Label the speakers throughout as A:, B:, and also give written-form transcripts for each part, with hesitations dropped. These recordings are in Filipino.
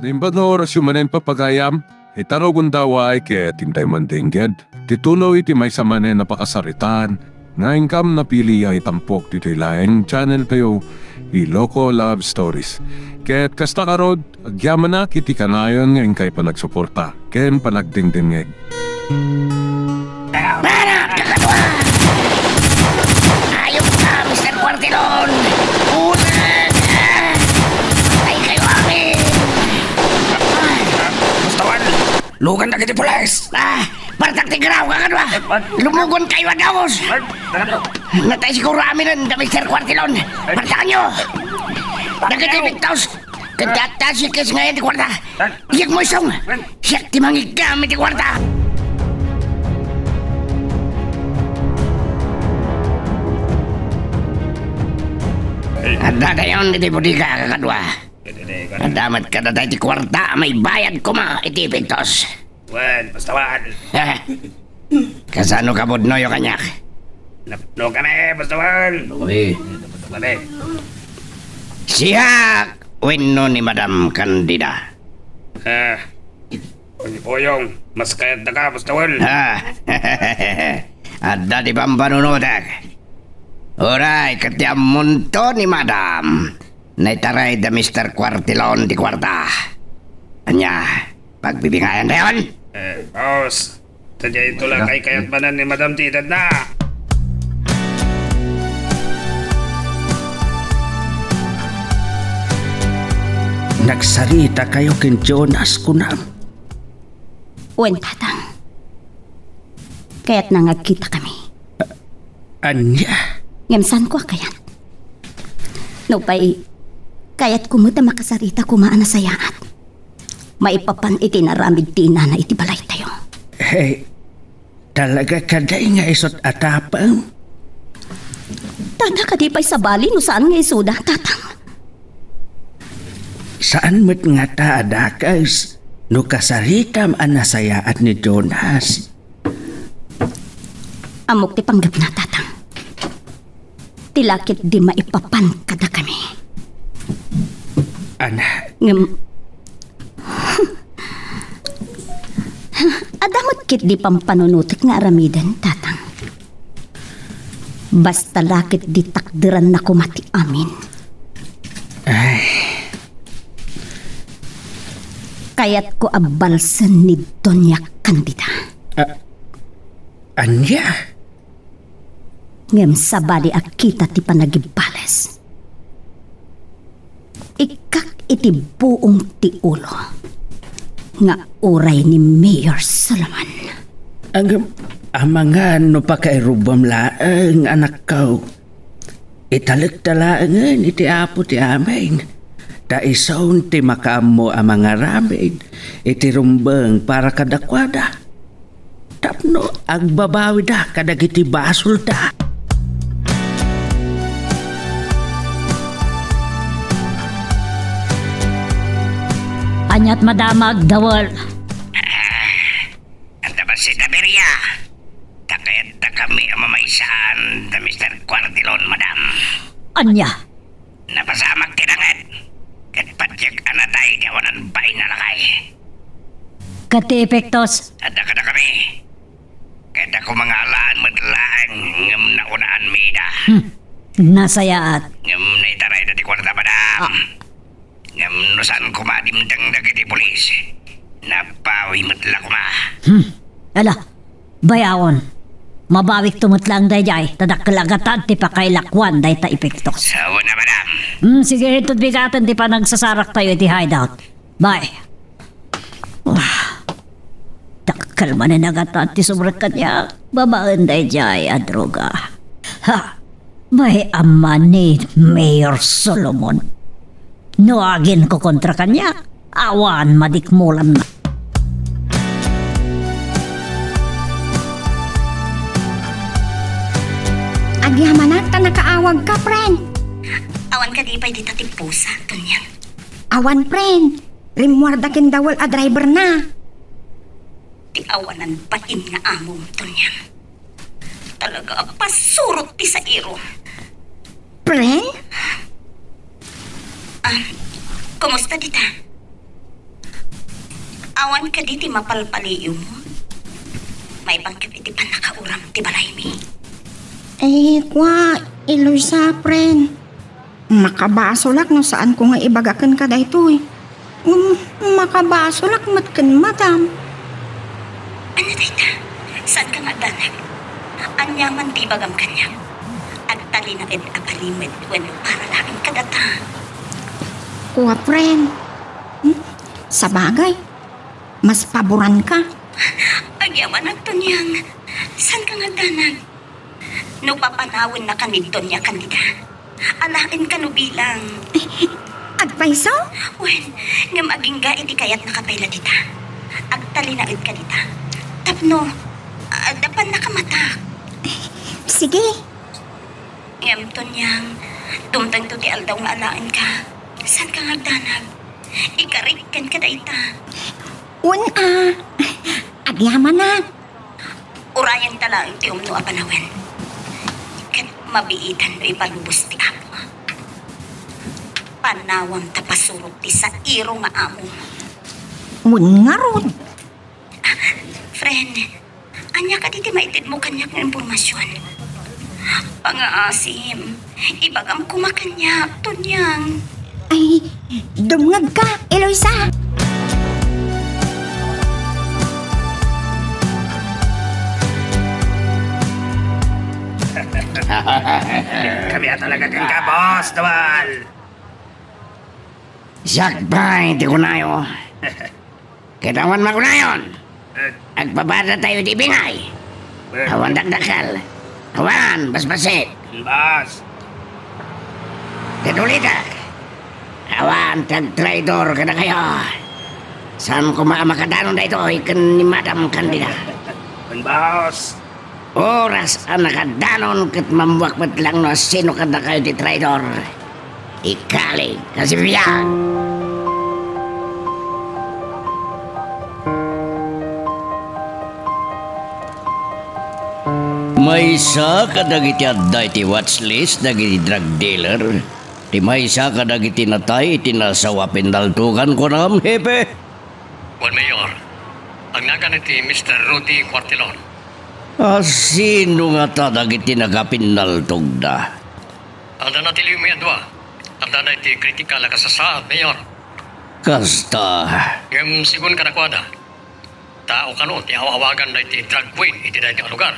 A: Limbad na oras yung manen papagayam, itarogon daw ay kaya tintay mandingged. Titulo iti may sa manen na pakasaritan, na income na pili ay tampok dito ilang channel kayo, Iloko Love Stories. Kaya't kasta karod, agyaman na kiti kanayon ngayon kay panagsuporta, ken panagdingding ngayon.
B: Ayok ka, Mr. Quartilon! Ulan! Ay kayo amin!
C: Mustawan! Lugan na kiti pulis!
B: Partak tigraw ka ba? Lumugon kayo adawos! Natay siguro amin nun, Mr. Quartilon! Partakan nyo! Nagkatipiktaos! Katasikis ngayon di kwarta! Iyak mo isong! Siyak timangig kami di kwarta! Ada dayon iti bodega kakadwa. Adamat ka na tayo ti kwarta, may bayad ko ma iti pintos.
C: Wan, Mustawan!
B: Kasano ka budnoyo kanyak?
C: Napno kami, Mustawan!
B: Uy.
C: Kami.
B: Siyak! Wino ni Madam Candida.
C: Poyong, mas kayat na ka, Mustawan!
B: Ada di pambanunodag. Oray, katiam munto ni Madam. Naitaray da Mr. Quartilon di kwarta. Anya, pagbibingayan na yun?
C: Boss, tadya ito lang kay kayat manan ni Madam Tidad na!
D: Nagsarita kayo kin Jonas kunam.
E: Wen, tatang. Kaya't nangagkita kami.
D: Anya?
E: Ngemsan ko kayat. No pa'y, kaya't kumuta makasarita kumaan na sayaat. Maipapan iti naramid tina na iti balay tayo.
D: Hey, talaga kaday nga isot atapang?
E: Tada ka di pa'y sa bali no saan nga isuda, tatang.
D: Saan mo't nga taadakas no kasaritam ang nasayaat ni Jonas?
E: Amok ti panggap na, tatang. Tilakit di maipapan kada kami.
D: Anak.
E: Adamot kit di pampanunutik nga aramidan, tatang. Basta lakit di takdiran na kumati amin.
D: Ay.
E: Kaya't ko abalsan ni Doña Candida.
D: Anya?
E: Ngem sabali akita ti panagibales. Ikak iti buong ti ulo. Nga uray ni Mayor Solomon.
D: Ang mga no pa kay rubam laang anak ko. Italag-talaan iti apo ti amin. Daisaw ti makamo ang mga ramin. Iti rumbang para kadakwada. Tapno agbabawi da kadagiti basol da.
E: Anyat madamag dawal.
B: Anda ba si Daberia? Takayat na kami ang mamaysaan da Mr. Quartilon, Madam.
E: Anya?
B: Napasamag tinangat. Katpatyag anatay gawanan bay na lakay.
E: Kati epektos.
B: Ada ka na kami. Kaya ko mga alaan madlaan ngam na unaan mida.
E: Nasayaat.
B: Ngam na itaray na di kwarta, Madam. Ngam no saan kumadimdang dagiti polis. Napawi matla kuma.
E: Ala, bayawon. Mabawik tumutlang dayjay. Tadakalagatan ti pakailakwan day ta epektos.
B: Sawa na, Madam.
E: Sige, ito't bigatan ti pa nagsasarak tayo iti hideout. Bye. Dakal man na nagatan ti subrat kanya. Babaan dayjay a droga. Ha, may ama ni Mayor Solomon. Nuagin ko kontra kanya. Awan madikmulan na.
F: Agyaman na, nakaawag ka, friend.
E: Awan ka di pa'y di tatipusa, Tunyan.
F: Awan, friend. Rimwarda kin dawal a driver na.
E: Ti awanan pahin nga among, Tunyan. Talaga pasurot ti sa iro.
F: Friend?
E: Kumusta dita?
G: Awan ka di ti mapalpaliyo mo. May bangkit iti pa nakauram ti balay mi.
F: Kwa, Eloisa, friend. Makabasolak no saan ko nga ibagakan ka daytoy. Makabasolak matkan madam.
G: Ano dayta? Saan ka nga danag? Anyaman ti bagam kanya. Agtali na ed apalimid when para laking kadata.
F: Kwa, friend. Sa bagay, mas paboran ka.
G: Agyaman ang tunyang. Saan ka nga danag? No papanawin na kanidon niya kanida. Alain ka no bilang.
F: Agpaisaw?
G: Wen, nga maging ga iti kayat nakapayla dita. Agtali na ed ka dita. Tapno, dapan nakamata.
F: Sige.
G: Ngam tunyang, tumtang to ti aldaw nga alain ka. Saan ka nga danag? Ikarikan ka dayta.
F: Agyaman na.
G: Urayan talaang ti umno apanawin. Kat mabiitan mo ipalubos ti apo. Panawang tapasurot ti sa iro nga amo.
F: Nga ron.
G: Friend, anya ka diti maitid mo kanyak ng impormasyon. Pangaasim, ibagam kumakanyak, tunyang.
F: Ay, dumngag ka, Eloisa.
C: Kami talaga kang ka, boss, Dawal.
B: Sakbay, ti kunayo. Kitawan makunayon. Agpabada tayo di bingay. Awan dakdakal. Awan, basbasit.
C: Boss.
B: Kadulita. Awan, tag-traidor ka na kayo. Saan ko makadanon na ito, ikan ni Madam Candida.
C: Boss.
B: Oras ang nakadanon kat mamuwakmat lang no sino ka na kayo di traidor. Ikali, kasi biyan.
H: May isa ka dagiti adday ti watchlist dagiti drug dealer. Ti may isa ka dagiti natay iti nasawa pindaltukan ko nam, hepe.
I: Well, Mayor, ang nagan iti Mr. Rudy Quartilon.
H: Sino nga ta dagiti nagapindaltog da?
I: Anda na tiliw may adwa. Anda na iti kritikal na kasasaad, Mayor.
H: Kasta,
I: Ngam sigun ka nakwada. Tao ka no, ti awawagan na iti drug queen iti na iti lugar.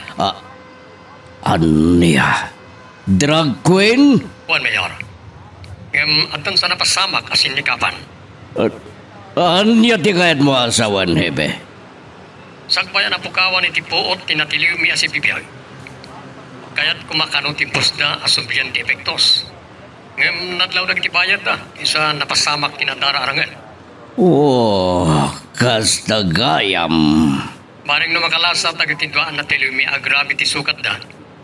H: aniya? Drug queen?
I: Well, Mayor, ngam antan sa napasamak asin nikapan.
H: Anya ti kayat mo asawan, hepe?
I: Sagbayan na pukawan iti puot tinatiliw mi asi bibiyag. Kaya't kumakano ti pusda asubyan ti epektos. Ngam nadlaw na bayad da, isa napasamak tinadara arangan.
H: Kasta gayam.
I: Maring no makalasa tagatindwaan na tiliw mi agrabi ti sukat da,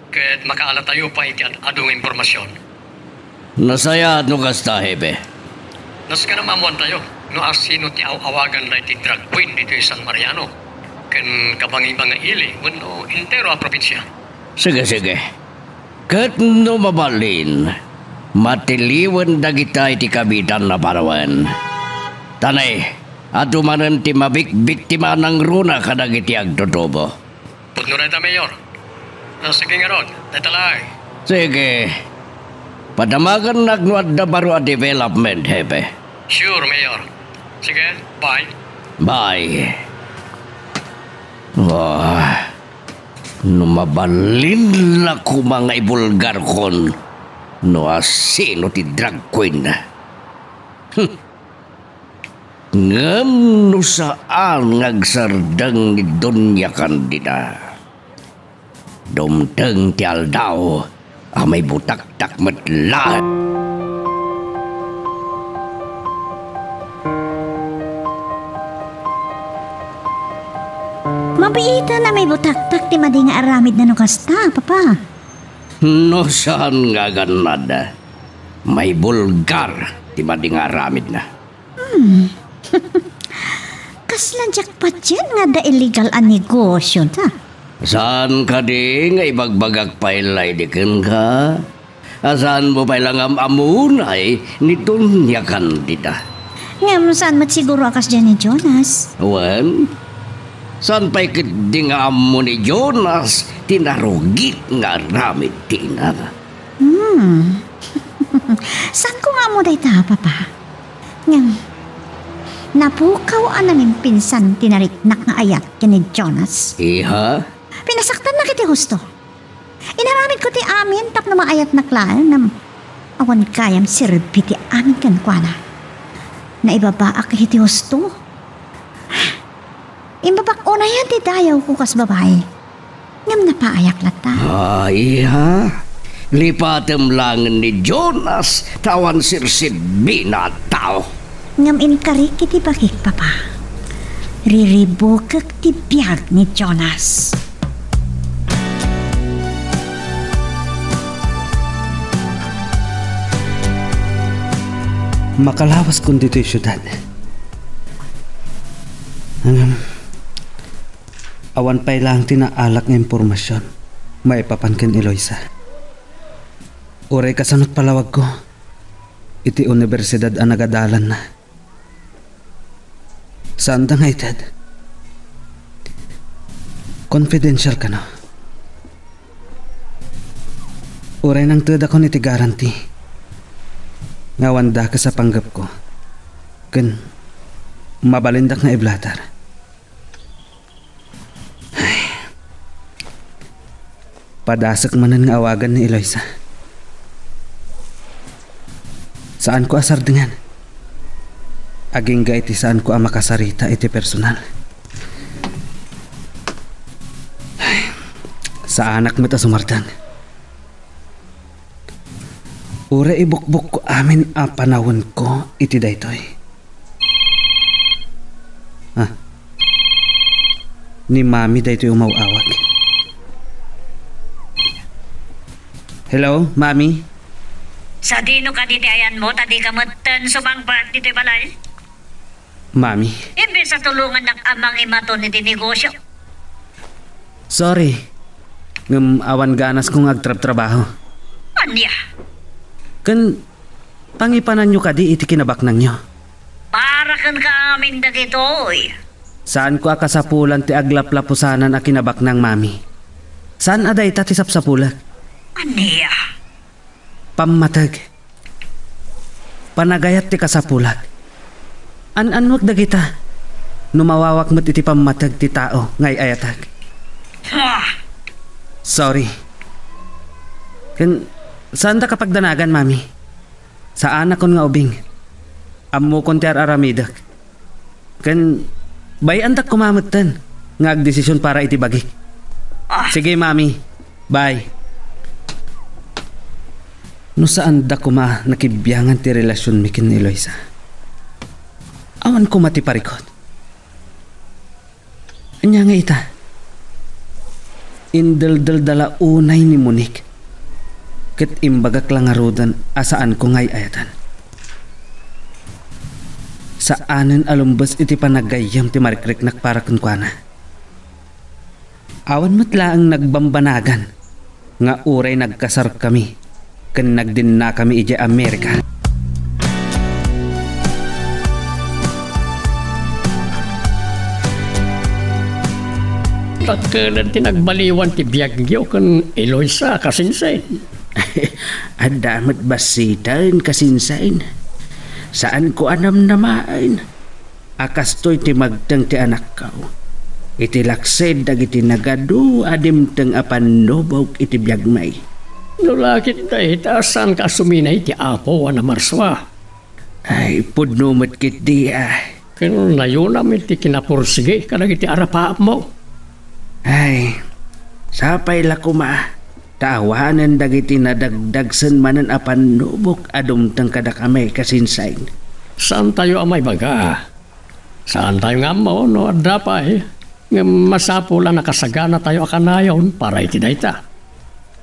I: kaya't makaala tayo pa iti adong impormasyon.
H: Nasaya no kasta, hepe?
I: Nas ka na mamuan tayo, no asino ti awagan na iti drug queen dito sa San Mariano. Kan kabanging mga ili, wano entero a probinsya.
H: Sige. Kat no mabalin, matiliwan dagita iti kabitan na parawan. Tanay, adumanan ti mabik-biktima ng runa kadagiti agtutubo.
I: Pudno na ita, Mayor. Sige nga ron, natalay.
H: Sige. Padamagan nagnuad na baro a development, hepe.
I: Sure, Mayor. Sige, bye.
H: Bye. Numabalin na ko mga ibulgar kon no asino ti drag queen. Ngam no saan ngagsardang ni Donya Candida. Dumteng ti aldaw may butak-tak matlahat.
E: Mabiita na may butak-tak ti madi nga aramid na nukasta, papa.
H: No saan nga ganad? May bulgar ti madi nga aramid na.
E: Kaslan jackpot yan nga da illegal a negosyo ta.
H: Saan ka di nga ibagbagak pailay di ka? Saan mo pailang amunay ni Donya Candida?
E: Ngam saan mat siguro akas dyan ni Jonas?
H: Wan, saan pa'y kadingam mo ni Jonas tinarugit nga ramid tinar?
E: Saan ko nga mo dayta, papa? Ngam, napukaw namin pinsan tinariknak nga ayat kini Jonas.
H: Iha?
E: Pinasaktan na kiti husto. Inaramid ko ti amin tap na maayat na klaan na awan kayam sirbi ti amin kankwana. Na ibabaak kiti husto. Imbabak una yan ti dayaw ko kas babae. Ngam napaayak lata.
H: Iha? Lipatem lang ni Jonas tawan sirsidbi na tao.
E: Ngam inkarik kiti bakik, papa. Riribukak ti biyag ni Jonas.
D: Makalawas kung dito'y syudad. Awan pa'y lang tinaalak ng impormasyon. Maipapankin Eloisa. Uray kasanot palawag ko. Iti universidad ang nagadalan na. Saan da nga itad? Confidential ka na. Uray nang tada ko niti garanti. Ngawanda ka sa panggap ko. Kun mabalindak na iblatar. Ay. Padasak manan nga awagan ni Eloisa. Saan ko asar dengan? Aging ga iti saan ko ang makasarita iti personal. Ay. Sa anak mo ta sumartan. Ura ibukbuk ko amin ang panahon ko iti daytoy. Ni mami daytoy umawawag. Hello, mami?
G: Sa dino ka diti ayan mo, tadi ka matan sumangbat diti balay?
D: Mami?
G: Imbis sa tulungan ng amang imato ni negosyo.
D: Sorry. Ngam awan ganas kong agtrab-trabaho.
G: Anya?
D: Kan pangipanan nyo kadi iti kinabaknang nyo.
G: Para kan ka amin dagitoy.
D: Saan ko akasapulan ti aglaplapusanan a kinabaknang mami? Saan aday ta ti sapsapulag?
G: Anya?
D: Pammatag. Panagayat ti kasapulag. An-anwag dagita. Numawawak mo't iti pammatag ti tao ngay ayatag. Sorry. Kan saan ta kapag danagan, mami? Sa anak kon nga ubing. Ammo kon ti aramidak. Kan bayan tak kumamutan. Nga agdesisyon para iti bagik. Sige, mami. Bye. No saan da kuma nakibiyangan ti relasyon mi kin ni Eloisa? Awan ko matiparikot. Anya nga ita? Indaldal dala unay ni Monique. Ket imbagak lang arudan asaan ko ngay ayatan. Saanen alumbas iti panagayam ti marikriknak para kunkwana. Awan matla ang nagbambanagan nga uray nagkasar kami ken nagdin na kami ije Amerika.
I: Pagkalan tinagbaliwan ti biyagyo kan Eloisa kasinsain.
D: Adamat basitan kasinsain. Saan ko anam namain? Akastoy ti magtang ti anak kao. Iti laksed dagiti nagadu adim teng apandobog iti biyagmay.
I: Nulakit tayo tasan ka suminay ti apo na marswa.
D: Ay pudnumot kit di
I: Kano layo namin ti kinapursige kadag iti arapaap mo.
D: Ay, sapay lakuma. Tawanan dagiti nadagdagsan manan apan nubok adumtang kadakamay kasinsain.
I: Saan tayo amay baga? Saan tayo nga mo no adda pa Nga masapula nakasagana tayo akanayon para iti dayta.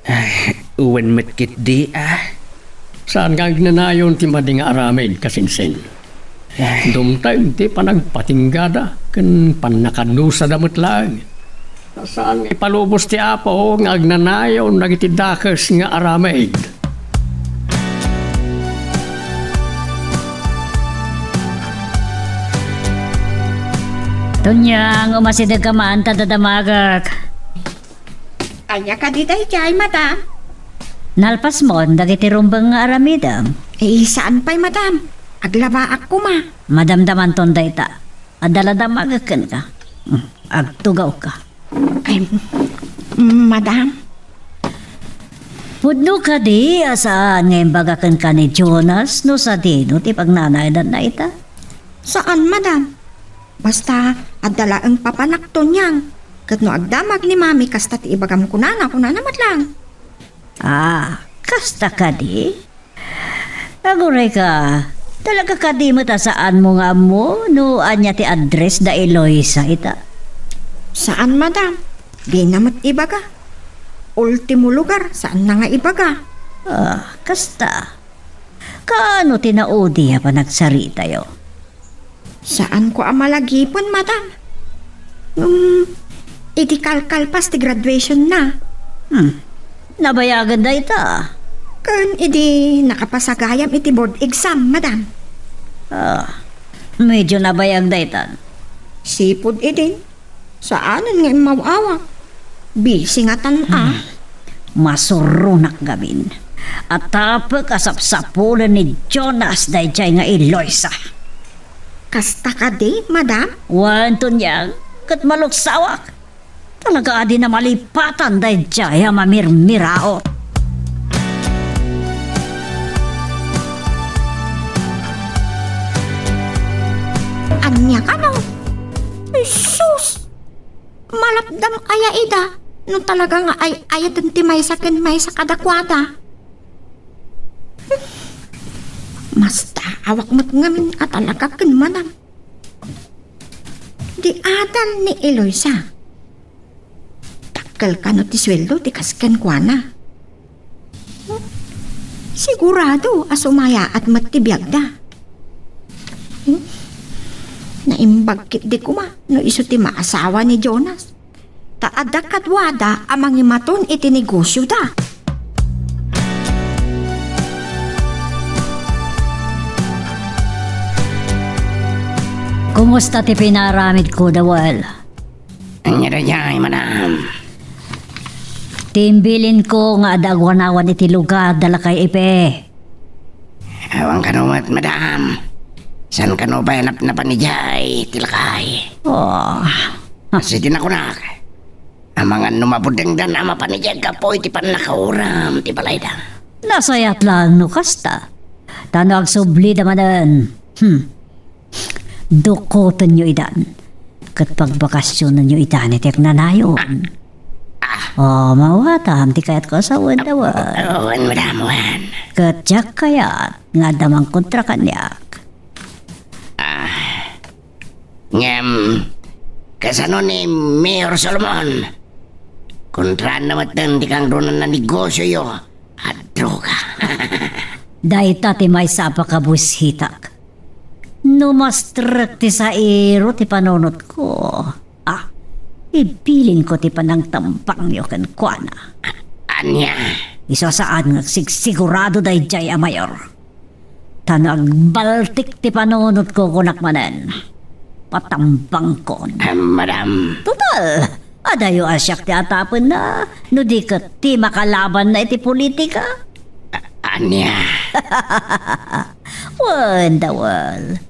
D: Ay, uwan matkit di
I: Saan nga gnanayon ti mading aramid kasinsin? Dumtay ti panagpatinggada kan panakanusa damot lang. Saan ipalubos ti apo nga agnanayon nagiti dakes nga aramid.
E: Tunyang umasidag ka man tadadamagak.
F: Anya ka di dayjay, madam.
E: Nalpas mo, dagiti rumbang nga aramidam.
F: Saan pa'y madam? Aglaba ako ma.
E: Madamdaman ton dayta. Adaladamagakan ka. Agtugaw ka.
F: Ay, madam.
E: Pudno ka di, asaan ngayon bagakan ka ni Jonas no sa dino ti pagnanayadan na ita?
F: Saan, madam? Basta, adala ang papanakto niyang. Kat no agdamag ni mami kasta ti ibagam kunana matlang.
E: Kasta ka di? Aguray ka, talaga ka di mo ta saan mo nga mo no anya ti address da Eloisa ita?
F: Saan, madam? Di namat ibaga. Ultimo lugar, saan na nga ibaga?
E: Kasta. Kaano tinaudi pa nagsari tayo?
F: Saan ko amalagipon, madam? Iti kalkalpas ti graduation na.
E: Nabayagan da ita.
F: Kan iti nakapasagayam iti board exam, madam.
E: Medyo nabayag da ita.
F: Sipod idin. Saanan nga mawawak? Busy nga tan
E: Masurunak gamin. At tapos kasapsapulan ni Jonas dayjay nga Eloisa.
F: Kasta ka di, madam?
E: Wanto niyang kat maluksawak. Talaga adi na malipatan dayjay mamirmiraot.
F: Anya ka no? Jesus! Malapdam kaya ida. No talaga nga ay ayadan ti may sa kadakwada. Mas taawak mo't ngamin at talaga ken madam. Di adan ni Eloisa. Takkel ka no ti sweldo ti kasken kwa na. Sigurado asumaya at matibiyag da. Naimbagkit di ko ma no iso ti maasawa ni Jonas. Taada kadwada amang imaton iti negosyo da.
E: Kumusta ti pinaramid ko, Dawal?
B: Anya da jay, madam.
E: Timbilin ko nga adagwanawan iti lugar dala kay Ipe.
B: Awang kanumat, madam. San kanu ba yanap na panijay, tilakay? Kasi tinakunak. Amangan numapudeng dan ama panijay ka po iti panlakauram, ti balayda.
E: Nasayat lang no kasta. Tano agsubli damadan. Dukotan nyo idan. Kat pagbakasyon nyo idan itik nanayon. Mawatam ti kayat ko sa Dawal.
B: Madam, wan.
E: Kat jak kayat nga damang kontra kanyak.
B: Ngem, kasano ni Mayor Solomon? Kontraan naman di kang doon na negosyo yo at droga.
E: Dahil tati may sapa ka bushitak. Numastrak ti sa iro ti panonot ko. Ibilin ko ti panang tampang yo kan kuana.
B: Anya?
E: Isa saan nga sigurado dahi jay a mayor. Tanag baltik ti panonot ko kunak manen. Patambang ko.
B: Madam.
E: Total. Adayo asyak ti atapon na. No di ka ti makalaban na iti politika.
B: Anya?
E: Dawal.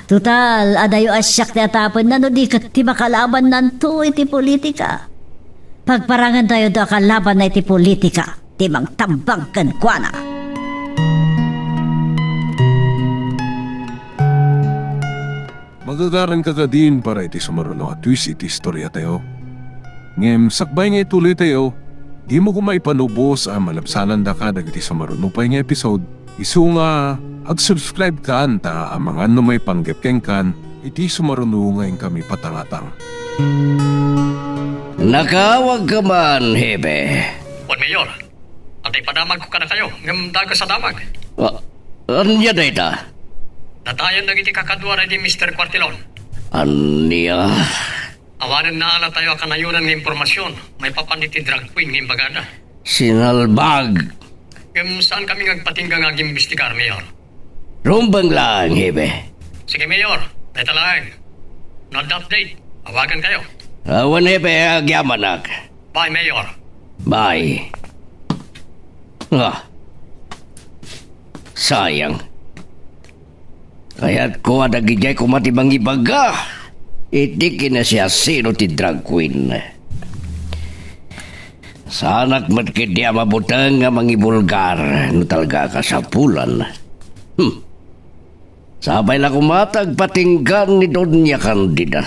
E: Total, adayo asyak ti atapon na no di ka ti makalaban nanto iti politika. Pagparangan tayo do kalaban na iti politika. Ti mang tambang kan kuana.
A: Magagaran ka din para iti sumaruno at twist iti istorya tayo. Ngem sakbay nga ituloy tayo, di mo kumaipanubos ang malapsanan da ka dagiti sumaruno pa nga episode. Isu nga ag-subscribe ka anta ang mga may panggepkeng kan iti sumaruno ngayon kami patangatang.
H: Nakawag ka man, Hebe.
I: Juan Mayor, antay padamag ko ka na kayo, ngam daga sa damag.
H: Anya dayta?
I: Natayan na iti kakadwa na iti Mr. Quartilon.
H: Anya?
I: Awanan na ala tayo kanayunan ng impormasyon. May papaniti drug queen ng bagada.
H: Sinalbag.
I: Ngam saan kami nagpatinggang ag-imbestigar, Mayor?
H: Rumbang lang, Hebe.
I: Sige, Mayor. Dahil lang. Not update. Awagan kayo.
H: Awan hepe, agyamanak.
I: Bye, Mayor.
H: Bye. Sayang. Kaya't ko adagijay kumatibang ibaga. Itikin na siya sino ti drag queen. Sanak matkidya mabutang nga mangibulgar no talaga kasapulan. Sabay lang kumatag patinggan ni Doña Candida.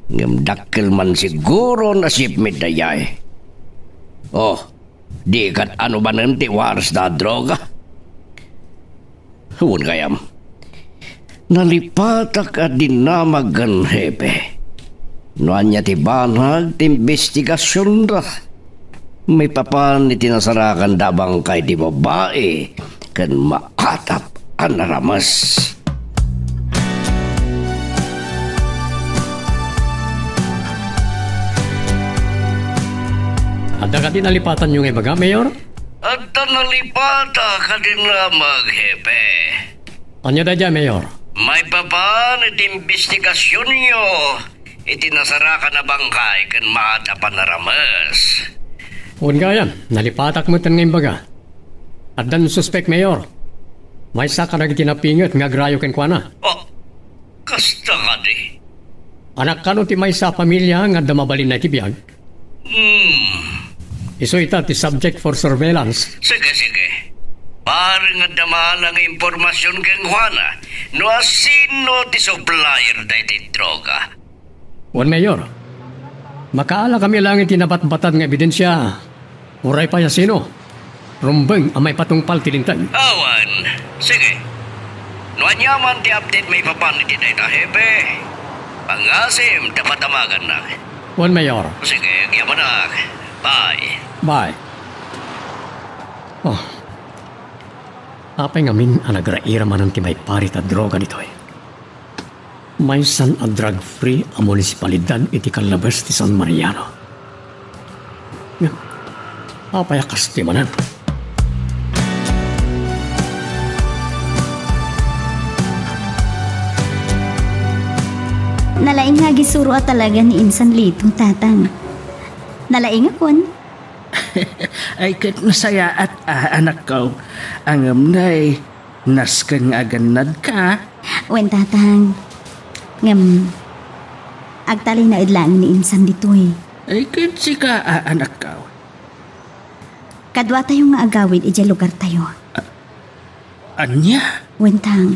H: Ngamdakkel man siguro na sipmid na yay. Oh, di kat ano ba nanti waras na droga? Huwag kayam. Nalipatak at dinamagan hepe. Noanya ti banhag ti investigasyon ra. May papan ni tinasarakan dabang kay di babae kan maatap ang naramas.
I: Ada ka din nalipatan yung ibaga, Mayor?
H: At nalipata ka din lamang, hepe.
I: Ano da dyan, Mayor?
H: May papan at investigasyon nyo. Itinasara ka na bangkay kan maatapan na ramas.
I: Huwag ka yan. Nalipatak mo tan ng ibaga. At dan suspect, Mayor. May saka na tinapingat nga grayo ken kuana.
H: Oh, kasta ka di.
I: Anak ka no ti may sa pamilya nga damabalin na tibiyag. Iso ita ti subject for surveillance.
H: Sige. Parang nga damalang impormasyon kang Juana. No asino ti supplier da iti droga.
I: Juan Mayor, makaala kami lang itinabat-batad ng ebidensya. Uray pa sino? Rumbeng ang may patungpal tilintag.
H: Awan, sige. No anyaman ti update may papanit iti data hepe. Pangasim dapat tamagan na.
I: Juan Mayor.
H: Sige, yaman. Bye.
I: Bye. Oh. Apay ngamin ang nagraira man ang timay parit at droga nito eh. May san a drug-free ang munisipalidad iti kalabas ti San Mariano. Apay akas ti manan.
E: Nalaing nga gisuro at talaga ni Insan Litong tatang. Nalaing akon.
D: Ay kat masaya at anak ko. Ang amnay, naskang aganad ka.
E: Wen tatang. Ngam, agtali na idlaan ni Insan dito eh.
D: Ay kat sika anak ko.
E: Kadwa tayo nga agawid ija lugar tayo.
D: Anya?
E: Wentang.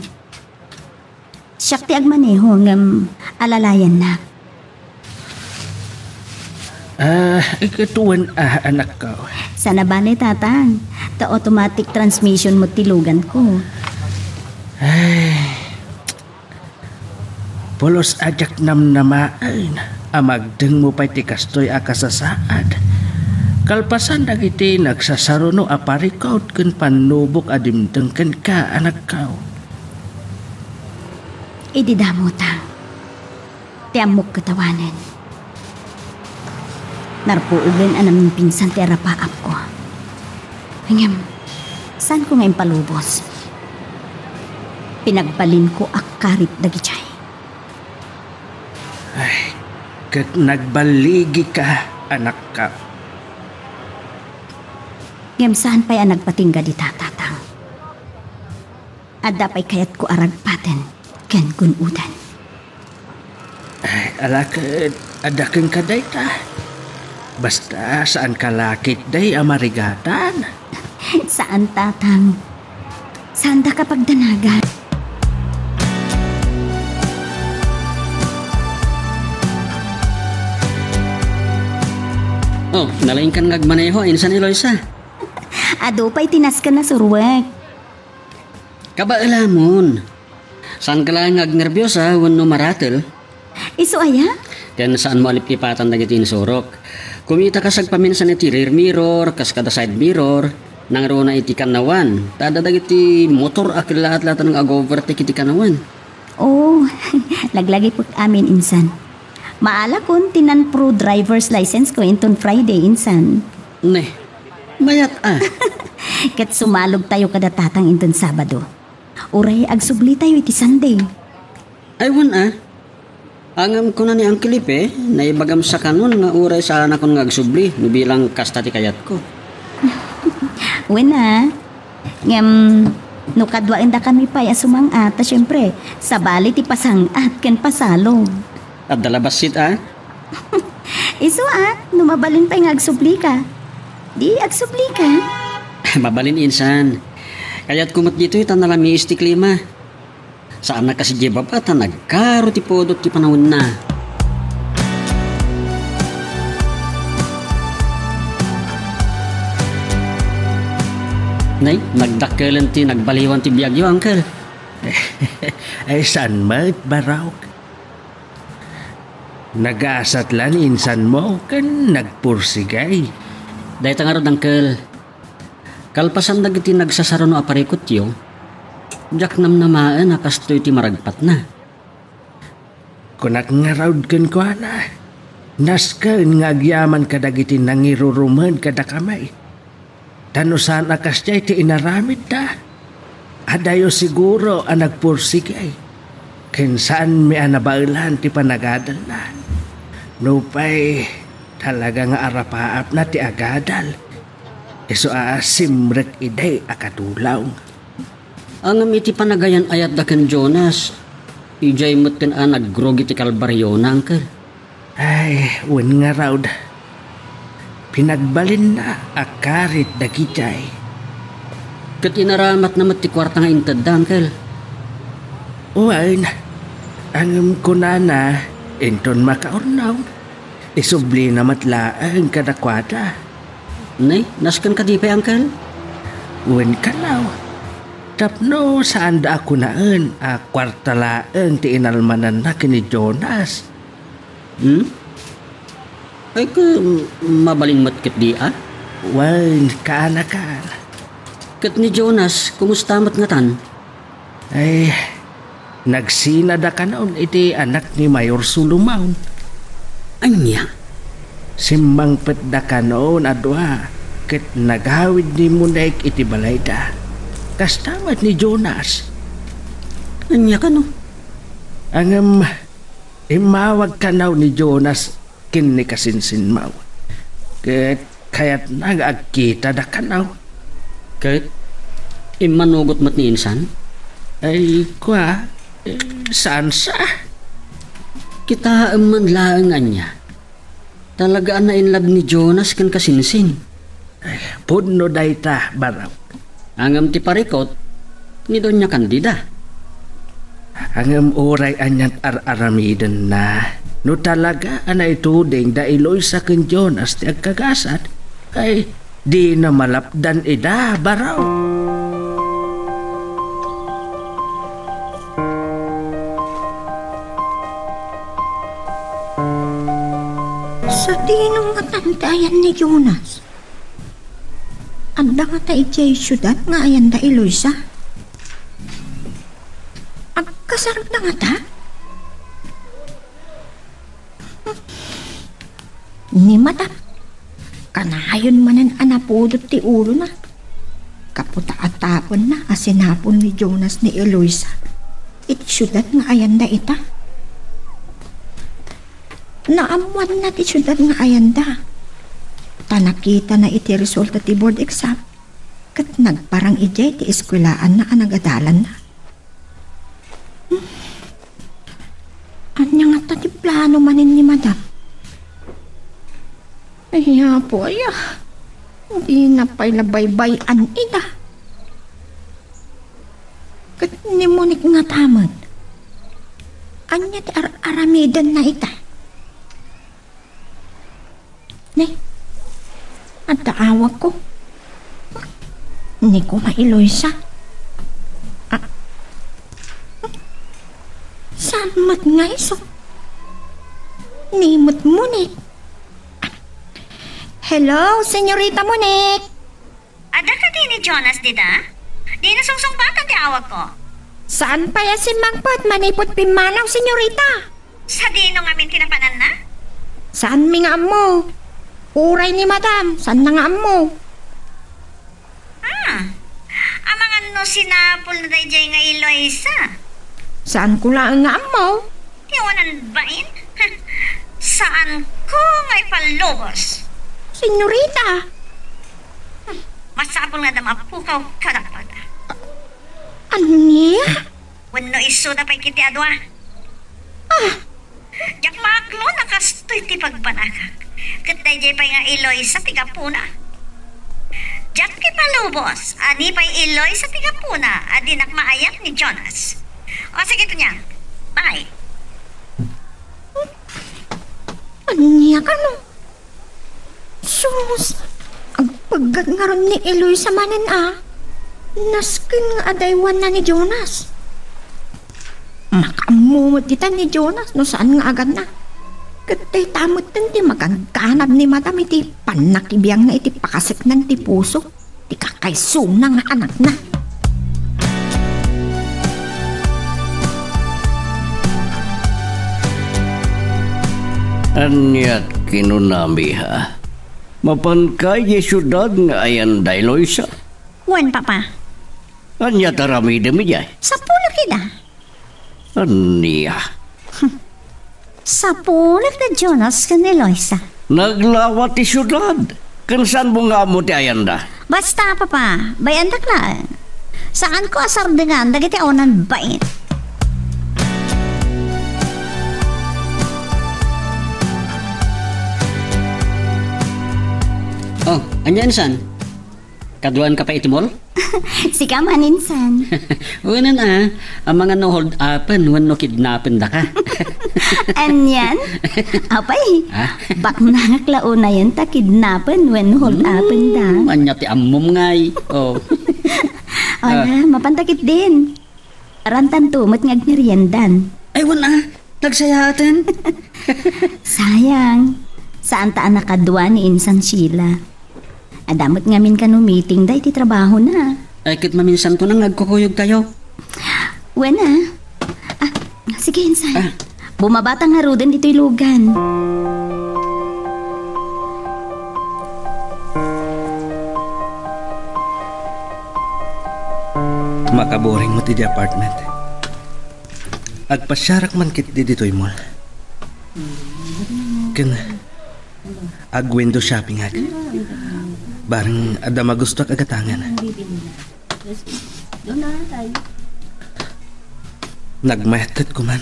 E: Siyak ti agmaneho ngam alalayan na.
D: Ikatuan anak ko.
E: Sana ba ni tatang? Ta automatic transmission mo tilugan ko.
D: Ay, polos ajak namnamaan. Amagdeng mo pa'y tikastoy akasasaad. Kalpasan dagiti nagsasaro no aparikaut kun panubok adimteng ken ka anak ko.
E: Ididamo tang. Tiamok katawanan. Narpuugan anaming pinsan ti arapaap ko. Ngam, saan ko ngayon palubos? Pinagbalin ko akarit dagichay.
D: Ay, kat nagbaligi ka, anak ka.
E: Ngam, saan pa'y ang nagpatingga di tatatang? Adda pa'y kayat ko aragpaten, ken kunudan.
D: Ay, alakad, adaking kaday ta. Basta saan kalakit day amarigatan?
E: Saan tatang? Saan da kapag danagan?
J: Oh, nalaing kan ngagmaneho, Insan Eloisa.
E: Ado pa'y tinas ka na surwek.
J: Kabailamon. Saan ka lang ngagnervyosa, wano maratel?
E: Iso aya?
J: Yan saan mo alipipatan dagiti insurok. Kumita ka sagpaminsan iti rear mirror, kas kada side mirror, nang na iti kanawan. Tada dagiti motor akil lahat-lahat ng ag-overtake iti kanawan.
E: Oh, laglagi po amin insan. Maala kun tinan pro driver's license ko inton Friday insan.
J: Ne, mayat
E: Kat sumalog tayo kada tatang inton Sabado. Uray agsubli tayo iti Sunday.
J: Aywan Angam ko na ni Uncle Ipe, naibagam sa kanon nga uray sana kon nga agsubli, no bilang kasta ti kayat ko.
E: Wena, ngam, no kadwain da kami pa ya sumangat, syempre, sa bali ti pasangat ken pasalong.
J: At dalabasit
E: Iso no mabalin pa yung agsubli ka. Di agsubli ka.
J: Mabalin insan. Kaya't kumot dito itan na lami istiklima. Saan na kasi jebabata nagkaro ti podot ti panahon na. Nay, nagdakkelan ti nagbaliwan ti biyagyo, Uncle.
D: Ay saan mat baraw? Nagasat lan insan mo kan nagpursigay.
J: Dahil tangarod, Uncle. Kalpasan na iti nagsasaro no aparikot yo. Diyak namnamaan akastoy ti maragpat na.
D: Kunak nga raud ken ko na. Nasken nga agyaman kadagiti nangiruruman kada kamay. Tanusan akas jay ti inaramid ta. Adayo siguro ang nagpursigay. Ken saan mi anabailan ti panagadal na. Nupay talaga nga arapaap na ti agadal. Iso simrek iday akatulaw.
J: Ang iti panagayan ayat da ken Jonas. Ijay mo't ken naggrogi ti kalbaryo na, Uncle.
D: Ay, wen nga raud. Pinagbalin na akarit da kitay.
J: Kat inaramat namat ti kwarta nga intad da, Uncle.
D: Wen, angam ko na enton makaurnaw. Isubli na matlaan kadakwada.
J: Nay, naskan ka di pa, Uncle?
D: Wen kalaw. Tapno saan da ako naan kwartalaan ti inalmanan na kini Jonas.
J: Ay ka mabaling matkit di
D: Wan, kaanakan.
J: Kat ni Jonas, kumusta mat nga tan?
D: Ay, nagsinada ka naon iti anak ni Mayor Sulumaw.
J: Anya?
D: Simbang petda ka noon adwa, kat naghawid ni Munek iti balayda. Kastamat ni Jonas.
J: Anya ka no?
D: Angam, imawag ka naw ni Jonas kin ni kasinsin maw. Kaya't nag-agkita da ka naw.
J: Kahit imanugot mat ni insan?
D: Ay, saan sa?
J: Kita man lang anya. Talaga na in love ni Jonas kan kasinsin.
D: Ay, pudno day ta, baraw.
J: Angam ti parikot, ni Doña Candida.
D: Angam oray anyat aramidan na. No talaga anay tuding da iloy sa ken Jonas ti agkagasat, ay di na malapdan ida, baraw.
F: Sa tinong matandayan ni Jonas. Anda nga ta ijay syudad nga ayan da Eloisa. Agkasarap na nga ta? Ni madam. Kanayon manan anapudot ti ulo na. Kaputa at tapon na asinapon ni Jonas ni Eloisa. Iti syudad nga ayan da ita. Naamuan na ti syudad nga ayan da. Tanakita na iti resulta ti board exam. Kat nagparang ijay ti eskwelaan na anagadalan na. Anya nga ta ti plano manin ni madam. Ay po hindi na pa'y labaybay-an ida. Kat ni Monik nga tamad. Anya ti aramidan na ita. At taawag ko. Ni ko mailoysa. Saan mat nga iso? Ni mat Monik. Hello, Senyorita Monik.
G: Ada ka din ni Jonas, dida? Di na sungsong bata di awag ko.
F: Saan pa yan si Mangpot manipot pimanaw, Senyorita?
G: Sa dino ngamin kinapanan na?
F: Saan mi nga mo? Uray ni madam, saan na nga mo?
G: Amang ano sinapol na dayjay nga Eloisa?
F: Saan ko lang nga mo?
G: Ti ni Wanan Bain? Saan ko ngay palobos?
F: Senyorita,
G: Masabol nga na mapukaw kadapada.
F: anya?
G: Wano iso na pa'y kiti adwa. Yak maklo nakastoy ti pagbanaka. Katay jay pa'y nga iloy sa tigapuna. Jak ti palubos, ani pa'y iloy sa tigapuna, adi nakmaayak ni Jonas. O sige to niya, bye.
F: Anya ka no? Sus, ang paggat nga ron ni Eloy sa manan naskin nga adaywan na ni Jonas. Makamumot kita ni Jonas no saan nga agad na. Katay tamot din ti magangkanab ni madam iti panakibiyang na iti pakasik ng ti puso. Ti kakaysuna nga anak na.
H: Anyat kinunami ha. Mapankay ye syudad nga ayan dayloy sa.
E: Wan, Papa.
H: Anyat arami demi jay.
E: Sa pulo kita.
H: Anya.
E: Sa pulo na Jonas ka ni Loisa.
H: Naglawat ti syudad. Kansan mo nga mo ti ayan da?
E: Basta, Papa. Bayan lang. Saan ko asar dengan dagiti Wanan Bain?
J: Oh, anya insan? Kaduan ka pa itimol?
E: Si Kamaninsan.
J: Unan ang mga no hold upan, no kidnapin da ka.
E: Anyan? Apay, bak nakaklau na yan ta kidnapan when hold upan da.
J: Anya ti ammom ngay. Oh.
E: Ala, mapantakit din. Rantan tumot ngag meriendan.
J: Ay, nagsayatan.
E: Sayang, saan ta nakadwa ni Insan Sheila? Adamot ngamin ka no meeting da iti trabaho na.
J: Ay, kit maminsan ko nang nagkukuyog tayo.
E: Wena. Sige, Insan. Bumabata nga roden dito'y lugan.
K: Makaboring mo ti di apartment. Agpasyarak man kit di dito'y mall. Window shopping ag. Barang ada magusto kagatangan. Nagmetet ko man.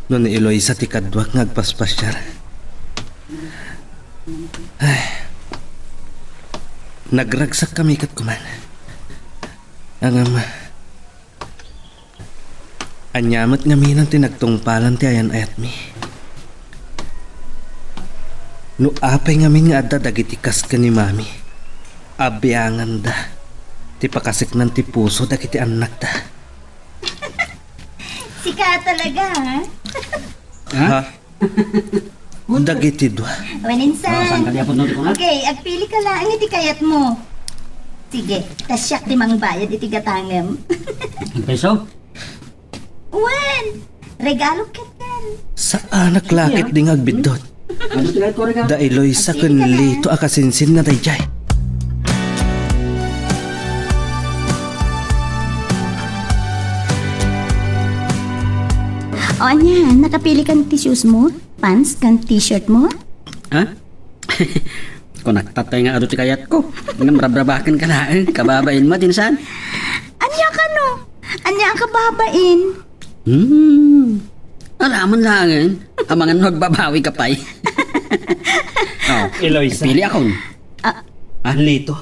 K: No ni Eloisa ti kadwak ngagpaspasyar. Ay. Nagragsak kami kat kuman. Ang anyamat nga minang tinagtungpalan ti ayan ayat mi. No apay nga min nga adda dagiti kas ka ni mami. Abiangan da. Ti pakasik ng ti puso dagiti anak da.
E: Sika talaga,
K: Ha? Dagiti dua.
E: Waninsan. Okay, agpili ka lang iti kayat mo. Sige, tasyak ti mang bayad iti gatangem.
J: Peso?
E: Wen, regalo ka yan.
K: Sa anak lakit ding agbidot. Da Eloisa kun lito akasinsin na dayjay.
E: O anya, nakapili kang t-shoes mo? Pants kang t-shirt mo?
J: Ha? Kung nagtatay nga ado ti kayat ko. Nga marabrabakan ka na. Kababain mo, Tinsan.
E: Anya ka no? Anya ang kababain?
J: Alaman lang ang mga nagbabawi ka pa'y.
K: Eloisa.
J: Pili ako.
K: Lito.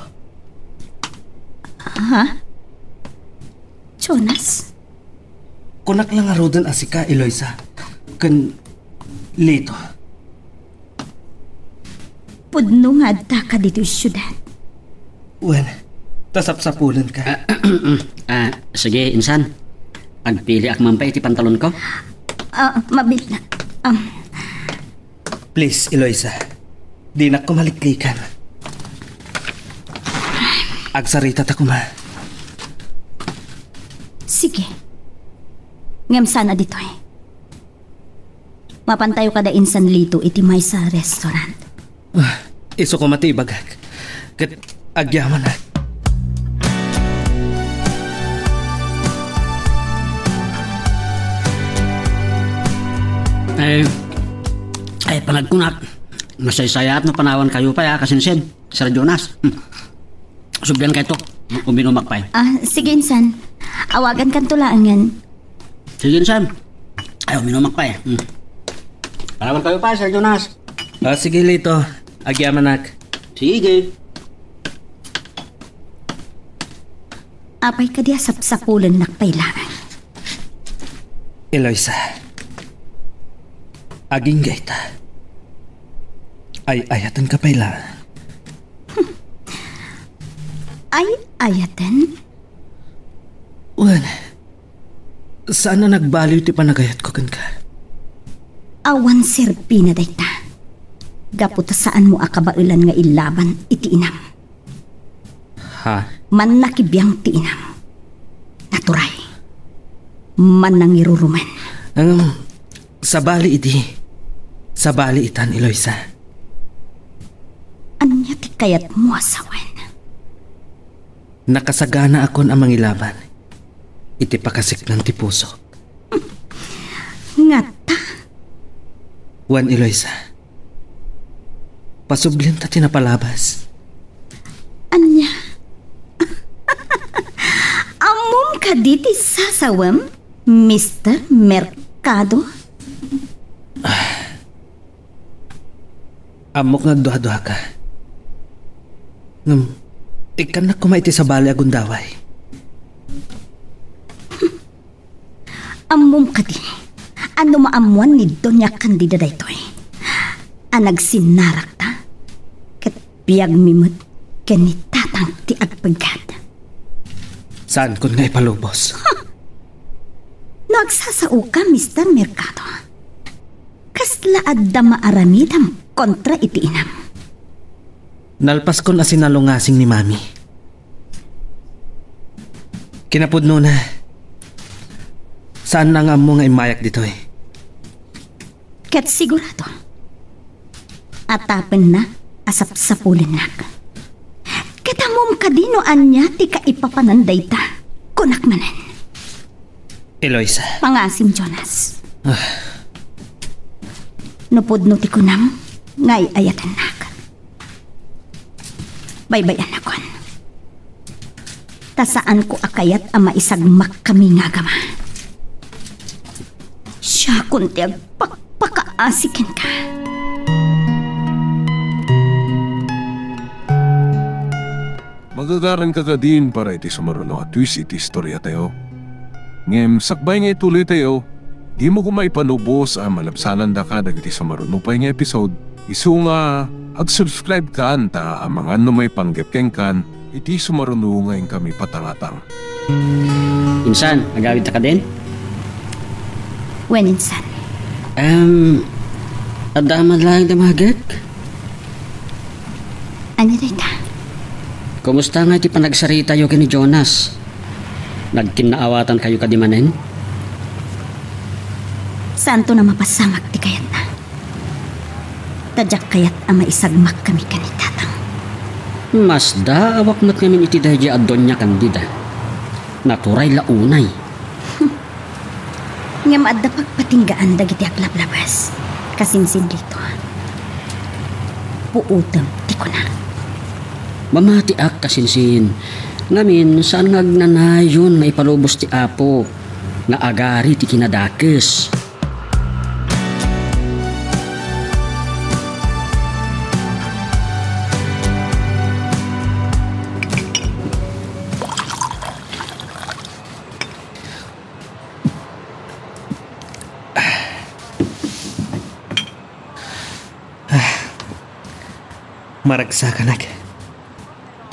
E: Ha? Jonas?
K: Kunak lang nga rodan asika, Eloisa. Lito.
E: Pudno nga da ka dito syudad.
K: Wen, tasap-sapulan ka.
J: Sige, Insan. Agpili ak man pa iti pantalon ko.
E: Mabit na.
K: Please, Eloisa. Di na kumaliklikan. Agsarita ta kuma.
E: Sige. Ngam sana dito eh. Mapantayo kada Insan Lito iti may sa restaurant.
K: Iso ko matibagag. Kat agyaman na.
J: Panagkunak. Masaysayat na panawan kayo pa ya, kasinsid, Sir Jonas. Subyan kayo to, uminumak pa.
E: Sige, Insan. Awagan kan tulaangan.
J: Sige, Insan. Ay, uminumak pa Panawan kayo pa, Sir Jonas.
K: Sige, Lito. Agyamanak.
J: Sige.
E: Apay ka diya sapsapulan nakpailaan.
K: Eloisa. Aging gaita. Ay ayatan ka pala.
E: Ay ayatan?
K: Well, saan na nagbaliw ti panagayat ko kan ka?
E: Awan serpi na dayta. Gaputa saan mo akabailan nga ilaban iti inam.
K: Ha?
E: Man nakibiyang ti inam. Naturay. Man nangiruruman.
K: Sabali iti. Sabali itan, Eloisa.
E: Anya ti kayat mo asawan?
K: Nakasagana akon ang mangilaban. Iti pakasik ng tipuso.
E: Ngata?
K: Wan, Eloisa. Pasublin ta tinapalabas.
E: Anya? Amom ka diti sasawam, Mr. Mercado?
K: Amok nga duha-duha ka. Ikan na kumaiti sa bali agundaway.
E: Amom ka di. Ano maamuan ni Doña Candida daytoy? Anagsinarak ta? Kat biyag mimut kanitatang ti agpagkat.
K: Saan kun nga ipalubos?
E: Nagsasao ka, Mr. Mercado. Kasla adda maaramidam kontra iti inam.
K: Nalpas kon asinalungasing ni Mami. Kinapudno na. Saan na nga mo nga imayak dito
E: Ket sigurado. Atapen na asap-sapulin nak. Ketamom kadino anya ti kaipapananday ta. Kunak manan.
K: Eloisa.
E: Pangasim Jonas. Nupudno ti kunam ngay ayatan nak. Baybayan akon. Tasaan ko akayat ang maisagmak kami nga gama. Siya kunti agpakpakaasikin ka.
A: Magagaran ka ka din para iti sumaruno at twist iti istorya tayo. Ngem sakbay nga ituloy tayo, di mo kumaipanubos ang malabsanan da ka dagiti sumaruno pa nga episode. Isu nga ag-subscribe ka anta ang mga may panggepkeng kan iti sumaruno ngayon kami patangatang.
J: Insan, agawid ta ka din?
E: When insan?
J: Adaman lang damagag.
E: Ano dayta?
J: Kumusta nga iti panagsarita yo kini Jonas? Nagkinaawatan kayo kadimanen?
E: Saan to na mapasamak ti kayat na? Tadyak kayat ang maisagmak kami kanitatang.
J: Mas awak mat ngamin iti dahil at Doña Candida. Naturay launay.
E: Ngam adda pagpatinggaan dagiti aglablabas. Kasinsin dito. Puutem ti ko na.
J: Mamati ak kasinsin. Ngamin saan ngagnanayon na ipalubos ti Apo na agari ti kinadakes.
K: Maragsa ka nag.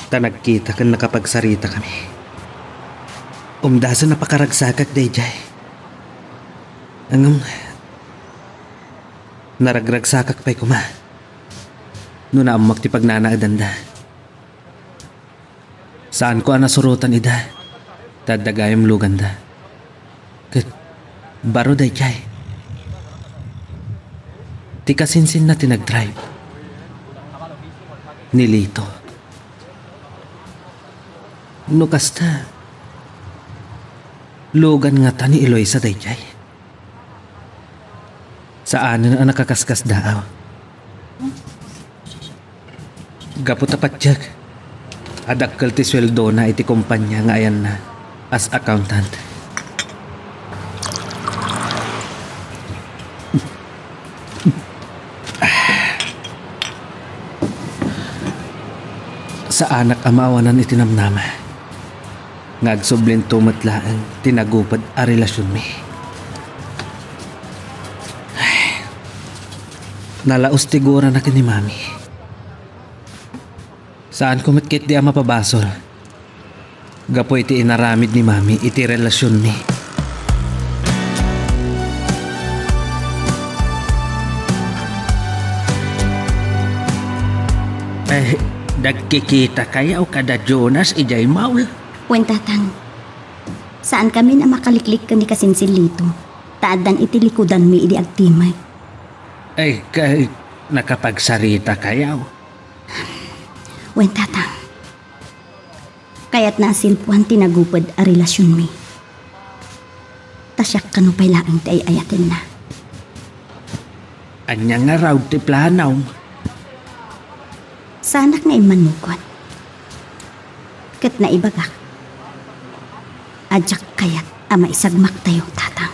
K: Tanagkita kan nakapagsarita kami. Umdasan na pakaragsakak dayjay. Angam naragragsakak pa'y kuma. Nung naamak ti pagnanaadanda. Saan ko anasurutan ida? Tadagayam luganda. Kat baro dayjay. Ti kasinsin na tinagdrive. Nilito. No kasta. Lugan nga ta ni Eloisa dayjay. Saan ang nakakaskas daaw? Gapo tapat jak. Adakkel ti sweldo na iti kumpanya nga ayan na as accountant. Sa anak amawanan itinamnama. Ngagsublin tumatlaan tinagupad a relasyon mi. Nalaos tigura na kini mami. Saan kumitkit di ama pabasol? Gapo iti inaramid ni mami iti relasyon mi. Nagkikita kayaw kada Jonas ijay maul.
L: Tatang, saan kami na makaliklik ka ni kasinsilito? Taadan iti likudan mi idi agtimay.
K: Ay, kay nakapagsarita kayaw.
L: Tatang, kaya't nasilpuan tinagupad a relasyon mi. Tasyak kano pa'y laang ti ay ayatin na.
K: Anya nga raw ti planaw.
L: Sanak nga imanukon. Kat na ibagak. Adyak kaya't ama isagmak tayo, tatang.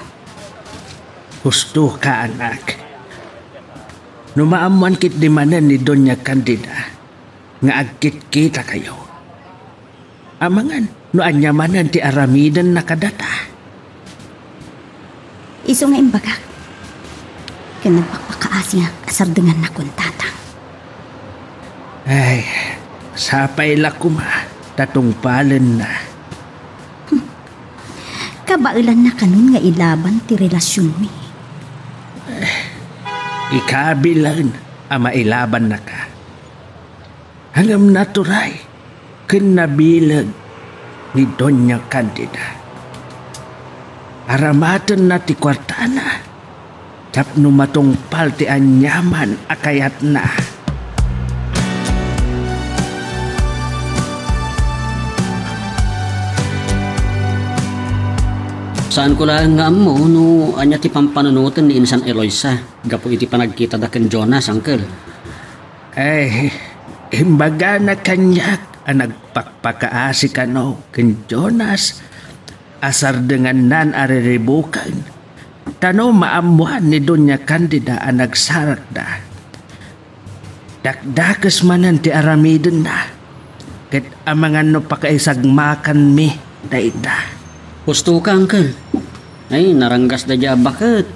K: Gusto ka, anak. Numaamuan kit di manan ni Doña Candida nga agkit kita kayo. Amangan, no anya manan ti aramidan na kadata.
L: Iso nga imbagak. Kanagpakpakaasi nga asardengan na kun, tatang.
K: Ay, sapay lakuma, tatong palen na.
L: Kabailan na kanun nga ilaban ti relasyon mi.
K: Ikabilan ama ilaban na ka. Hangam naturay, kinabilag ni Doña Candida. Aramatan na ti kwartana, tapno matungpal ti anyaman akayat na.
J: Saan ko lang nga mo no anya ti pampanunutan ni Insan Eloisa. Gapo iti panagkita da ken Jonas, uncle.
K: Ay, imbaga na kanyak ang nagpakpakaasi ka no ken Jonas. Asar dengan nan ariribukan. Tano maamuan ni Doña Candida ang nagsarak da. Dakdakas manan ti aramiden na. Ket amangan no pakaisagmakan mi da ita.
J: Gusto ka, uncle. Ay, naranggas da dya bakit?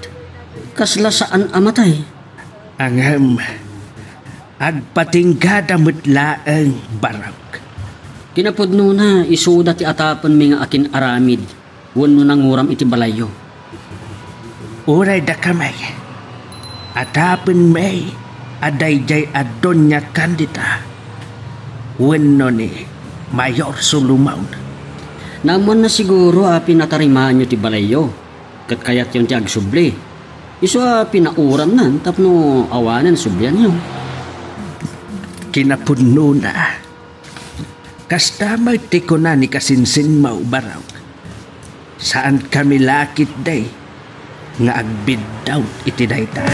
J: Kasla saan amatay?
K: Angam, agpatinggada mutlaang barak.
J: Kinapudno na, isuda ti atapan mi nga akin aramid. Wano nang nguram iti balayo.
K: Uray da kamay. Atapan may adayjay a Doña Candida. Wano ni Mayor Sulumaw.
J: Naman na siguro pinatarimaan nyo ti balayo. Kat kayat yung ti agsubli. Iso pinauram nan tapno awanan subyan nyo.
K: Kinapudno na. Kastamay ti ko na ni kasinsin maubaraw. Saan kami lakit day nga agbidaw iti dayta.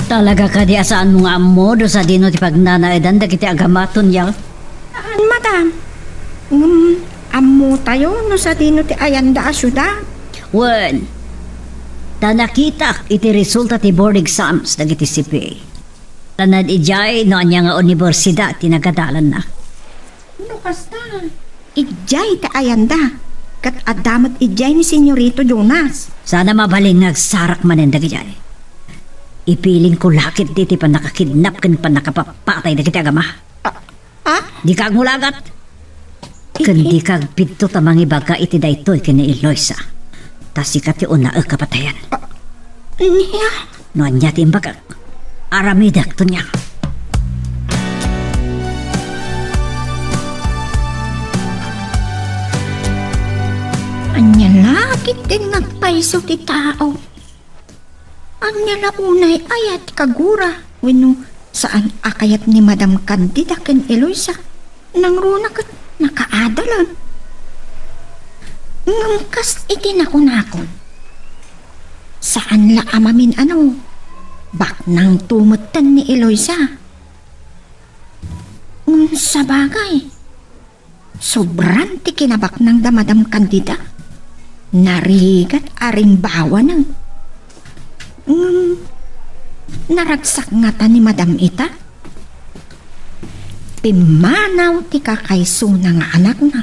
E: Talaga ka di asaan mo nga mo do sa dino ti pagnanaedan da kiti agamaton yaw?
F: Madam, ammo tayo no sa dino ti ayanda asyuda.
E: Well, nakita iti resulta ti board exams da kiti CPA. Tanad ijay no anya nga universidad tinagadalan na.
F: No kasta, ijay ti ayanda. Kat adamat ijay ni Senyorito Jonas.
E: Sana mabaling nagsarak manen da ijay. Ipiling ko lakit diti pa nakakidnap kan pa nakapapatay na kita agama. Di kag mulagat. Kundi kag pito tamang ibaga iti daytoy kini Eloisa. Tasikati una kapatayan.
F: Niya?
E: Noan niya timbaga. Aramidak to niya.
F: Anya lakit din nagpaiso ti tao. Anya na unay ayat kagura. Wino saan akayat ni Madam Candida ken Eloisa. Nang runa kat Nakaadalan. Ngangkas itinakon-akon. Saan la amamin bak nang tumutan ni Eloisa. Sa bagay, sobrang tikinabak ng damadam kandida. Narigat aring bawa ng naragsak nga ta ni Madam Ita. Pimanaw ti kakayso na nga anak na.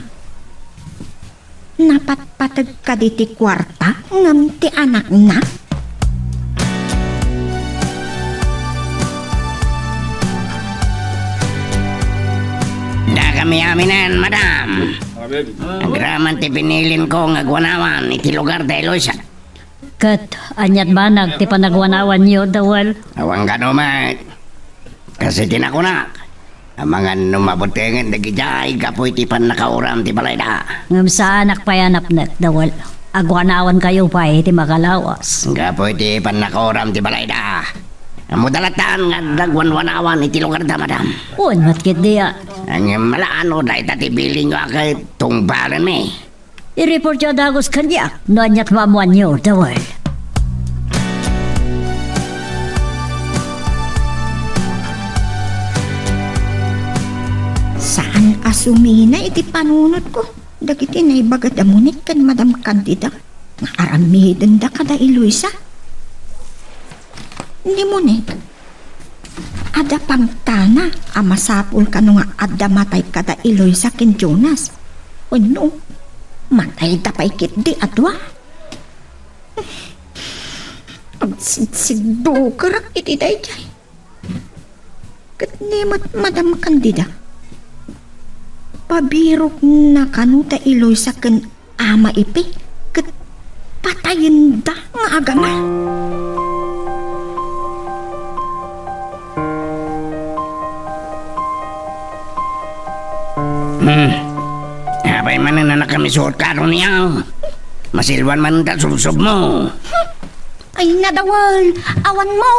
F: Napatpatag ka di ti kwarta ngam ti anak na.
B: Da kami aminan, madam. Agraman ti pinilin ko nga gwanawan iti lugar da Eloisa.
E: Kat, anyat banag ti panagwanawan niyo, Dawal.
B: Awang kanumat. Kasi tinakunak. Ang mga numabutingan na gijay kapoy ti pan nakauram ti balay da.
E: Ngam sa anak payanap na, Dawal. Agwanawan kayo pa ti makalawas.
B: Kapoy ti pan nakauram ti balay da. Mudalatan nga dagwanwanawan iti lugar da, madam.
E: Un, matkit diya.
B: Ang malaano da itatibiling ko akay tungbalan me.
E: I-report niyo dagos kanya. No anyat mamuan niyo, Dawal.
F: Saan asumina iti panunot ko? Dagiti na ibagad amunit kan Madam Candida. Nga aramiden da kada Eloisa. Hindi mo ne. Ada pangtana amasapul ka nga ada matay kada Eloisa ken Jonas. O no, matay tapay kit di adwa. Agsidsigdo karak iti dayjay. Kat ni Madam Candida. Pabirok na kanuta Eloisa ken ama ipi. Kat patayin da nga aga na.
B: Abay man na kami suot karon niya. Masilwan man ta subsob mo.
F: Ay nadawal, awan mo.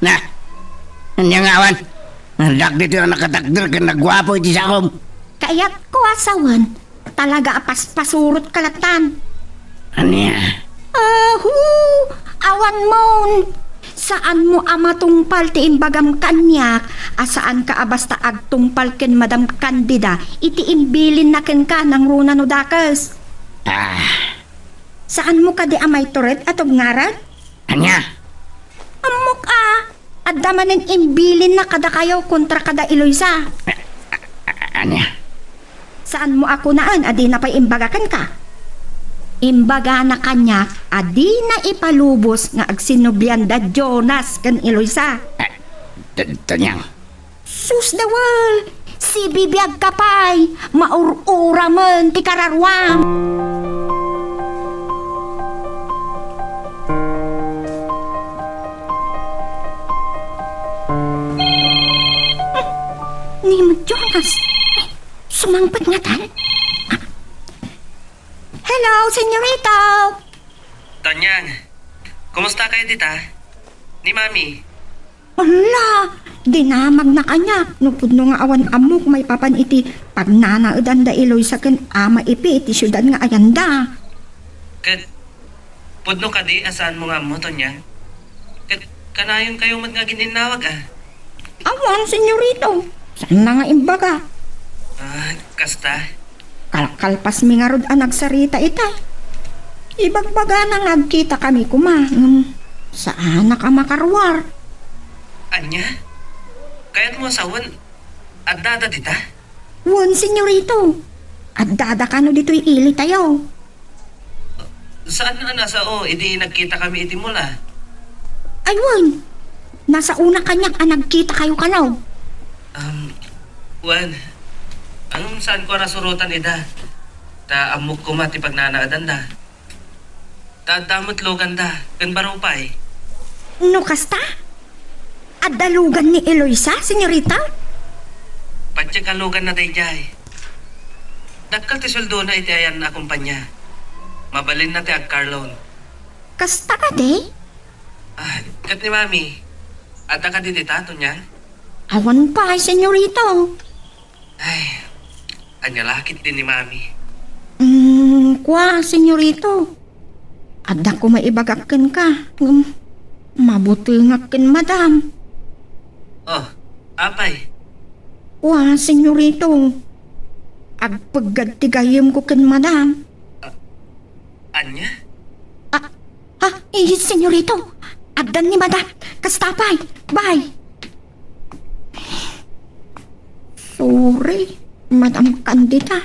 B: Na, hindi nga awan. Nadak dito ang nakatakdir ka nagwapo iti sakom.
F: Kaya't ko asawan, talaga apas-pasurot kalatan.
B: Anya?
F: Awan mo. Saan mo ama tungpal ti imbagam kanyak, asaan ka abasta agtungpal ken Madam Candida, iti imbilin na ken ka ng runa no dakas. Saan mo ka di amay turet at ngaran?
B: Anya?
F: Amok adda manen imbilin na kada kayo kontra kada Eloisa.
B: Anya?
F: Saan mo ako naan, adi na pa'y imbagakan ka? Imbaga na kanya, adi na ipalubos nga agsinubyan da Jonas kan Eloisa.
B: Tanyang.
F: Sus dawal, si bibiyag kapay, maur-ura man ti kararwang. Ni Jonas, sumangpat nga tan. Hello, senyorito!
M: Tanyang, kumusta kayo dita? Ni Mami?
F: Ala, dinamag na kanya. Nupod no nga awan amok may papan iti pagnanaudan da Eloisa ken ama ipi iti syudad nga ayanda.
M: Kat, pudno ka di, asaan mo nga mo, Tanyang? Kat, kanayon kayo mat nga gininawag
F: Awan, senyorito. Saan na nga imbaga?
M: Kasta?
F: Kalkalpas mi nga rod nagsarita itay. Ibagbaga na ngagkita kami kuma. Saan na ka makarwar?
M: Anya? Kaya't mo asawan, adada dita?
F: Wan, senyorito. Adada ka no dito'y ili tayo.
M: Saan na nasa idi nagkita kami iti mula?
F: Ay, wan. Nasa una kanyak nagkita kayo kanaw.
M: Wan, ang saan ko nasurutan ida? Ta amok ko mati pagnanaadan da. Ta damot logan da, kan barupay.
F: No kasta? Adalugan ni Eloisa, senyorita?
M: Patsikalugan na dayjay. Dakkal ti sweldo na iti ayan na kumpanya. Mabalin na ti agkarloan.
F: Kasta ka de?
M: Kat ni Mami, ada ka di dita, Tonyang?
F: Awan pa, senyorito.
M: Ay, Anya lakit din ni Mami.
F: Kwa, senyorito. Ada ko maibagakken ka. Mabutenggakken, madam.
M: Oh, apay?
F: Kwa, senyorito. Agpagad tigayim ko ken madam.
M: Anya?
F: Senyorito. Agdan ni madam. Kastapay. Bye. Sorry, Madam Candida.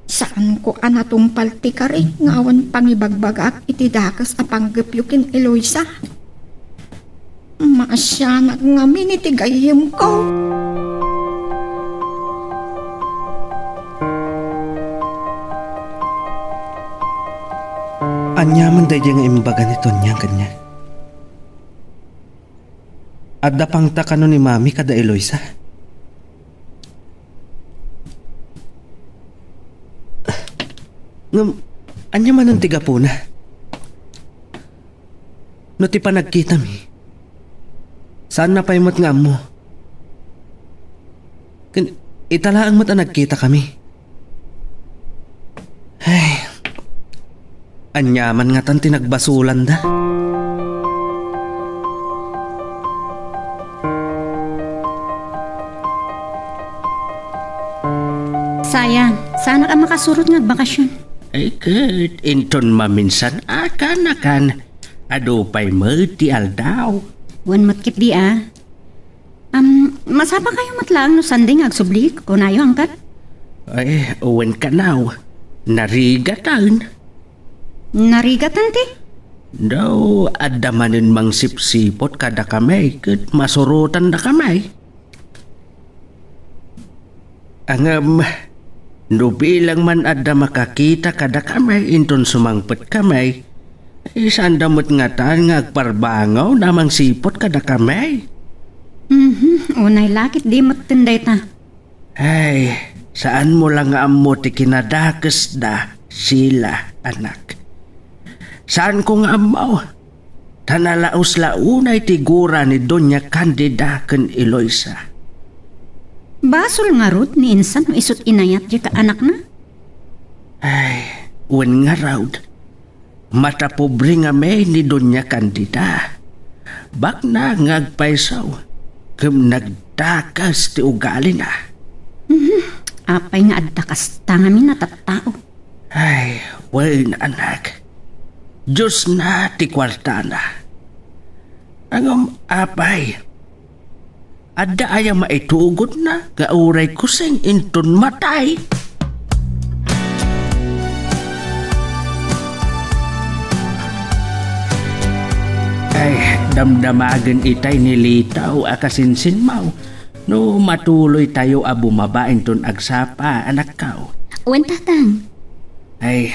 F: Saan ko anatong paltikari ngawan pangibagbagak iti dakas apanggapyukin Eloisa. Maasyanag ngamin iti gayem ko.
K: Anyaman day nga imbaga nito niya kanya. Adda pang takano ni Mami kada Eloisa. Anyaman ang tiga po na. No ti pa nagkita mi. Saan na paimot nga mo? Italaang mata nagkita kami. Ay, anyaman nga tan tinagbasulan da.
L: Sayang, sana ka makasurot nga bakasyon.
K: Ay, kat, inton maminsan akan. Adupay mo ti aldaw.
L: Wan matkit di masapa kayo matlaang no sanding agsublik kung ayo angkat?
K: Ay, uwan ka now. Narigatan.
L: Narigatan ti?
K: Daw, adamanin mang sipsipot kada kamay, kat masurutan da kamay. Angam, no bilang man adda makakita kada kamay, inton sumangpet kamay, isan damot nga tan nga agparbangaw namang sipot kada kamay.
L: Unay lakit di mattinday ta.
K: Ay, saan mo lang nga amo ti kinadakas da sila, anak. Saan ko nga amaw? Tanalaos launay tigura ni Doña Candida ken Eloisa.
L: Basol nga rot ni insan no isot inayat di ka anak na?
K: Ay, wen nga raud. Mata pobre nga may ni Doña Candida. Bak na ngagpaisaw. Kem nagdakas ti ugali na.
L: Apay nga addakas tangamin na tattao.
K: Ay, wen anak. Diyos na ti kwarta na. Angam apay. Adda aya maitugot na gauray kuseng inton matay. Ay, damdamagan itay nilitaw akasinsin mau. No matuloy tayo abumabain ton agsapa anak kao.
L: Uwan tatang.
K: Ay,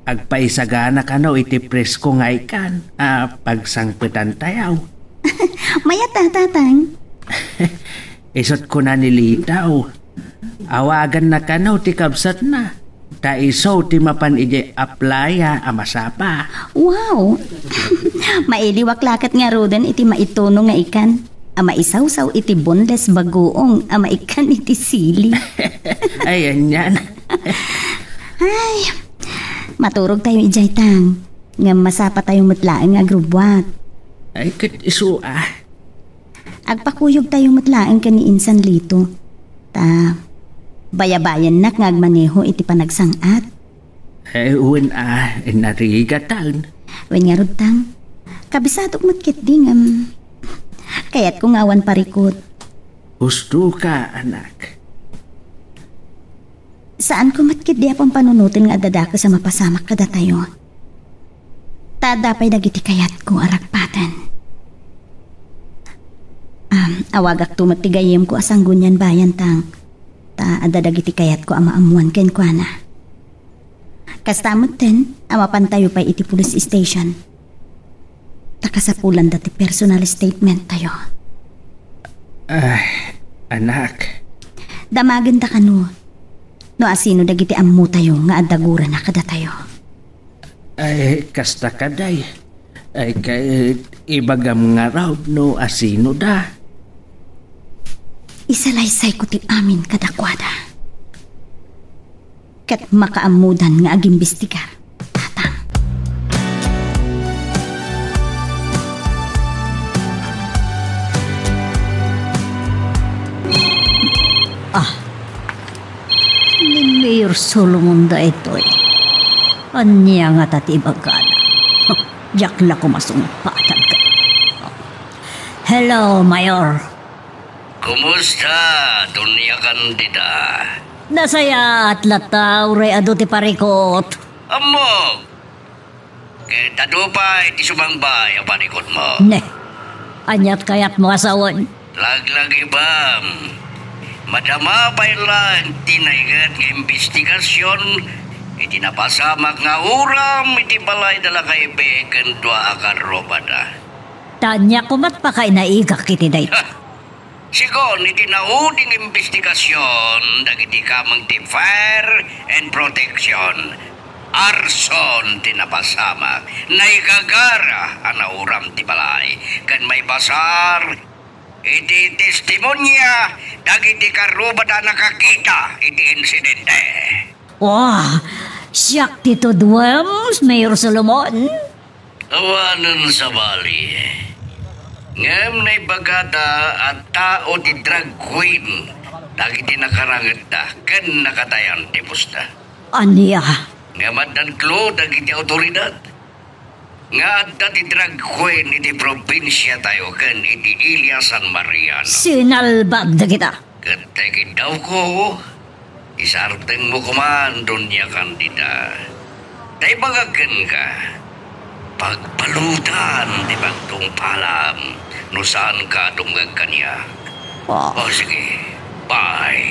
K: agpaisagana ka no iti presko nga ikan. Pagsangpetan tayaw.
L: Maya tatang.
K: Isot ko na nilitaw. Awagan na ka no ti kabsat na. Taiso ti mapan ije aplaya amasapa.
L: Wow! Mailiwak lakat nga rodan iti maitono nga ikan. Maisawsaw iti boneless bagoong maikan iti sili.
K: Ayan yan.
L: Ay, maturog tayo ijay tang. Nga masapa tayong matlaang nga grubwat.
K: Ay, kat iso
L: Agpakuyog tayong matlaang ka ni Insan Lito. Bayabayan na ngagmaneho iti panagsangat.
K: Ay, uwan narigatan.
L: Wen nga rutang, kabisadok matkit ding kaya't kung awan parikot.
K: Gusto ka, anak.
L: Saan ko matkit di apang panunutin nga adadaka sa mapasamak kada tayo? Tadapay dagiti kayat ko arakpatan. Awagak tumatigayem ko asang gunyan bayan tang. Adadagiti kayat ko amaamuan ken kwa na. Kastamot ten, amapantayo pa iti police station. Takasapulan dati personal statement tayo.
K: Ay, anak.
L: Damagan ta kano. No asino dagiti ammo tayo nga adagura na kada tayo.
K: Ay, kasta kaday. Ay, kay ibagam nga raw no asino da.
L: Isalaysay ko ti amin kadakwada. ket makaamudan nga agimbestigar. Ni Mayor Solomon da ito eh. Anya nga tatibagana. Yakla ko masumpatan ka. Hello, Mayor.
H: Kumusta, Dunya Candida?
L: Nasaya at lataw, ray ado ti parikot.
H: Amo! Kita pa, iti sumangbay ang parikot mo.
L: Ne, anyat kayat mo asawan.
H: Laglag ibam. Madama pa lang tinaygat ng investigasyon. Iti napasamak nga uram, iti balay dala kay Beken dua akar robada.
L: Tanya kumat pa kay naigak iti day.
H: Sigon, iti nauding investigasyon, dagiti kamang ti fire and protection. Arson tinapasamak, naigagara ang nauram ti balay. Kan may basar, iti testimonya, dagiti karubada nakakita, iti insidente.
L: Wah, siyak tito duwams, Mayor Solomon.
H: Awanan sa bali. Ngam na bagata at tao ti drag queen, dagiti nakarangat da, kan nakatayan ti pusta.
L: Aniya?
H: Ngamat dan klo dagiti otoridad. Nga adda ti drag queen iti probinsya tayo kan iti Ilya San Mariano.
L: Sinalbag da kita.
H: Kategi daw ko, isarteng mo kuman, Dunya Candida. Day bagagan ka, pagpalutan di bagtong palam, no saan ka dumgag kanya. O sige, bye.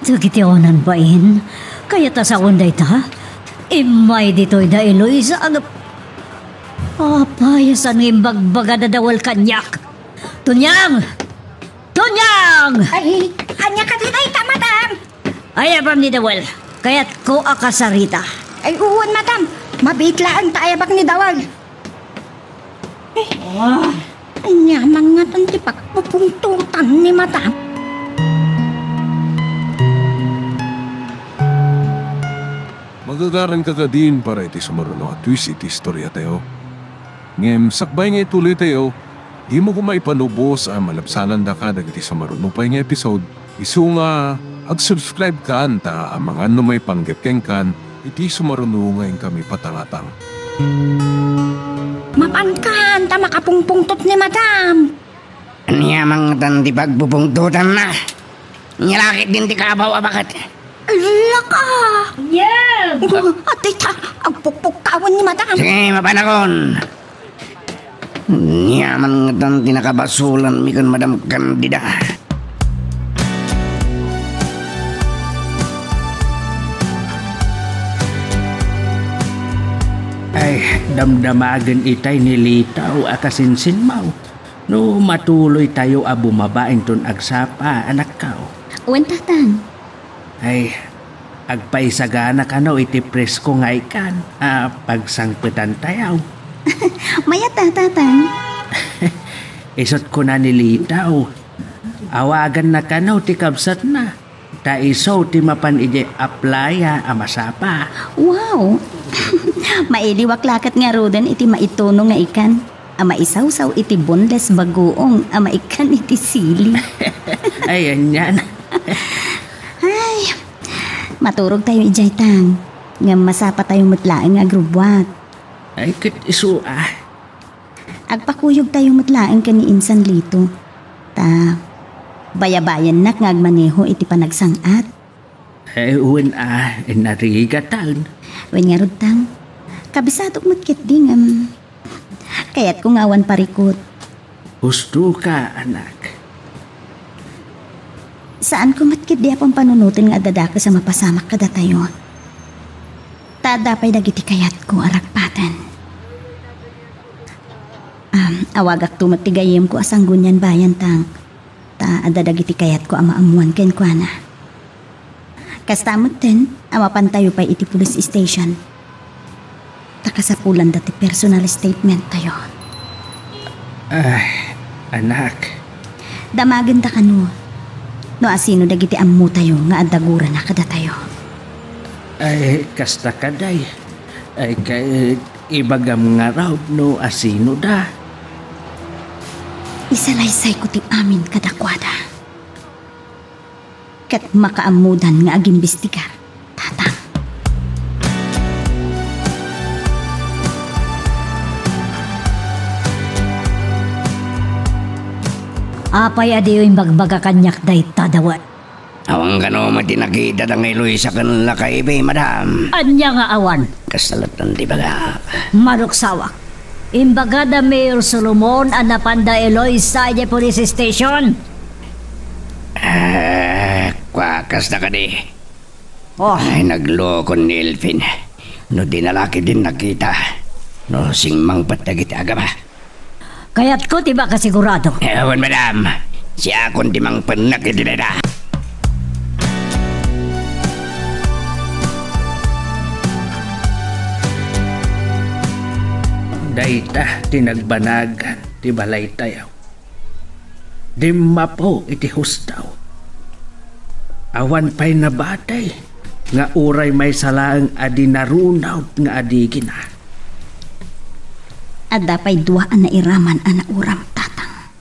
L: Dagiti-onan bain, kaya ta sa unday ta, imay dito'y da Eloisa agap. Payasan ng bagbaga na dawal kanyak. Tunyang! Tunyang!
F: Ay, anya ka din ay madam.
L: Ay, abam ni dawal, kaya't ko akasarita.
F: Ay, uwan, madam. Mabiglaan taayabak ni dawal. Anya, mga tantipak pupungtutan ni madam.
A: Magagaran ka din para iti sumaruno at twist iti istorya tayo. Ngem, sakbay nga ituloy tayo, di mo kumaipanubos ang malapsalan da ka dagiti sumaruno pa nga episode. Isu nga, ag-subscribe ka anta ang mga may panggapkeng kan, iti sumaruno ngayon kami patangatang.
F: Mapankan, ta makapungpungtot ni madam.
B: Niya mga tanti pagbupungtutan na. Nilakit din ti kabaw abakat.
F: Laka!
L: Yeah!
F: Ate ta, agpukpukawan ni madam.
B: Sige, mapanakon. Niya mga tanti nakabasulan mi kan Madam Candida.
K: Ay, damdamagan itay nilitaw akasinsinmaw. No matuloy tayo a bumabain ton agsapa anak kao.
L: Uwan tatang.
K: Ay, agpaisagana ka no iti presko nga ikan. Pagsangpitan tayaw.
L: Maya tatang.
K: Isot ko na nilitaw. Awagan na ka no ti kabsat na. Taiso ti mapan ije aplaya amasapa.
L: Wow! Mailiwak lakat nga rodan iti maitono nga ikan. Ama isaw-saw iti boneless bagoong. Ama ikan iti sili.
K: Ayan yan.
L: Ay, maturog tayo ijay tang. Nga masapa tayo mutlaang agrubwat.
K: Ay, kit isu
L: Agpakuyog tayo mutlaang ka ni Insan Lito. Ta, bayabayan nak ngagmaneho iti panagsangat.
K: Ay, uwan narigatan.
L: Wen nga rutang, kabisadok matkit di nga. Kaya't kung awan parikot.
K: Gusto ka, anak.
L: Saan ko matkit di apang panunutin nga adadaka sa mapasamak kada tayo? Tadapay dagiti kayat ko arakpatan. Awagak tumatigayem ko asang gunyan bayan tang. Ta adadagiti kayat ko amaamuan ken kuana. Kastamot din, amapantayo pa iti police station. Takasapulan dati personal statement tayo.
K: Ay, anak.
L: Damagan ta kanu. No asino dagiti ammo tayo nga adagura na kada tayo.
K: Ay, kasta kaday. Ay, kay ibagam nga raw no asino da.
L: Isalaysay ko ti amin kadakwada. Kat makaamudan nga agimbistigar, tatang.
E: Apay adiyo yung bagbaga kanyak day tadawan.
H: Awang gano matinakita ng Eloisa kanila kay Ibe, madam.
E: Anya nga awan.
H: Kasalatan di baga.
E: Maruksawak. Imbaga da Mayor Solomon anapanda Eloisa sa police station.
H: Kwakas na ka di.
E: Oh.
H: Ay, nagloko ni Elfin. No dinalaki din nakita. No singmang patagit aga ba?
E: Kaya't ko tiba kasigurado.
H: Ewan, madam. Siya akong timang panakit nila.
K: Dayta tinagbanagan ti balay tayaw. Dimma po iti hustaw. Awan pa'y nabatay nga uray may salaang adi narunaw nga adigin na.
L: At dapay duaan na iraman ana uram tatang.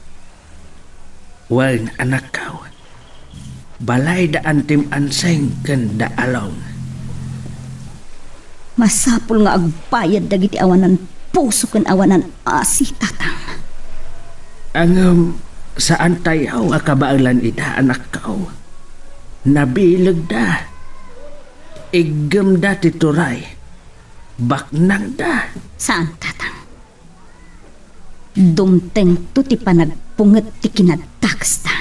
K: Wal anak kaw. Balay da antim anseng ken da along.
L: Masapul nga agbayad dagiti awanan puso ken awanan asi tatang.
K: Ang saan tayaw akabaalan ida anak kaw. Nabilag da. Igem da tituray. Baknang da.
L: Saan tatang? Dumteng to ti panagpunget ti kinadtaks ta.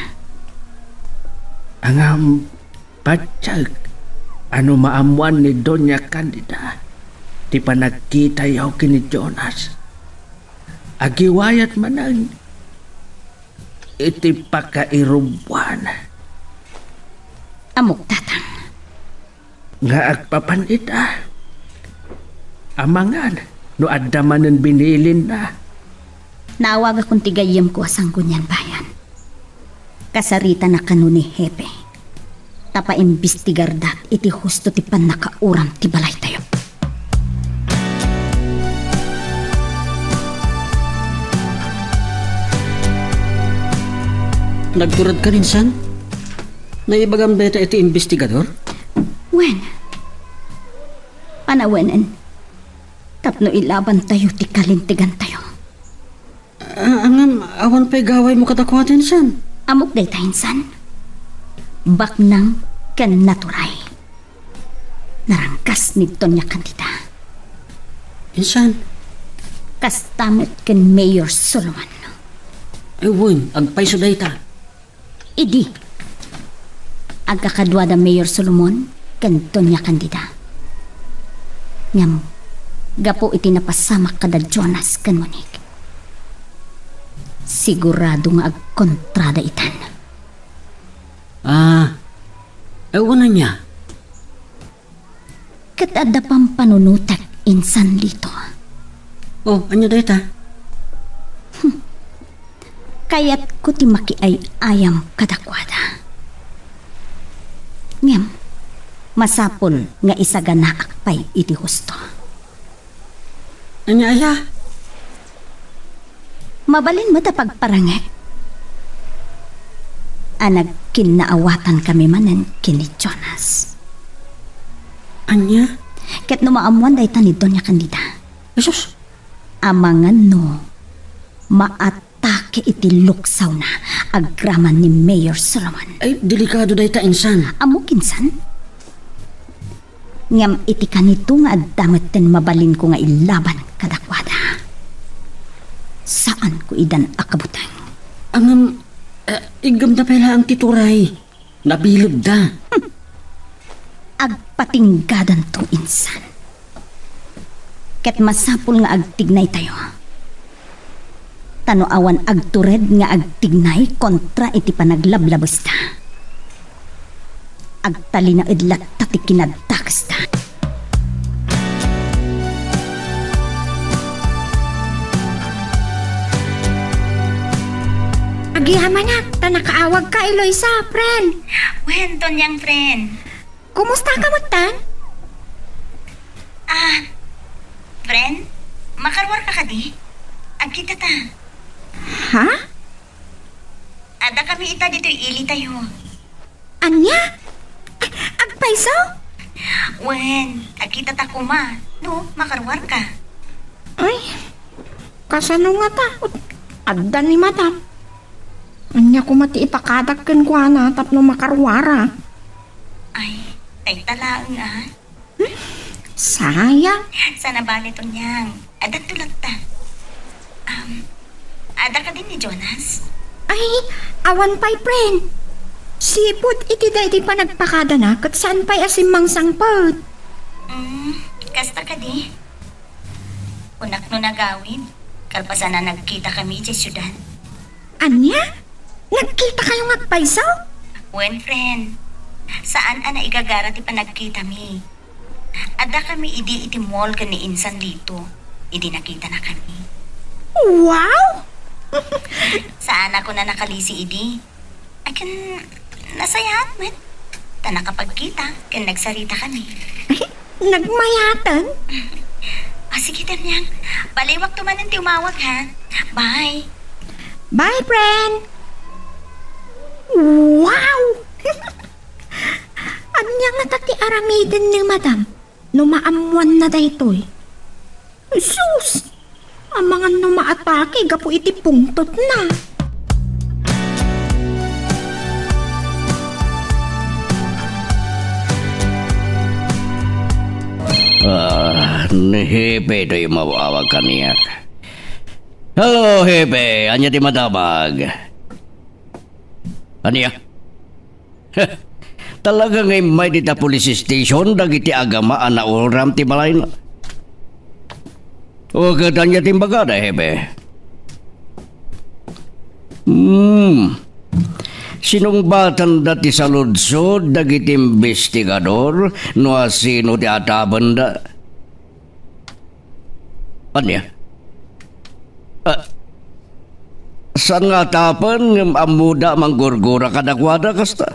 K: Ang patsag ano maamuan ni Doña Candida ti panagkita yaw kini Jonas. Agiwayat manang iti pakairubuan.
L: Amok tatang.
K: Nga agpapanita. Amangan no adamanen binilin na.
L: Naawag akong tigayam ko asang kunyan bayan. Kasarita na kanu ni Hepe. Tapa imbestigar dat iti husto ti panakauram ti balay tayo.
J: Nagturad ka rin, san? Naibagam beta iti investigador?
L: Wen? Panawenen. Tapno ilaban tayo ti kalintigan tayo.
J: Angam, awan pa'y gaway mo katakwatin, san?
L: Amok day tayo, san? Baknang ken naturay. Narangkas ni Doña Candida.
J: Insan?
L: Kastamot ken Mayor Solomon.
J: Ewan, agpay so day ta.
L: Idi. Agkakadwa da Mayor Solomon ken Doña Candida. Ngam, gapo iti napasamak kada Jonas ken Monique. Sigurado nga agkontrada itan.
J: Ewan na niya.
L: Kat adda pang panunutak insan dito.
J: Oh, anya dayta?
L: Kaya't ko ti makiay ayam kadakwada. Ngem, masapol nga isagana akpay iti husto.
J: Anya aya?
L: Mabalin mo ta pagparangek. Anag kinaawatan kami manen kini Jonas.
J: Anya?
L: Ket no maamuan day ta ni Doña Candida.
J: Jesus?
L: Amangan no, maatake iti luksaw na agraman ni Mayor Solomon.
J: Ay, delikado day ta, insan.
L: Amo kinsan? Ngam iti kanito nga addamet ten mabalin ko nga ilaban kadakwada. Saan ko idan akabutang?
J: Igam na pala ang tituray. Nabilog da.
L: Agpatinggadan to insan. Ket masapul nga agtignay tayo. Tano awan agtured nga agtignay kontra iti panaglablabos ta. Agtali na idlat tati kinadtaks ta.
F: Agiyaman na, nakaawag ka, Eloisa, friend.
G: Wen, Tonyang friend.
F: Kumusta ka mo, Tan?
G: Friend, makarwar ka di? Agkita ta.
F: Ha?
G: Ada kami ita dito ili tayo.
F: Anya? Agpaiso?
G: Wen, agkita ta kuma. No, makarwar ka.
F: Ay, kasano nga ta? Adda ni madam. Anya ko mati ipakadagkan ko na tapno makarwara.
G: Ay, tay talaang
F: Sayang.
G: Sana bali Tonyang. Ada tulad ta. Ada ka din ni Jonas?
F: Ay, awan pa'y friend. Sipod iti di pa nagpakada na kat saan pa'y asimang sangpot.
G: Kasta ka di. Unak no nagawin. Kalpasan na nagkita kami sa syudad.
F: Anya? Nagkita kayo ngagpaiso?
G: Wen friend. Saan ana igagara ti pa nagkita mi? Ada kami iti mall ka ni Insan dito. Idi nakita na kami.
F: Wow!
G: Saan ako na nakalisi idi? Akin nasayahan man. Ta nakapagkita, kan nagsarita kami.
F: Nagmayatan?
G: Sige Tanyang. Baliwag tumanan ti umawag ha. Bye.
F: Bye, friend. Wow! Anya nga tati aramiden ni madam. Numaamuan na daytoy. Sus! Ang mga numaatake gapo iti pungtot na.
H: Ni Hepe ito yung mawawag kaniyak. Hello, Hepe. Anya di madabag? Anya? Talaga ngay may dita police station dagiti agama ana uram ti balay na. O katanya timbagada, Hepe. Sinong batan dati sa ludsod dagiti investigador no sino ti ataban da? Anya? Saan nga tapan ng amuda manggurgura kadakwada kasta?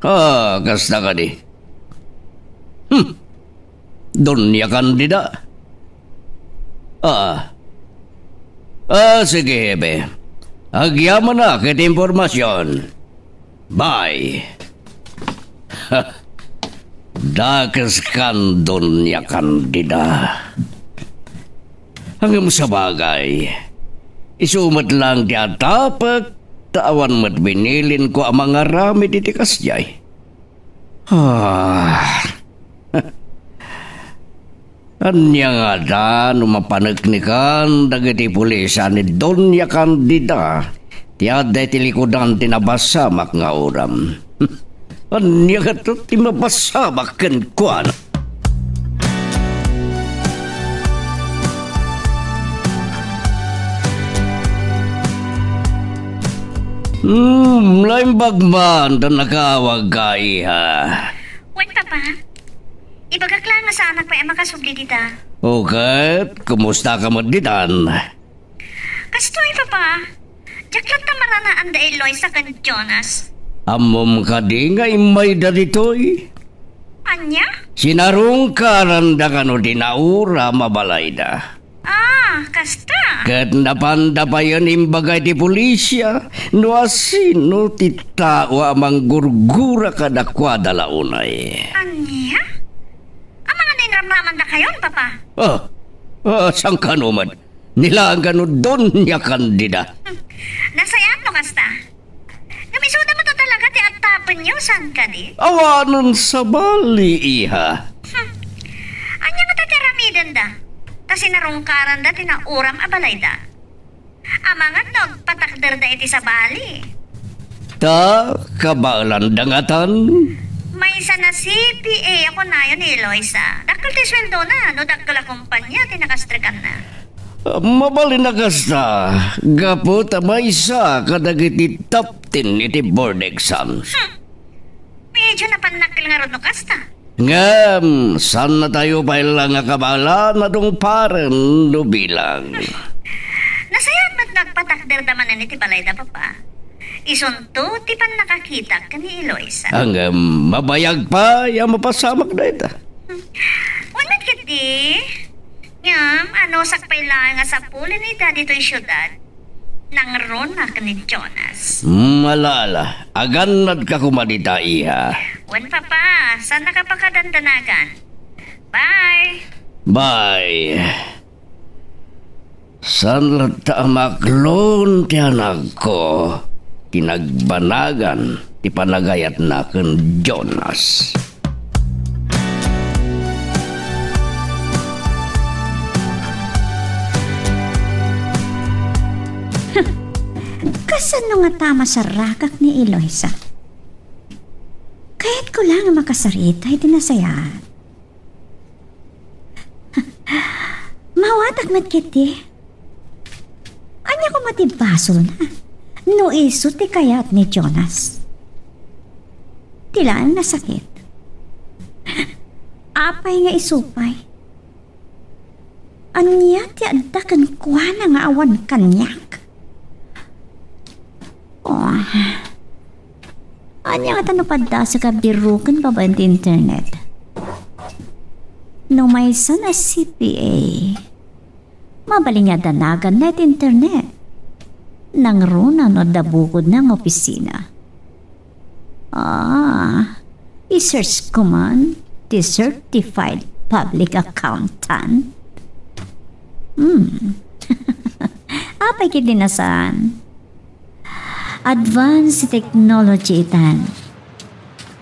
H: Kasta ka di. Dunya kandida. Sige, Hebe. Agyaman na kit informasyon. Bye. Dakas kan dunya kandida. Hanggang sa bagay, isumat lang di atapak, tawan mat binilin ko ang mga rami ditikas jay. Anya nga da, numapanagnikan dagiti pulisan ni Donya Candida, tiyaday tilikodan tinabasamak nga uram. Anya nga to tinabasamak kan kuan. Laimbag man dan nakawag ka, iha.
G: Wait, Papa. Ibagaklang nga sa anak pa makasubli dita.
H: Okay, kumusta ka mo ditan?
G: Kastoy, Papa. Jaklat na maranaan da Eloy sa kan Jonas.
H: Amom ka di nga imay da ditoy.
G: Anya?
H: Sinarong karanda ka no dinaura mabalay da.
G: Kasta.
H: Kat napanda pa yan imbagay di pulisya, no asino ti tao amang gurgura kadakwada launay.
G: Anya? Ang mga ninramraman da kayon, Papa?
H: Sang kanuman? Nilaan ka no Donya Candida.
G: Nasayaan mo, Kasta. Namisuda mo to talaga ti atapan niyo, san ka di?
H: Awanan sa bali, iha.
G: Anya nga tatiramidan da? Kasi narungkaran da tinauram abalay da. Amangan patakder da iti sa bali.
H: Ta, kabalan dangatan?
G: May isa na CPA ako na yun ni Eloisa. Dakal ti sweldo na, no dakal a kumpanya, tinakastrikan na.
H: Mabalin na kasta, gapo may isa kadagiti top 10 iti board exams.
G: Medyo napanakil nga ron no kasta.
H: Ngam, saan na tayo pa ilang nga kabala na dong paren no bilang?
G: Nasayat mat nagpatak takder da manan iti balay da papa. Isunto ti pan nakakita ka ni Eloisa.
H: Ang mabayag pa, yung mapasamak na ita.
G: Wala kiti. Ngam, sakpay lang nga sa pulin ni dito'y syudad. Nang rona ka ni Jonas.
H: Malala, aganad ka kumadita iha.
G: Wan papa, saan nakapakadandanagan? Bye!
H: Bye! San lata maklon ti anak ko, tinagbanagan, ti panagayat na ken Jonas.
L: Kasano nga tama sa rakak ni Eloisa? Kahit ko lang makasarita, iti nasayaan. Mawatak matkiti. Anya ko matibasol na. No iso ti kayat ni Jonas. Tilaan na sakit. Apay nga isupay. Anya ti addakan kuha nga awan kanyak. Oh. Anya nga tanapadda sa kabirukan pa ba di internet? No may sana CPA. Mabaling nga danagan net internet. Nang runa no dabukod ng opisina. I-search ko man the certified public accountant. Apay kiti nasaan? Advanced technology itan.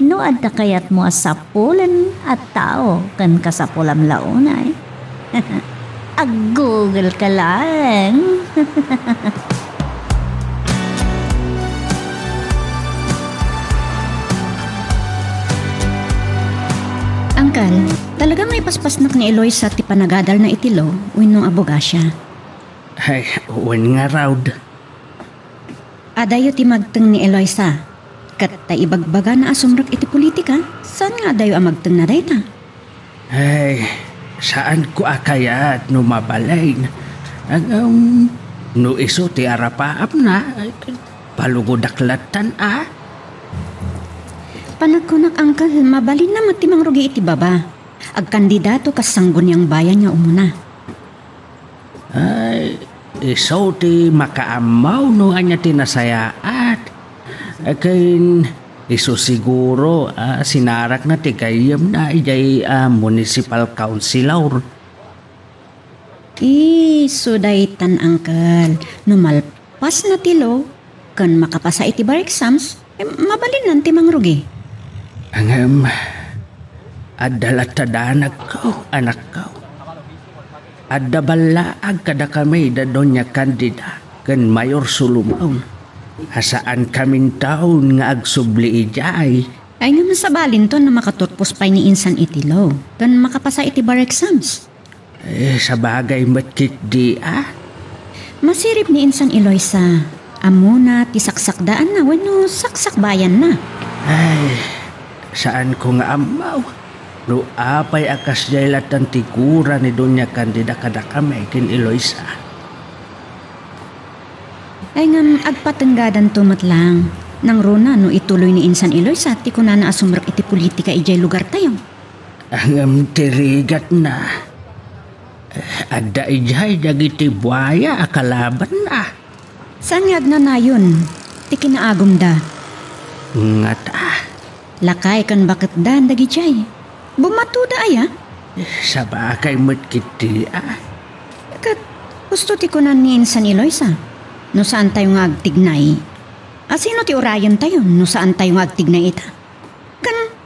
L: No adda kayat mo asapulan at tao kan kasapulam launay. Ag-google ka lang. Angkal, talagang may paspasnak ni Eloisa ti panagadal na itilo wenno abogasya.
K: Ay, wen nga raud.
L: Adayo ti magteng ni Eloisa. Kat ta ibagbaga na asumrak iti politika, saan nga adayo amagteng na dayta?
K: Ay, saan ko akayat no mabalay na? No iso ti arapaap na, palugodaklatan
L: Panagkunak angkal, mabalin na matimang rugi iti baba. Agkandidato kas sangguniang bayan niya umuna.
K: Ay, iso ti makaamaw no anya tinasayaat. Kain iso siguro sinarak na ti kayam na ijay municipal councilor.
L: Sudaitan angkal, numalpas na tilo, kan makapasa iti bar exams, mabalin nan timang rugi.
K: Angam, adalatadanak ko, anak ko. Adabalaag kada kami da donya kandida kan Mayor Sulumaw. Asaan kaming taon nga agsubli ijay.
L: Ay nga masabalin to na makatutpos pa ni insan itilo kan makapasa iti bar exams.
K: Sa bagay matkit di
L: Masirip ni insan Eloisa. Amo na ti saksakdaan na wenno saksakbayan na.
K: Ay, saan ko nga amaw? No apay akas jaylatan tikura ni Donya Candida kada kami kin Eloisa.
L: Ay ngam agpatenggadan tumat lang. Nang runa no ituloy ni insan Eloisa ti kunana asumrak iti politika ijay lugar tayo.
K: Angam tirigat na. Ada ijay dagiti buaya akalaban na.
L: Saan nga agnanayon? Ti kinaagom da.
K: Ngata.
L: Lakay kan bakit dan dagi jay. Bumato da aya?
K: Sa bakay matkiti
L: Kat gusto ti kunan ni insan Eloisa. No saan tayo nga agtignay? Sino ti orayan tayo no saan tayo nga agtignay ita?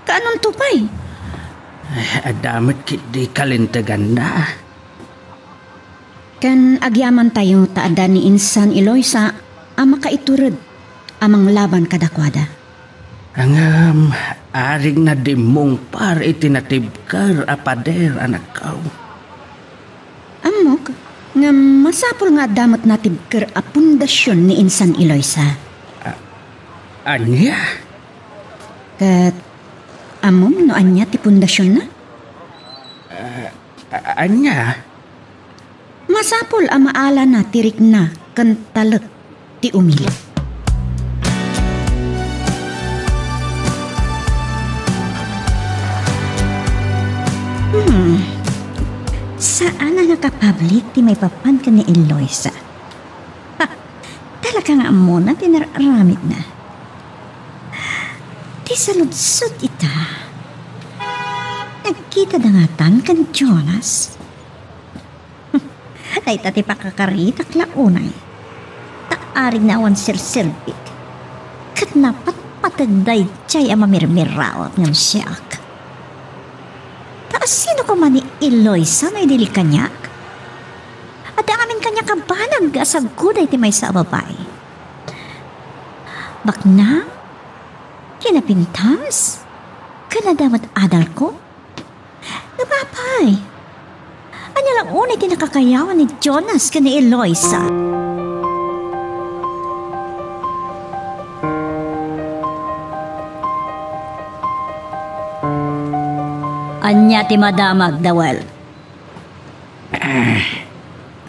L: Kaanong tupay?
K: Adamit kiti kalintagan na.
L: Kan agyaman tayo taada ni insan Eloisa makaiturod amang laban kadakwada.
K: Angam, aring na dimong par itinatibkar apader anak kau.
L: Amok, nga masapol nga damat natibkar a pundasyon ni insan Eloisa.
K: Anya?
L: Kat amom no anya ti pundasyon na?
K: Anya?
L: Masapol a maala na tirik na kan talek ti umili. Saan na nakapublic ti may papan ka ni Eloisa? Ha, talaga nga mo na tinararamit na. Ti saludsod ita. Nagkita na nga tan kan Jonas. Ay tati pakakaritak launay. Taaring nawan sir-serbik. Kat napat patagday chay ang mamirmiraot ng siyak. Sino ko man ni Eloisa na idili kanyak? At amin kanya kabanag asag kuday ti may sa babay. Bakna? Kinapintas? Kanadamat adal ko? Nabapay. Anya lang unay ti nakakayawan ni Jonas ka ni Eloisa. Anya ti madamag dawal.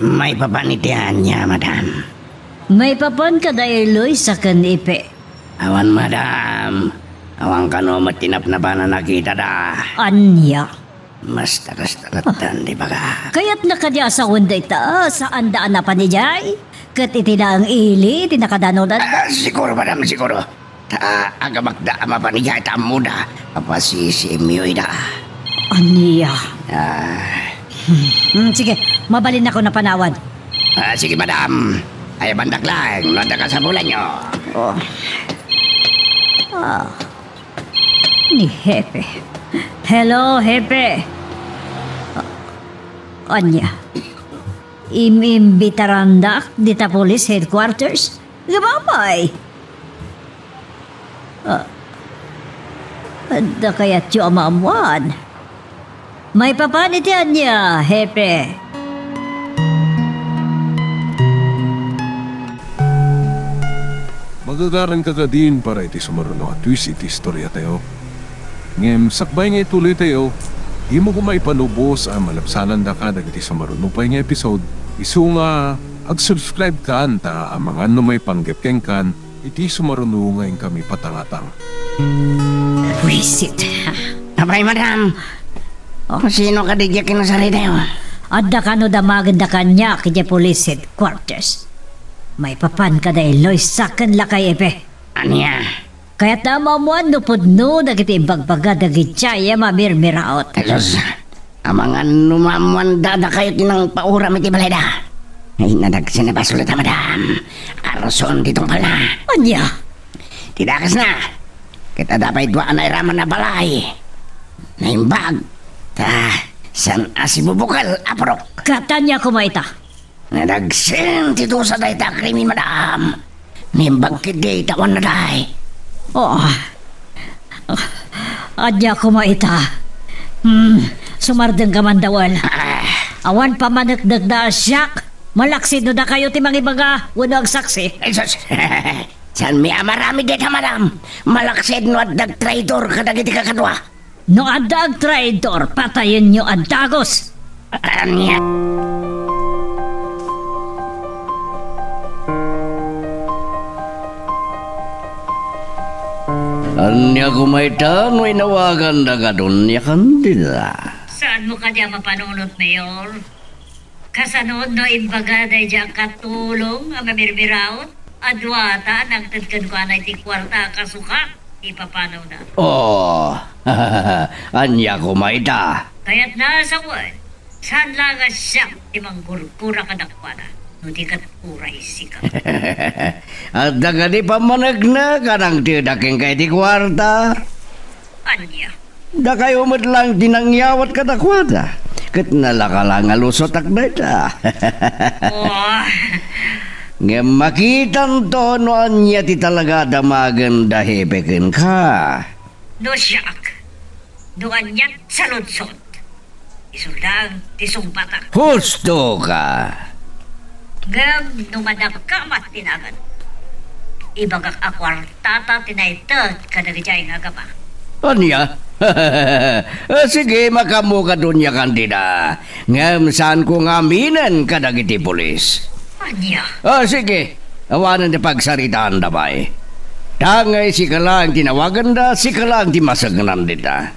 B: May papanitihan niya, madam.
E: May papan ka da Eloisa kan ipe.
B: Awan, madam. Awan ka no matinap na ba na nakita da?
E: Anya?
B: Mas takas-takatan, di ba ka?
E: Kaya't nakadya sa unday ta, saan daan na pa ni Jay? Kat iti na ang ili, tinakadano na.
B: Siguro, madam, siguro. Agabak da ama pa niya ita muda. Apasisimiyo ida.
E: Anya? Sige, mabalin ako na panawan.
B: Sige, madam. Ay, bandak lang. Nanda ka sa bulan nyo.
E: Ni Hepe. Hello, Hepe. Anya? Imimbitaranda dita police headquarters? Gababay. Ada kaya tiyo amamuan. May papanitian niya, Hepe.
A: Magagaran ka ka din para iti sumaruno at twist iti istorya tayo. Ngem, sakbay nga ituloy tayo, di mo kumaipanubos ang malapsanan da ka dagiti sumaruno pa nga episode. Isu nga, ag-subscribe ka anta ang mga may panggepkeng kan, iti sumaruno ngayon kami patangatang.
E: Wisit.
B: Abay, madam. Sino ka di dya kinasari tayo?
E: Adda ka no damagan da kanya kaya police headquarters. May papan ka da Eloisa kan lakay epe.
B: Anya?
E: Kaya tama mo ano pudno dagiti bagbaga dagiti chaya mamirmiraot.
B: Elos, ang mga numamuan dada kayo tinang pauram iti baleda. Ay nadagsin na ba sulit madam? Arason ditong pala.
E: Anya?
B: Tidakas na. Kita dapat duaan na iraman na balay. Naimbag. San asibubukal, aprok.
E: Katanya kumaita.
B: Nadagsin tito sa dayta krimin, madam. Nimbag kidi tawan na day.
E: Adya kumaita. Sumardeng ka man dawal. Awan pa managdag da asyak. Malaksid no da kayo ti mangibaga. Wala ang saksi.
B: San mi amarami dita, madam. Malaksid no at dag-traitor kadagiti kakadwa.
E: No adag traitor, patayin nyo ang dagos.
B: Anya?
H: Anya kumaita, no inawagan na gadon niya kandila.
G: Saan mo kanya mapanunot, Mayor? Kasanod no imbaga na dyan katulong ang mamirmiraot? Adwata, nagtadkan ko na iti kwarta kasuka. Ipapanaw na.
H: Anya kumaita.
G: Kaya't nasa wan, saan lang siya timang gurkura kadakwana, no di katuray sikap.
H: At dagadi pa managna kanang tidaking kay di kwarta.
G: Anya?
H: Da kayo madlang dinangyawat kadakwada. Kat nalakalang alusot akbeta. Nga makitan to no anya ti talaga damagan dahipeken ka.
G: No siyak. Doan niya sa lunsod. Isulang tisong batak.
H: Husto ka.
G: Ngam numadak ka mat tinagan. Ibagak akwartata tinaitad kadagijay nga gama.
H: Anya? Sige, makamu ka doon niya kandida. Ngam saan ko ngaminan kadagiti polis.
G: Anya?
H: Sige, Awanan di pagsaritaan da ba eh. Dangay si kalang tinawagan da, si kalang timasagnan dita.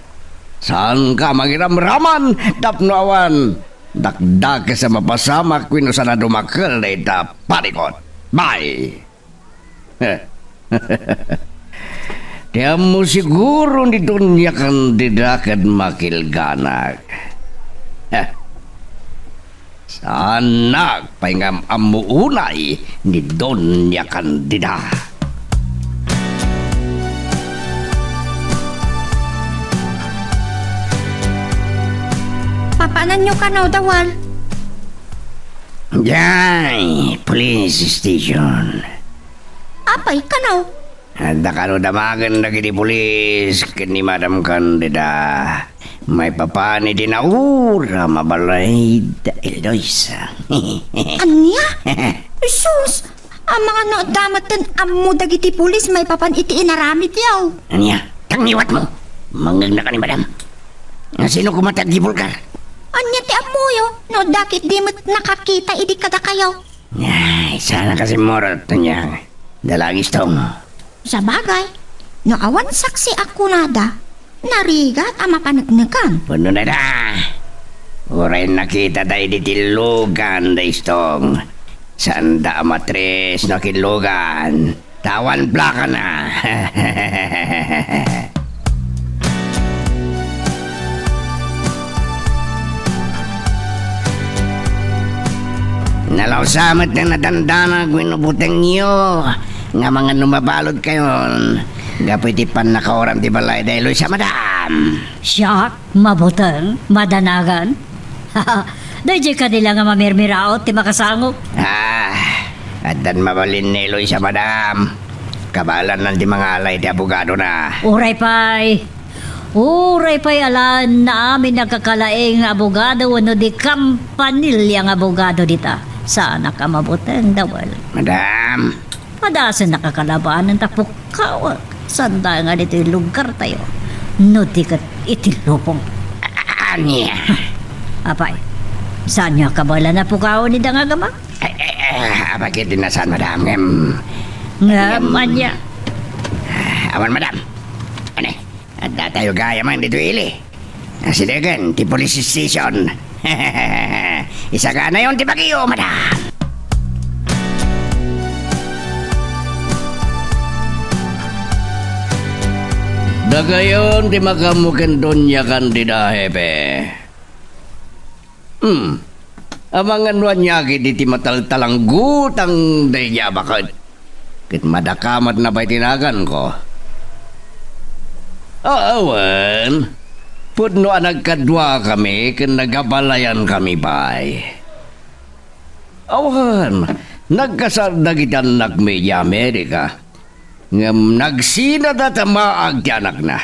H: Saan ka magiramraman, tapno awan. Dakdak ka sa mapasamak, kwino sana dumakal na ita parikot. Bye! Tiyan mo siguro ni Donya Candida kad makilganag. Sana paingam amuunay ni Donya Candida.
F: Papanan nyo ka na, Dawal?
H: Yay, police station.
F: Apay ka na?
H: Handa ka no damagan na kini pulis kini Madam Candida. May papani din na ura mabalay da Eloisa.
F: Anya? Sus! Ang mga naadamatan amo dagiti pulis may papan iti inaramid yaw.
H: Anya? Tangiwat mo. Mangag na ka ni Madam. Sino kumatag Vulgar?
F: Anya ti amo yo? No dakit di mo't nakakita idi kada kayo.
H: Ay, sana kasi morot niya. Dalagis tong.
F: Sa bagay, no awan saksi ako nada, narigat ama panagnagan.
H: Puno na da. Uray nakita tayo di tilugan da istong. Sanda amatres na kilugan. Tawan plaka na. Nalawsamat na nadandana gwinubuteng niyo. Nga mga numabalod kayon. Gapitipan na kaoram ti balay dahil sa Madam.
E: Siyak, mabutang, madanagan. Dahil ka nila nga mamirmiraot ti makasangok.
H: At dan mabalin ni Eloy sa Madam. Kabalan ng ti mga alay ti abogado na.
E: Uray pa'y alan na amin nakakalaing abogado ano di kampanilyang abogado dita. Sana ka mabutang, Dawal.
H: Madam.
E: Padasan nakakalabanan tapukawag. Sanda nga dito yung lugar tayo. No di ka itilupong.
H: Anya?
E: Apay, saan niya kabala na pukaw ni Dangagama?
H: Bakit din nasaan, Madam?
E: Nga, manya.
H: Awan, Madam. Ano? At tayo gaya man dito ili. Silagan, ti police station. Isa ka na yun, ti Baguio, Madam. Dagayon, ti makamukin Donya Candida, Hepe. Amangan wanyagi di ti mataltalang gutang daya bakit. Kit madakamat na ba'y tinagan ko. Awan, pudno nagkadwa kami kin nagabalayan kami bay. Awan, nagkasardagitan nagmedia Amerika. Ngam nagsina datamaag ti anak na.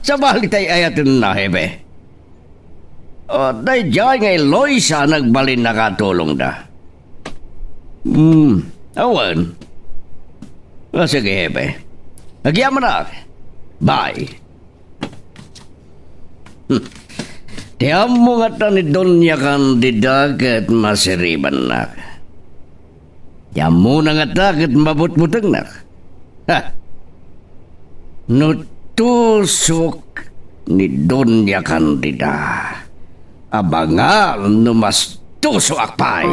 H: Sa balitay ayatun na, Hebe. Day dyan ngay Loisa nagbalin nakatulong da. Awan. Sige, Hebe. Nagyan mo na. Bye. Tiyan mo nga ni Donya Candida kat masiriban na. Tiyan mo na nga kat mabutbutang na. Nutusok ni Donya Candida. Abangal numas tuso akpay.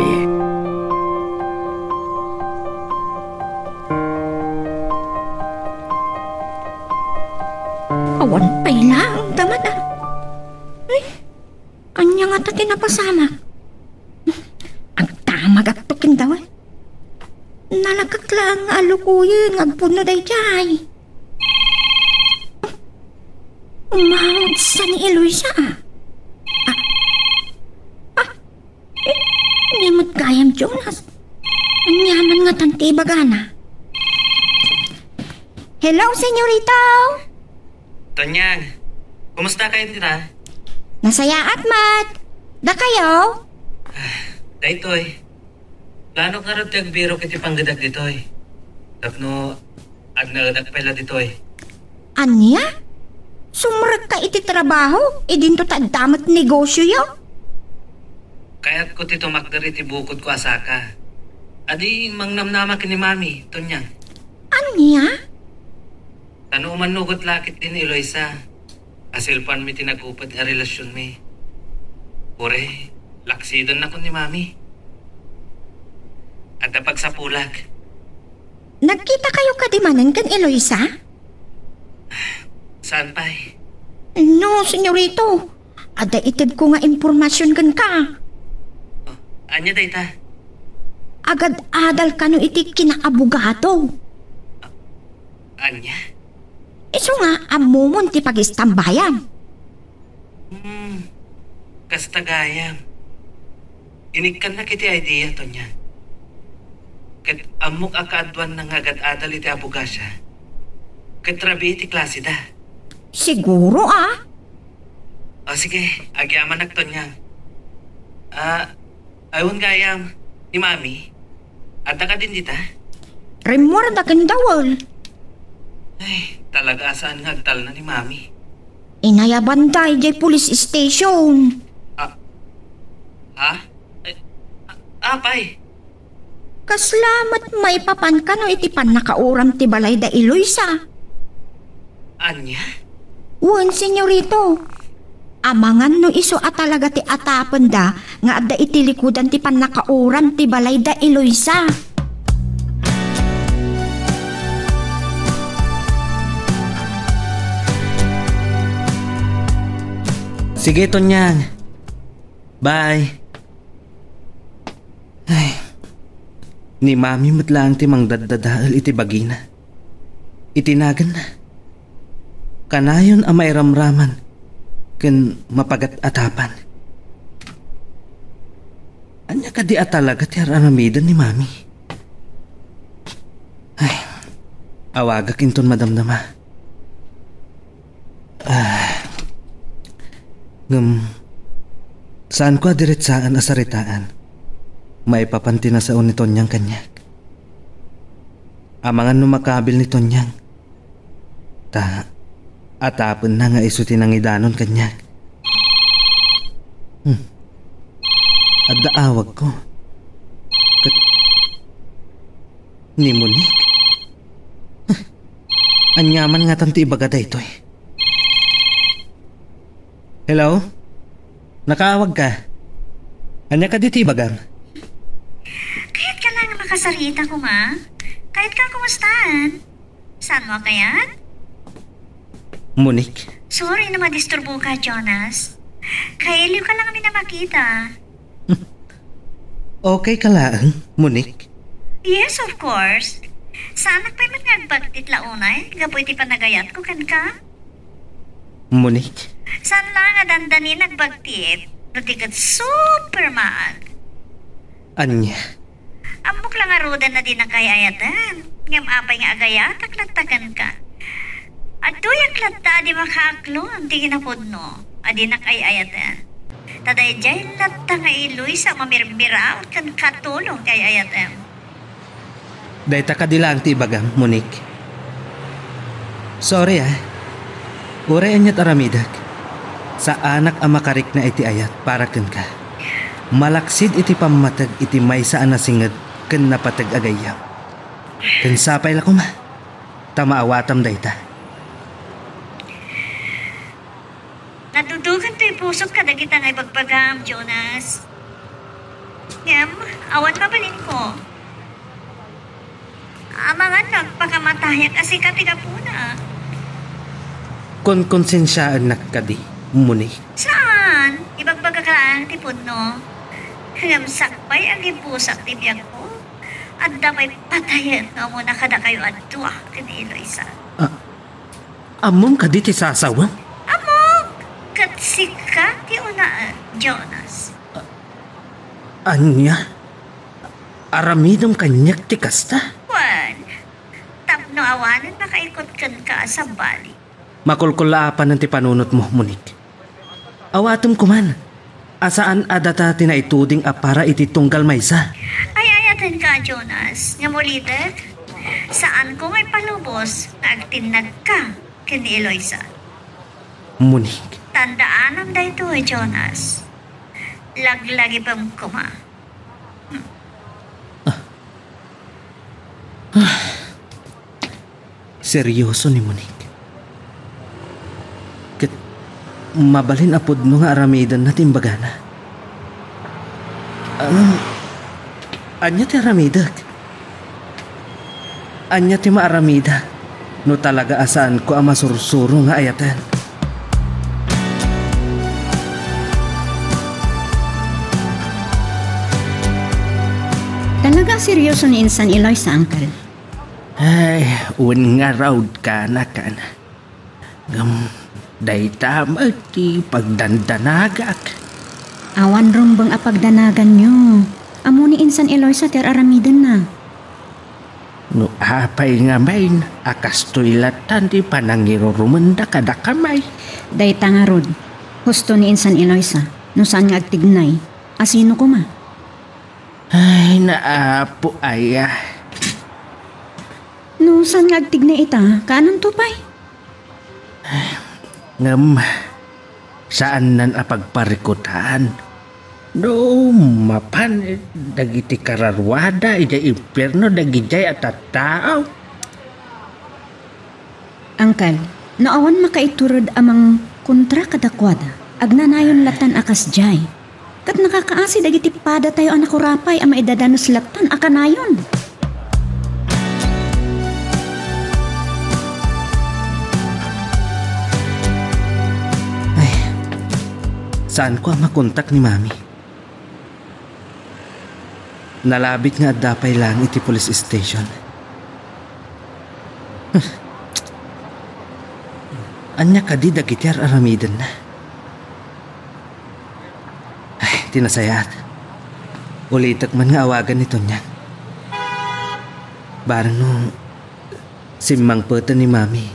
F: Awan pa'y lang, damat ah. Ay, anya nga ta tinapasama. Ang tamag at tukin daw eh. Nalagkaklang alukuyin, agpuno day jay. Umawag sa ni Eloisa ah. Hindi mo't kayam, Jonas. Ang yaman nga tanti bagana. Hello, senyorito!
M: Tonyang, kumusta kayo tira?
F: Nasayaat, Mat. Da kayo?
M: Daytoy. Plano nga rin tagbiro kiti panggadag ditoy. Tapno, agnagadag pala ditoy.
F: Anya? Sumurag ka iti trabaho? Idin to tadamat negosyo yo?
M: Kaya't ko ti tumakdari ti bukod ko asaka. Adi mangnamnama ki ni Mami, Tonyang.
F: Anya?
M: Tano manugot lakit din ni Eloisa. Asilpan mi tinagupad a relasyon mi. Ure, laksidon na ko ni Mami. At napag sa pulag.
F: Nagkita kayo kadimanan kan Eloisa?
M: Saan pa'y?
F: No, senyorito. Ada itid ko nga impormasyon kan ka.
M: Anya dayta?
F: Agad adal ka no iti kinaabugado.
M: Anya?
F: Iso nga amumon ti pagistambayan.
M: Kastagayam. Inikkan na kiti idea to niya. Kat amok akaadwan ng agad adal iti abugasya. Kat rabi iti klase da.
F: Siguro
M: O sige, agyaman nagto niya. Ayun gayam ni Mami. At ka din dita?
F: Remorda kan dawal.
M: Ay, talaga saan ngagtal na ni Mami.
F: Inayabanday jay police station.
M: Ha? Apay?
F: Kaslamat may papan ka no iti pan nakauram ti balay da Eloisa.
M: Anya?
F: Wan, senyorito. Amangan no iso at talaga ti atapan da nga adda iti likudan ti pan nakauram ti balay da Eloisa.
K: Sige, Tonyang. Bye. Ay. Ni Mami matlang ti mang daddadaal iti bagina. Itinagan na. Kanayon ang may ramraman ken mapagat atapan. Anya ka di atalaga ti aranamidan ni Mami. Ay. Awaga kinton madamdama. Saan ko diretsaan asaritaan? May papanti na sa ni Tonyang kanya. Amangan no makabil ni Tonyang. Atapon na nga isuti ng idanon kanya. At daawag ko. Ni Monique. Anyaman nga tanti ibagada ito eh. Hello? Nakaawag ka? Anya ka dito ibagam?
G: Kahit ka lang makasarita ko, ma. Kahit ka kumustaan. Saan mo kaya?
K: Monique?
G: Sorry na madisturbo ka, Jonas. Kailiw ka lang kami na makita.
K: Okay ka lang, Monique?
G: Yes, of course. Sana pa'y matnagbagtit launay. Gapoy ti panagayat ko kan ka.
K: Monique?
G: Saan lang nga dandanin nagbagtit? Nutikat superman.
K: Anya?
G: Amok lang arudan na din ang kayayatan. Ngam apay nga agayat, aklatakan ka. At tuyang klata di makaaklo ang tingin na podno. Adi nakayayatan. Taday jay latta nga iluy sa mamirmiraw kan katulong kayayatan.
K: Dahil ka dilang ti ibagam, Monique. Sorry Ure anyat aramidak. Sa anak ang makarik na iti ayat para ken ka. Malaksid iti pamatag iti may saan na singad ken napatag agayam. Ken sapay la kuma. Tamaawatam dayta.
G: Nadudugan to'y pusok ka dagitang ay bagpagam, Jonas. Ngam, awan mabalin ko. Amangan nagpakamatahyak kasi katiga po na.
K: Konsensyaan nakadi, Monique.
G: Saan? Ibagbagakalaan ti Pudno. Hanggang sakbay ang ibusak ti biyag ko. At damay patayan nga mo na kada kayo adwa kini Eloisa.
K: Amom ka di ti sasawang?
G: Amok! Katsika ti unaan, Jonas.
K: Anya? Aramidom kanyak ti kasta?
G: Juan, tapno awanan makaikot kan ka sa bali.
K: Makulkulaapan ng ti panunot mo, Monique. Awatom kuman. Asaan adata tinaituding para iti tunggal maysa?
G: Ay ayatan ka, Jonas. Nga mulitek, saan ko may palubos na agtinag ka kini Eloisa?
K: Monique.
G: Tandaan ang dahito, Jonas. Laglagi bang kuma?
K: Seryoso ni Monique. Ket mabalin apod no nga aramidan natin bagana. Anya ti aramidak. Anya ti maaramida. No talaga asaan ko ang masursuro nga ayatan.
L: Talaga seryoso ni Insan Eloisa, Uncle.
K: Ay, un nga raw ka na. Day tama ti pagdandanagak.
L: Awan rong bang apagdanagan nyo. Amo ni Insan Eloisa ter aramidan na.
K: No apay nga main, akas to'y latan ti panangiro rumenda kada kamay.
L: Day tangarod, husto ni Insan Eloisa, no saan nga agtignay, asino ko ma?
K: Ay, naapo aya.
L: No saan nga agtignay ita, kanon tupay?
K: Ngam, saan nan apagparikutan? No, mapan, dagiti kararwada, ida impyerno, dagijay at tao.
L: Angkal, naawan makaiturod amang kontra kadakwada, agnanayon latan akas jay. Kat nakakaasi dagiti pada tayo anak kurapay ama idadanos latan akanayon.
K: Ay, saan ko ang makontak ni Mami? Nalabit nga dapay lang iti police station. Anya kadi dagiti aramidan na. Ay, tinasayat. Ulitak man nga awagan nito niya. Barang no, simang peta ni Mami.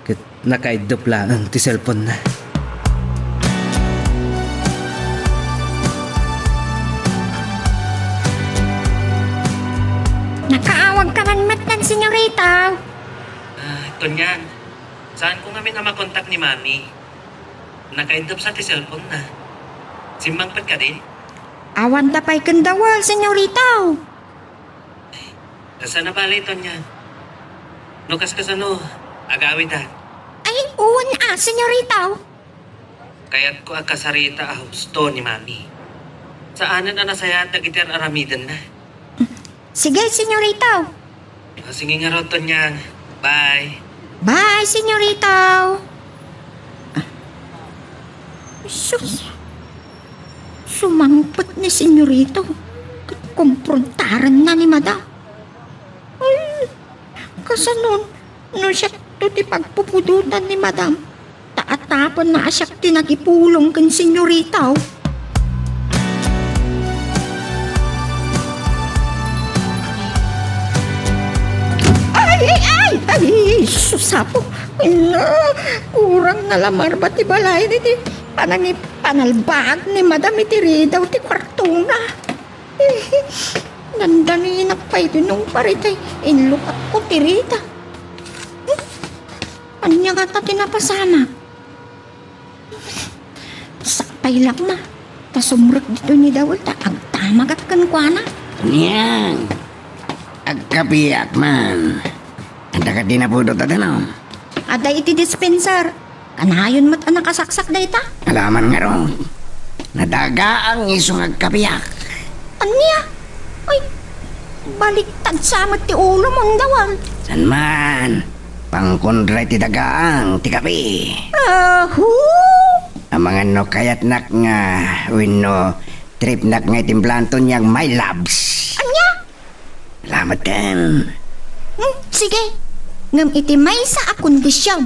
K: Kat nakaidop lang ti cellphone na.
F: Nakaawag ka man matan, senyorita.
M: Tunyan, saan ko kami na makontak ni Mami? Nakaindap sa ti cellphone na. Simbangpad ka din?
F: Awan tapay kendawal, senyorita.
M: Kasa na balay, Tunyan. No kasano, agawid ha.
F: Ay, uwan senyorita.
M: Kaya't ko akasarita a husto ni Mami. Saanan na nasayat na gitar aramidan na.
F: Sige, senyorita.
M: Sige nga ro, Tunyan. Bye.
F: Bye, senyorita. Sus. Sumangpot ni senyorito. Kumprontaran na ni madam. Ay, kasanon, no siya to ti pagpupudutan ni madam. Taatapon na siya tinagipulong kan senyorita. Ay, susapo. Kurang na lamar ba ti balay iti panalbag ni madam iti ridaw ti kwartuna. Nandani na pa'y dinong paritay inlukat ko ti rida. Anya ka ta tinapasama? Sakpay lang ma. Tasumrek dito ni Dawal ta agtamagat kan kwa na.
B: Niyang, agkapiyak man. Anda ka din na po doon no?
F: Ada iti dispenser. Kanayon mat anak kasaksak da ita.
B: Alaman nga ron. Nadaga ang isong agkapiyak.
F: Anya? Ay, baliktad samat ti ulo mong Dawal.
B: San man? Pangkondra ti dagaang ti kapi. Ang mga no kayat nak nga wino trip nak nga itimplanton niyang my loves.
F: Anya?
B: Salamat kan.
F: Sige. Ngam iti may sa akondisyon.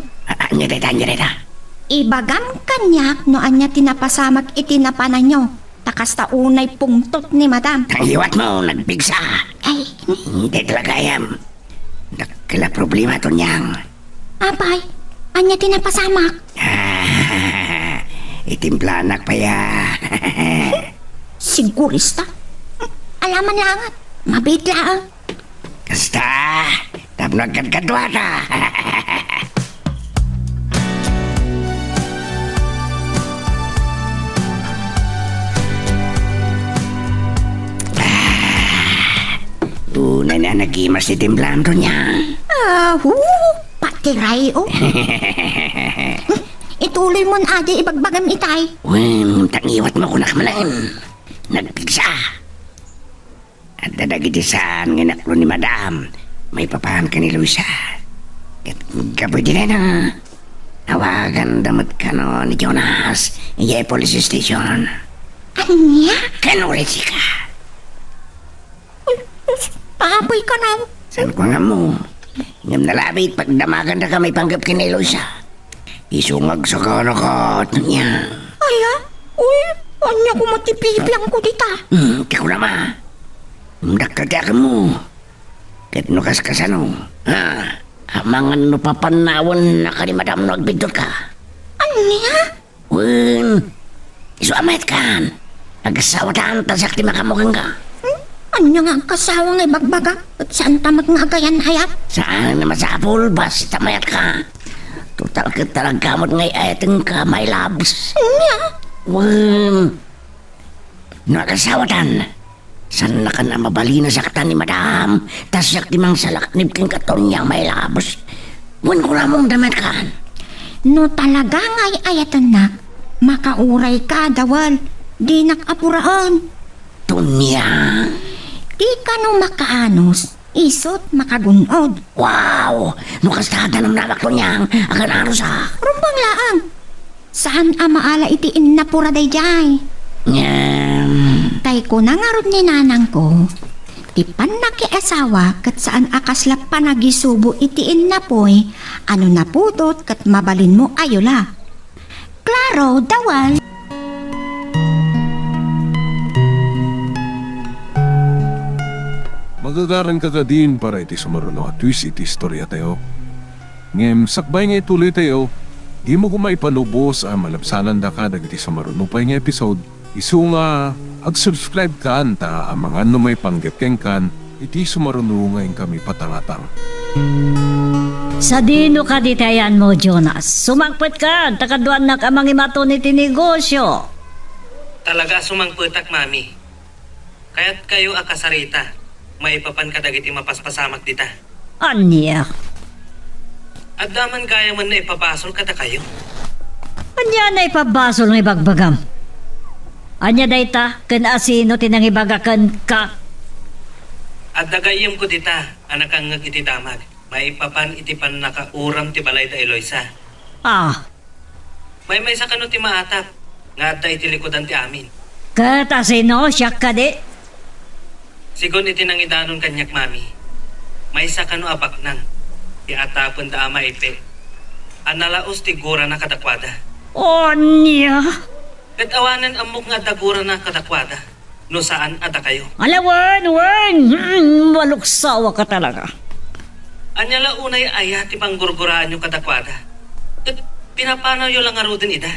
B: Anya deta.
F: Ibagam kanyak no anya tinapasamak iti napanan nyo. Takas taunay pungtot ni madam.
B: Tangiwat mo, nagbigsa.
F: Ay.
B: Hindi talaga yam. Nakala problema to niyang.
F: Apay, anya tinapasamak.
B: Itimplanak pa ya.
F: Sigurista? Alaman langat. Mabit lang.
B: Kasta, tapno kadkadwata. Nga nagimas si Timblando niya.
F: Patiray, oh. Ituloy mo na adi ibagbagam itay.
B: Tangiwat mo kunak malain. Nagpigsa. At dadagitisan nginaklo ni Madam. May papahan ka ni Luisa. At kapwede na na. Awagan damot ka no ni Jonas. Iya police station.
F: Anya?
B: Kanurisi ka.
F: Paapoy ka na.
B: San ko nga mo? Ngam nalabit pagdamagan na ka may panggap ka ni Luisa. Isungag sa kana ka niya.
F: Aya? Uy, anya ko matipipiyang ko dita.
B: Kiko na ma. Dakadakan mo. Kat nukas kasano. Amangan no papanawan na ka ni Madam no agbidot ka.
F: Anya?
B: Isu amat kan. Agasawa tasak ti makamukhang ka.
F: Anya nga ang kasawa nga ibagbaga? At saan tamag nga agayan hayat?
B: Saan na masapol? Basta mayat ka. Total ka talaga kamot ngay ayatang ka may labs.
F: Anya?
B: Nakasawatan. San na ka na mabali na saktan ni Madam. Tas yak timang salaknib king katon niyang may labs. Ko na mong damit kan.
F: No talaga ngay ayatan na. Makauray ka dawal. Di nakapuraan.
B: Tunya.
F: Di ka no makaanos. Isot makagunod.
B: Wow! Nukastada ng namak ko niyang akan aros ha.
F: Rumbang laang. Saan amaala itiin na pura day jay? Tay ko nangarod ni nanang ko. Ti panakiasawa kat saan akaslap panagisubo itiin na poy. Ano na pudot kat mabalin mo ayola. Klaro, dawal.
A: Magagaran ka ka din para iti sumaruno at twist iti istorya tayo. Ngem, sakbay nga ituloy tayo, di mo kumaipanubos ang malabsanan da ka dagiti sumaruno pa nga episode. Isu nga, ag-subscribe ka anta ang mga may panggapkeng kan, iti sumaruno ngayon kami patangatang.
E: Sa dino ka ditayan mo, Jonas. Sumangpet ka, takaduan na ka mangimato ni tinegosyo.
M: Talaga sumangputak, mami. Kaya't kayo akasarita. May papan ka dagiti mapaspasamak dita.
E: Anya?
M: At daman kaya man na ipapasol kada kayo.
E: Anya na ipabasol ng ibagbagam? Anya dayta, kan asino tinangibagakan ka?
M: At dagayim ko dita, anak ang iti damag. May papan iti pan nakauram ti balay da Eloisa. May sa kano ti maatap, nga da iti likodan ti amin.
E: Kat asino, siyak ka di?
M: Sigon iti nangidanon kanyak, mami. May sa kano abak nang, ti atapon da ama ipe. Analaos ti gura na kadakwada.
E: Anya?
M: Katawanan amok nga dagura na kadakwada. No saan ada kayo?
E: Alawan! Maluksawa ka talaga.
M: Anyala unay aya ti panggurguraan nyo kadakwada. Pinapanaw yung lang arudin ida.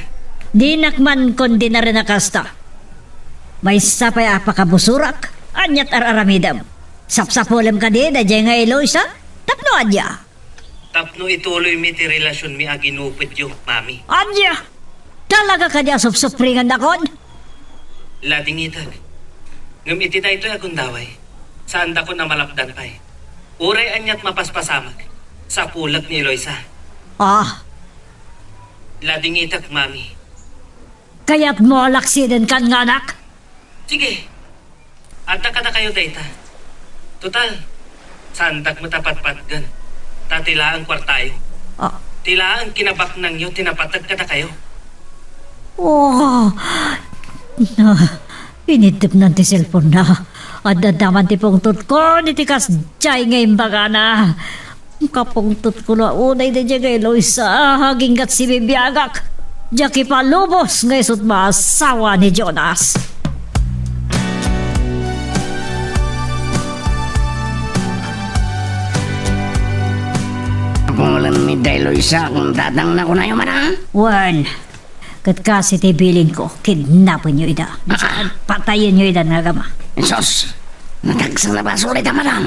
E: Di nakman kundi na rin nakasta. May sapay apakabusurak. Anyat araramidam. Sapsapolem ka di, da nga Eloisa. Tapno adya.
M: Tapno ituloy mi ti relasyon mi aginupit yung, mami.
E: Adya! Talaga ka di asupsupringan dakon?
M: Lading itag. Ngam iti tayo agundaway. Saan dako na malapdan pa'y. Uray anyat mapaspasamag. Sa pulat ni Eloisa. Lading itag, mami.
E: Kaya't mo alaksiden kan nga anak?
M: Sige. Adda ka na kayo, dayta. Total, sandak mo tapat-patgan. Tatila ang kwartayo. Tila ang kinabak nang yun, tinapatag ka na kayo.
E: Pinitip ng ti cellphone na. At dadaman ti pungtot ko, nitikas jay ngayon baga na. Kapungtot ko na unay na dyan kay Eloisa, haginggat si Bibiagak. Jaki pa lubos ngayon sut maasawa ni Jonas.
B: Pangulan ni Eloisa kung dadang na ko na yung Madam.
E: Kat kasi tibilin ko, kidnapin nyo ida. Patayin nyo ida nga gama.
B: Sos, natagsang na ba sulit ang Madam?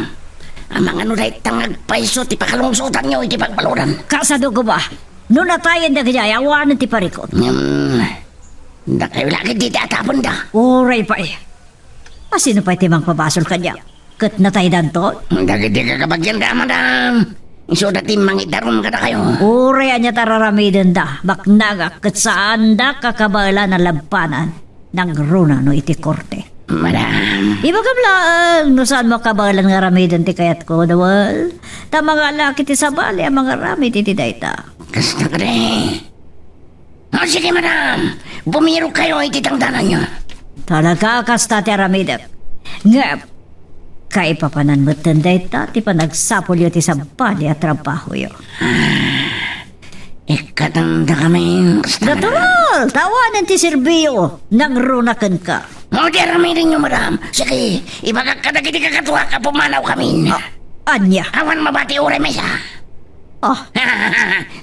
B: Ang mga nuday tangag paiso, ti pakalungsutan nyo, iti pagbaluran.
E: Kasado ko ba? Noon natayin na kaya, awanan ti parikot.
B: Da kayo lagi di tatapon da.
E: Uray pa eh. Sino pa timang pabasol kanya? kat natay danto.
B: Dagiti ka kabagyan da, madam. So dati mangitarom ka na kayo.
E: Uri anya tararamidin da, baknaga kat saan da kakabala na lampanan ng runa no iti korte.
B: Madam.
E: Iba ka blang, no saan mo kabalan nga ramidin ti kayat ko, dawal. Ta mga laki ti sabali, ang mga ramid iti dayta.
B: Kasta ka rin. O sige, madam. Bumiro kayo iti tangdanan nyo.
E: Talaga kasta ti ramidin. Nga, kaipapanan mo tanday ta, ti pa nagsapol yun ti sabali at trabaho yun.
B: Ikatanda kami.
E: Natural! Tawanan ti Silvio, nang runakan ka.
B: O di aramidin nyo, madam. Sige, ibagag ka na kiti kakatuwa ka pumanaw kami.
E: Anya?
B: Awan mabati ure mesa.
E: Oh.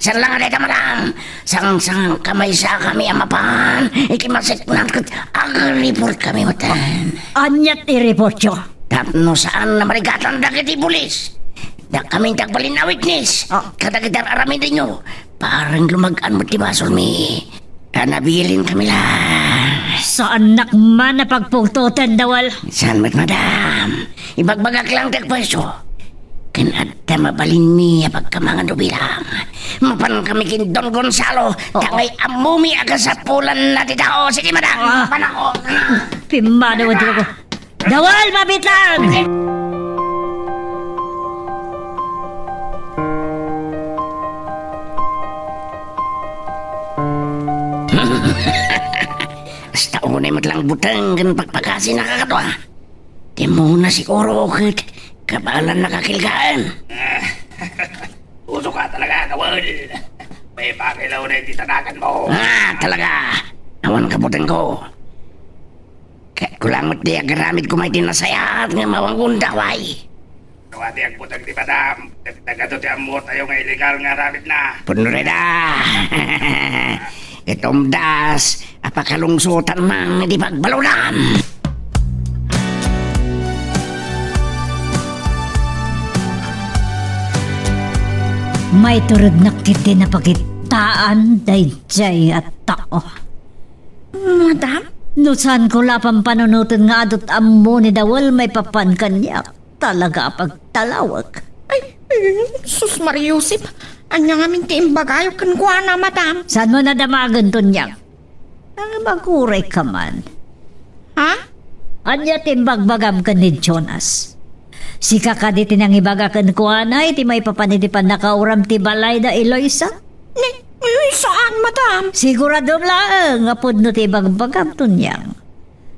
B: San lang alita, madam. Sang kamay sa kami amapan. Ikimasik na ag-report kami, matan.
E: Anyat i-report yun?
B: Tapno saan na marigatan da kiti pulis. Da kaming tagbalin na witness. Kada kita aramidin nyo. Parang lumagaan mo ti basol mi. Nabilin kami lang.
E: Saan nakman na pagpututan dawal?
B: Saan mat, madam? Ibagbagak lang tagpwesto. Kanada mabalin mi pagkamangan bilang. Mapan kami kin Don Gonzalo. Tangay amumi aga sa pulan na titao. Sige, madam. Panako.
E: Pimado mo ko. Dawal, mabit lang!
B: Hasta unay matlang butang kan pagpagasi nakakatwa. Di mo na siguro kit kabalan nakakilgaan.
C: Uso ka talaga, kawal. May pakilaw na ititanakan mo.
B: Talaga. Awan ka butang ko. Kaya kulangot di agaramid ko may tinasayat nga mawang undaway.
C: Nawati ang putang di madam. Nagado ti amo tayo nga illegal nga ramid na.
B: Punreda. Itong das, apakalungsutan man di pagbalunan.
E: May turod na kiti na pagitaan, dayjay at tao.
F: Madam?
E: Nusan ko lapang panunutan nga adot amo ni Dawal may papan kanya. Talaga pagtalawag.
F: Ay, sus Mariusip. Anya nga minti imbagayo kan kuha na, madam.
E: Saan mo nadamagan to niya? Ang maguray ka man.
F: Ha?
E: Anya timbagbagam ka ni Jonas. Si kakaditi nang ibagakan kuha na, iti may papanitipan nakauram ti balay da Eloisa?
F: Saan, madam?
E: Sigurado lang, apod no ti bagbagam to niyang.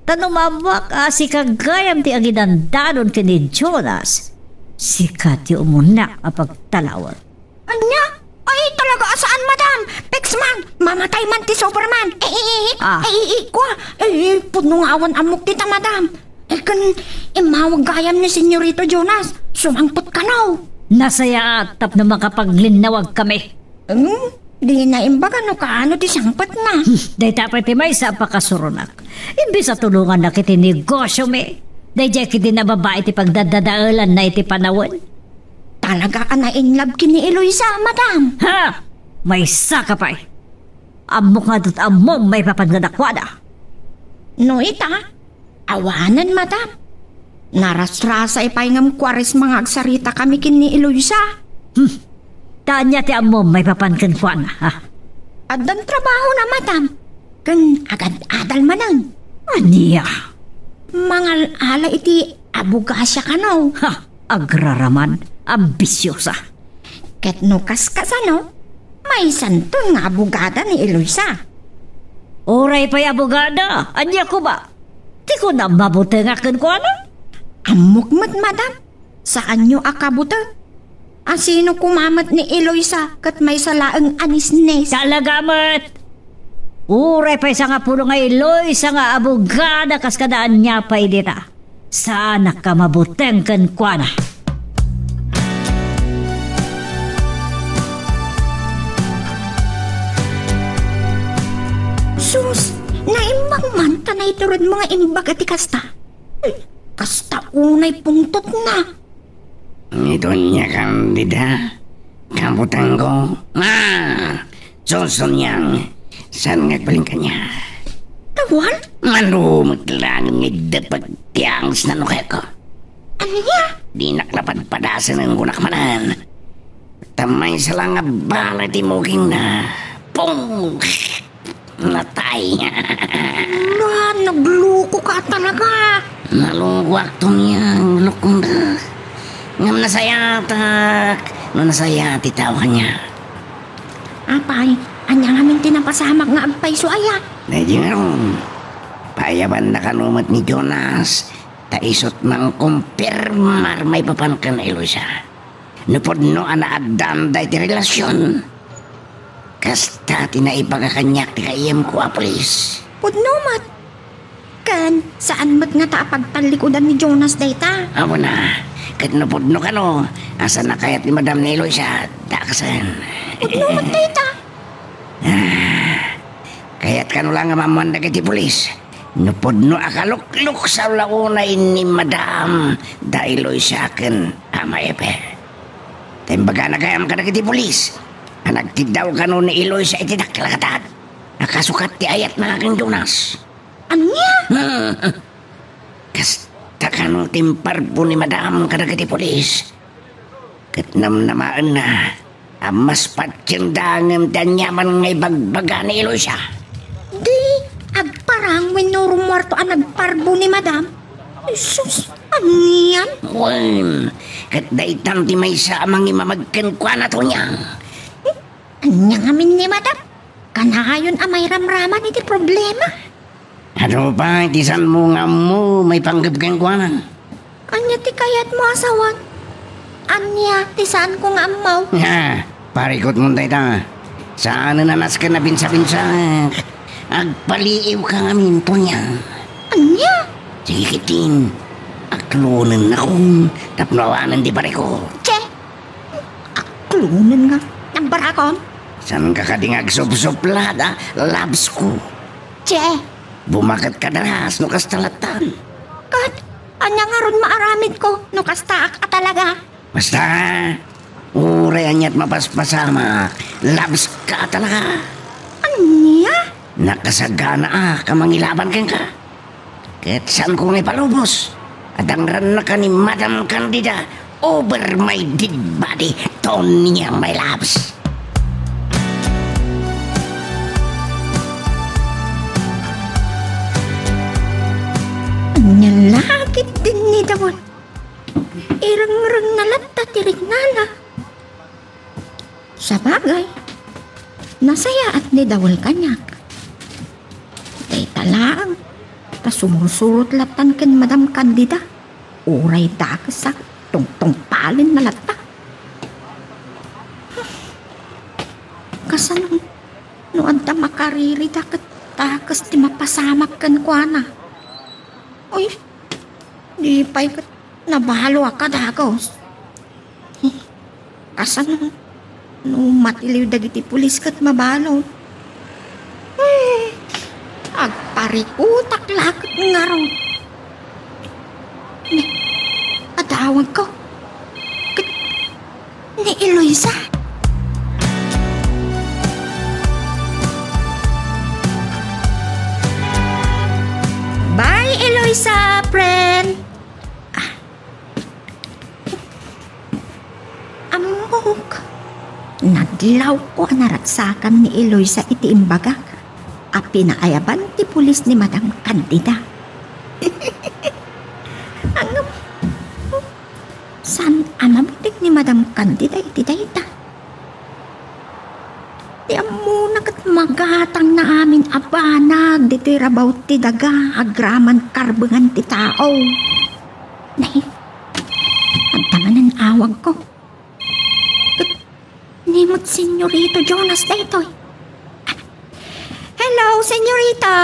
E: Tanumabak, si kagayam ti aginandanon ka ni Jonas. Si Kati umuna apagtalawag.
F: Anya? Ay, talaga saan, madam? Pexman, mamatay man ti Superman. Kwa. Punong awan amok tita, madam. Kan, imawag gayam ni Senyorito Jonas. Sumangpot ka now.
E: Nasaya atap na makapaglinawag kami.
F: Di na imbaga no kaano ti sangpat na.
E: Day tapay ti may sa pakasurunak. Imbis sa tulungan na kiti negosyo me. Day jay kiti na babae ti pagdadadaalan na iti panawan.
F: Talaga ka na in love kini Eloisa, madam.
E: Ha? May sakapay. Amok nga dut amom may papagdadakwada.
F: No ita, awanan, madam. Narasrasa ipay ngam kwaris mga agsarita kami kini Eloisa.
E: Tanya ti amom may papankan kwa na, ha?
F: Adan trabaho na, madam. Kan agad-adal manan.
E: Aniya?
F: Mangal ala iti abugasya ka no.
E: Ha? Agraraman, ambisyosa.
F: Ket no kaskas ano, may santol nga abugada ni Eloisa.
E: Oray pa'y abogada, anya ko ba? Di ko na mabuti nga kan kwa na?
F: Amukmat, madam. Saan nyo akabuta? Sino kumamat ni Eloisa kat may salaang anisnes?
E: Talaga mat! Uray pa isa nga pulo nga Eloisa nga abogada kas kadaan niya pa dita. Sana ka mabuteng kan kwa na.
F: Sus, naimbang man tanay turod mga imbag ati kasta. Kasta unay pungtot na.
B: Ito niya kandida. Kabutang ko. Susun niyang. Saan nga paling kanya?
F: Tawal?
B: Manumot lang ng dapat tiyang sinanukay ko.
F: Anya?
B: Di naklapadpadasan ang gunakmanan. Tamay sa lang nga bala ti muging na. Pong! Natay.
F: Nagluko ka talaga.
B: Nalungwak to niyang lukong na. Ngam nasayatak. Nasayati tao kanya.
F: Apay, anya ngamin tinapasamak nga agpay so aya.
B: Medyo nga ron. Payaban na kanumat ni Jonas. Taisot mang kumpirmar may papankan na Eloisa. Nupod no anaadam dahi ti relasyon. Kasta tinaipagakanyak ti kayem ko a polis.
F: Pudnumat. Kan, saan mat nga taapagtalikodan ni Jonas dayta?
B: Amo na. Kat nupod no kano. Asa na kayat ni Madam ni Eloisa. Dakasan.
F: Pudnumat dayta.
B: Kaya't kano lang nga mamuan na kiti polis. Nupod no akalukluk sa launay ni Madam da Eloisa akin ama epe. Tembaga na kayam ka na kiti polis. Nagtidaw ka no ni Eloisa iti naklakatad. Nakasukat ti ayat na aking Jonas.
F: Anya?
B: Kasta ka no timpar po ni Madam ka na kiti polis. Katnamnamaan na. Amas patsyendangam tanyaman ngay bagbaga ni Eloisa.
F: Di, agparang when no rumwarto ang nagparbo ni Madam. Jesus, ano yan?
B: Well, kat daitam ti may sa amang imamagkan kwa na to niya.
F: Anya ngamin ni Madam. Kanayon amay ramraman iti problema.
B: Ano pa, tisan mo nga mo may panggabgan kwa na.
F: Anya ti kayat mo asawan. Anya, tisan ko nga amaw.
B: Ha, parikot mo tayo ta. Saan na nas ka na binsa-binsa. Agpaliiw ka nga minto niya.
F: Anya?
B: Sige kitin. Aklunan akong tapnawanan di pariko.
F: Che, aklunan nga. Nagbarakon?
B: San ka kadingag sup-suplada, labs ko.
F: Che.
B: Bumakat ka daras no kastalatan.
F: Kat, anya nga ron maaramid ko no kastaak ka talaga.
B: Basta, uray anya't mapaspasama, labs ka talaga.
F: Anya?
B: Nakasagana kamangilaban kang ka. Kahit saan ko ngay palubos. At ang ran na ka ni Madam Candida over my dead body, Tony ang my labs.
F: Anya lagit din ni Dawon. Irang-rang nalat tirig nala. Sa bagay, nasaya at ni Dawol kanyak. Tay talang, ta sumusurot latan ken Madam Candida. Uray dakasak, tungtong palin na lata. Kasan, no anda makariri dakas ti mapasamak kan kuana. Uy, di pa'y nabalo ka dagos. Kasan, no matiliw dagiti pulis kat mabalo. Agparikutak lakot nga ro. Patawag ko. Ni Eloisa. Bye, Eloisa, friend. Amok. Naglaw ko naratsakan ni Eloisa iti imbagak. A pinaayaban ti pulis ni Madam Candida. Angam. San amabutik ni Madam Candida iti dayta? Di amo nagat magatang na amin abanag di ti rabaw ti daga agraman karbengan ti tao. Nay, agtamanan awag ko. Nimot Senyorito Jonas daytoy. Hello, Senyorito!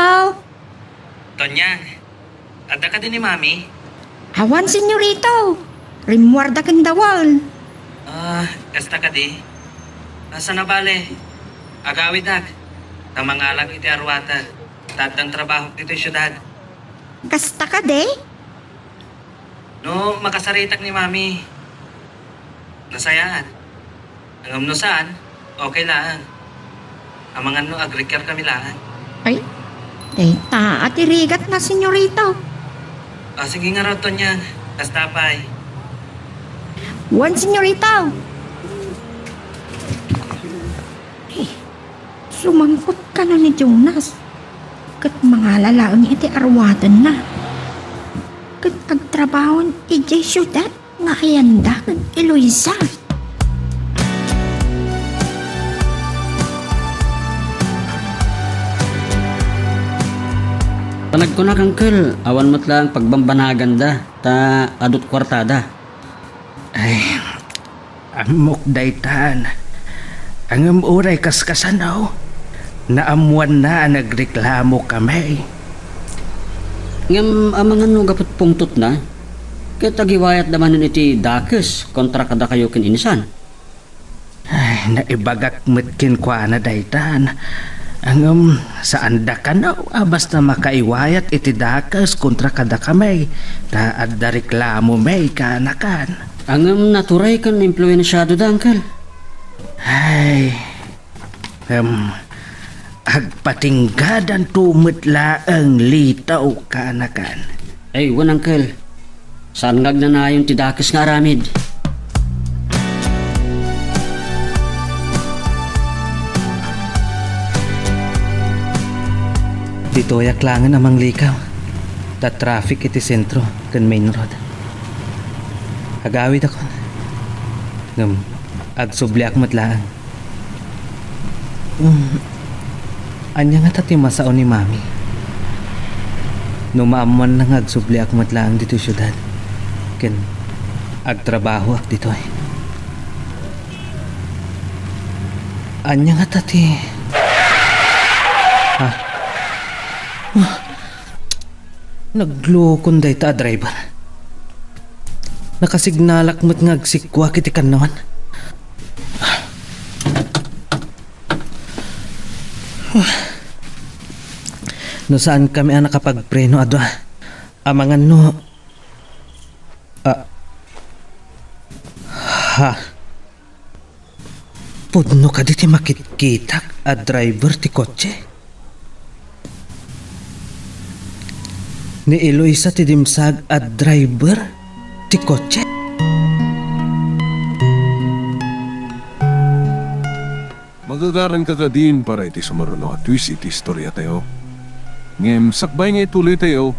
M: Tonyang, ada ka din ni Mami?
F: Hawan, Senyorito! Rimwarda kang dawal.
M: Kasta ka di? Asa na bale? Agawid ag. Tamangalag iti arwata. Tatang trabaho dito syudad.
F: Kasta ka de?
M: No, makasaritak ni Mami. Nasayaan. Ang no saan, okay lang. Amangan no agrikar kami lang.
F: Ay, dayta at irigat na, Senyorito.
M: Sige nga raw, Tonyang. Kastapay.
F: Wan, senyorita. Sumangkot ka na ni Jonas. Kat mga lalaang iti arwatan na. Kat agtrabahon ijay syudad nga ayanda kat Eloisa.
J: Panag ko na kangkel, awan mo't lang pagbambanagan da, ta adot kwartada.
K: Ay, amok daytan. Ang amuray kaskasanaw. Naamuan na nagreklamo kami.
J: Ngam amangan no gapot pungtot na, kaya tagiwayat naman iti dakes kontra kada kayo kin inisan.
K: Ay, naibagak metkin kwa na daytan. Ang saan da ka na, basta makaiwayat iti dakas kontra kada kamay, ta adda reklamo may kanakan.
J: Ang naturay kan impluensyado da, Uncle.
K: Ay, agpatinggadan tumitla ang litaw kanakan.
J: Ay, wan, Uncle. Saan ngagnanayon ti dakas nga aramid?
K: Dito ay aklangan amang likaw. Da traffic iti sentro kan main road. Agawid ako. Ngam, agsubli ak matlaan. Anya nga tati masao ni mami. Numaaman na nga agsubli ak matlaan dito syudad. Ken, agtrabaho ak dito ay. Anya nga tati. Naglukon day ta driver. Nakasignalak mo't nga agsikwa kiti kanawan. No saan kami nakapagpreno adwa? Amangan no. Pudno ka diti makitkitak a driver ti kotse. Ni Eloisa ti dimsag at driver ti kotse.
A: Magagaran ka din para iti sumaruno at twist iti istorya tayo. Ngem sakbay nga ituloy tayo,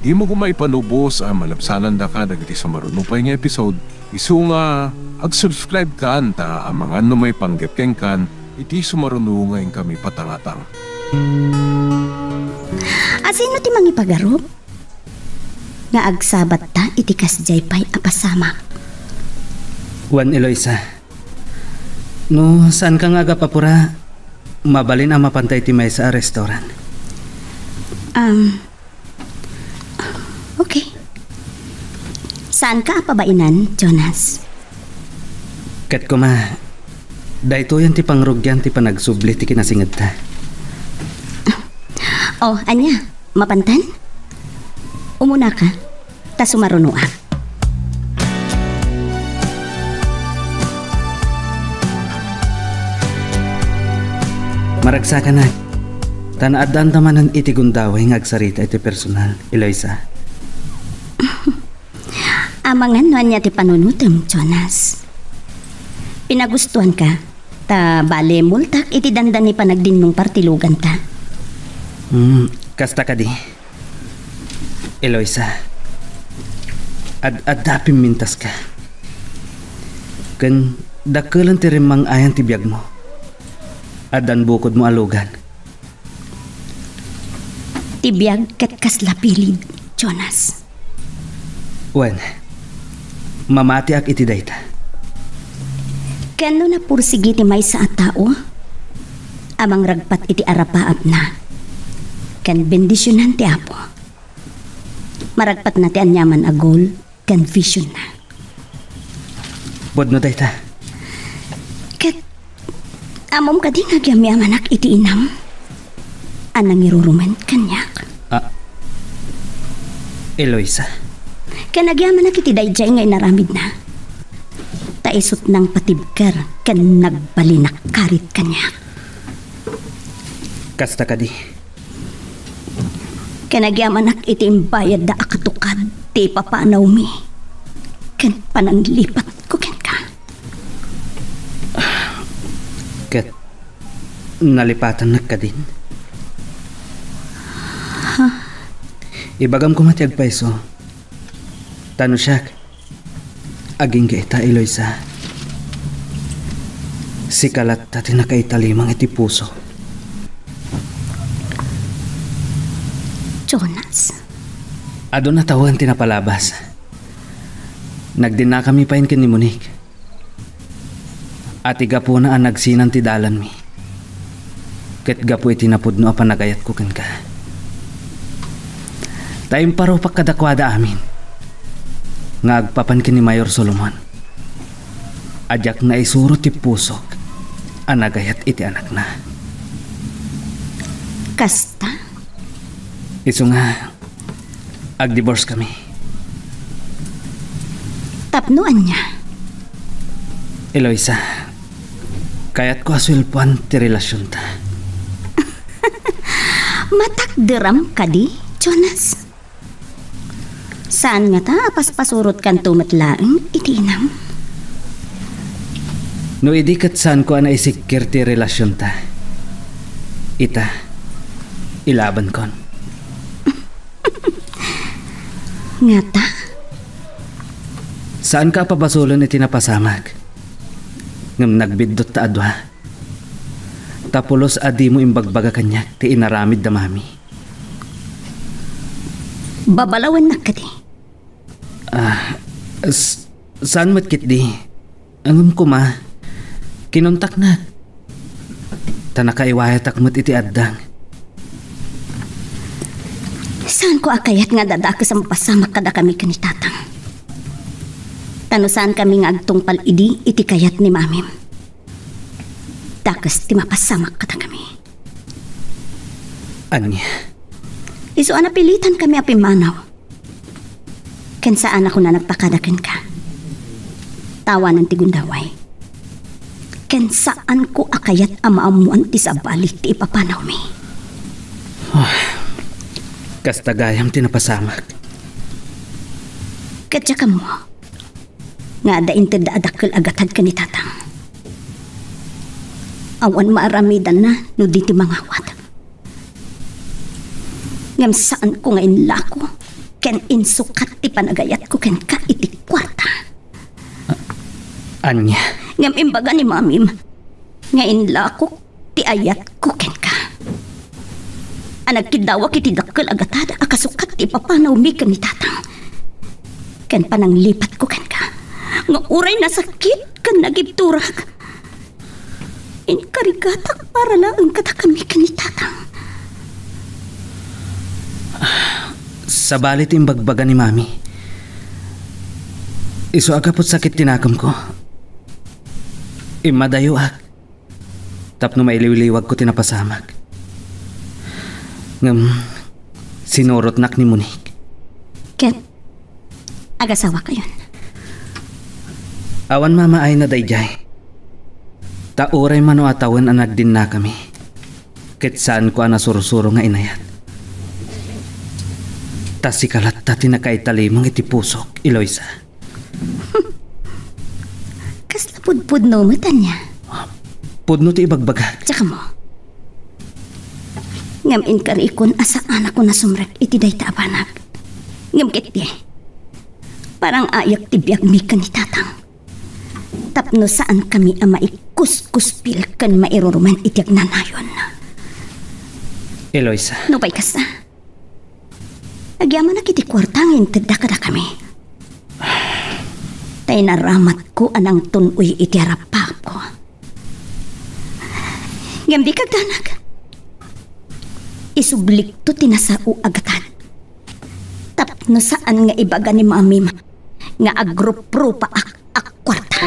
A: di mo kumaipanubos ang malapsanan da ka dagiti sumaruno pa nga episode. Isu nga ag-subscribe ka anta ang mga may panggepkeng kan iti sumaruno ngayon kami patangatang.
L: Asino ti mangipagarop? Nga agsabat ta iti kasjay pay apasama.
K: Juan Eloisa, no saan ka nga agapapura? Mabalin ang mapantay ti may sa restaurant.
L: Okay. Saan ka apabainan, Jonas?
K: Kat ko ma, dahito yan ti pangrugyan ti panagsubli ti kinasingad ta.
L: Oh, anya, mapantan? Umuna ka, ta sumarunoa.
K: Maragsa ka na. Tanaadaan tamanan iti gundaway nga agsarita iti personal, Eloisa.
L: Amangan no anya ti panunutem, Jonas. Pinagustuhan ka, ta bale multak iti dandan ni panagdinmong partilugan ta.
K: Kasta ka di. Eloisa, ad-adapim mintas ka. Kan dakelan ti remang ayan ti biyag mo. Adan bukod mo alugan.
L: Tibiyag kat kaslapilid, Jonas.
K: Wen, mamati ak iti dayta.
L: Kano na pursigi ti may sa tao? Amang ragpat iti arapaap na. Kan bendisyonan ti Apo. Maragpat na ti anyaman agol, kan vision na.
K: Bodno dayta.
L: Kat, amom ka din nagyami-amanak iti inam. Anang iruruman kanyak.
K: Eloisa.
L: Kan nagyamanak iti dayjay nga inaramid na. Taisot ng patibkar, kan nagbalinak karit kanyak.
K: Kasta ka di.
L: Kanagyaman iti imbayad da akatukad ti papanaw mi. pananglipat ko ken ka.
K: Ket nalipatan na ka din. Ibagam ko matiag paiso. Tano siyak. Aging kita Eloisa. Si kalat tati na kaitalimang iti puso.
L: Jonas.
K: Ado na tawan tinapalabas. Nagdina kami pain ken ni Monique. At igapo na ang nagsinan ti dalan mi. Ket gapo iti napudno apan nagayat ko ken ka. Taim paro pagkadakwada amin. Nga agpapan ken ni Mayor Solomon. Ajak na isuro ti pusok ang nagayat iti anak na.
L: Kasta?
K: Iso nga, ag-divorce kami.
L: Tapnuan niya.
K: Eloisa, kaya't ko aswelpuan ti relasyon ta.
L: Matakderam ka di, Jonas? Saan nga ta paspasurot kan tumatlaang itinam?
K: No idikat saan ko na isikir ti relasyon ta. Ita, ilaban kon.
L: Nga ta?
K: Saan ka pabasulon iti napasamag? Ngam nagbidot ta adwa. Tapulos adi mo imbagbaga kanyak ti inaramid da mami.
L: Babalawan na ka di.
K: Saan matkit di? Angam ko ma. Kinuntak na. Tanakaiwayat akmat iti addang.
L: Saan ko akayat nga dadaka sa mapasamak kada kami kanitatang? Tano saan kami nga agtungpal idi iti kayat ni mamim? Dakas ti mapasamak kada kami.
K: Anya?
L: Iso anapilitan kami apimanaw. Ken saan ako na nagpakadakin ka? Tawanan ti gundaway. Ken saan ko akayat amaamuan ti sabalik ti ipapanaw mi.
K: Kastagayam tinapasamak.
L: Katsa ka mo. Nga da inted da adakkel agatad ka ni tatang. Awan maaramidan na no di ti mangawat. Ngam saan ko nga inlako. Ken insukat ti panagayat ko ken ka iti kwarta.
K: Anya?
L: Ngam imbaga ni mamim. Nga inlako ti ayat ko ken ka. Anagkidawa kiti dakkel agatada akasukat ti papanaw mi ken ni tatang. Ken pananglipat ko ken ka. Nga uray na sakit kan nagibturag. Inkarigatak para lang kata kami ken ni tatang.
K: Sa balit imbagbaga ni mami. Iso agapot sakit tinakam ko. Imadayo ak. Tapno mailiwliwag ko tinapasamag. Ngam, sinurot nak ni Monique.
L: Ken, agasawa kayon.
K: Awan mama ay na dayjay. Tauray mano atawan anag din na kami. Ket saan ko anasurusuro nga inayat. Tas si kalat tati na kaitalimang iti pusok, Eloisa.
L: Kasla pudpud no matan niya.
K: Pudno ti ibagbaga.
L: Tsaka mo. Ngam inkarikon asa anak ko na sumrek iti dayta abanag. Ngam kiti. Parang ayak tibiyag mi ka ni tatang. Tapno saan kami ang maikus-kuspil kan mairuruman itiag nanayon.
K: Eloisa.
L: No pa'y kasa. Agyaman na kiti kwartangin tadda kada kami. Tay naramat ko anang tunoy iti harapap ko. Ngam di kagdanag. Isublik to tinasao agatan. Tapno saan nga ibaga ni mamim nga agrup-ro pa ak kwarta.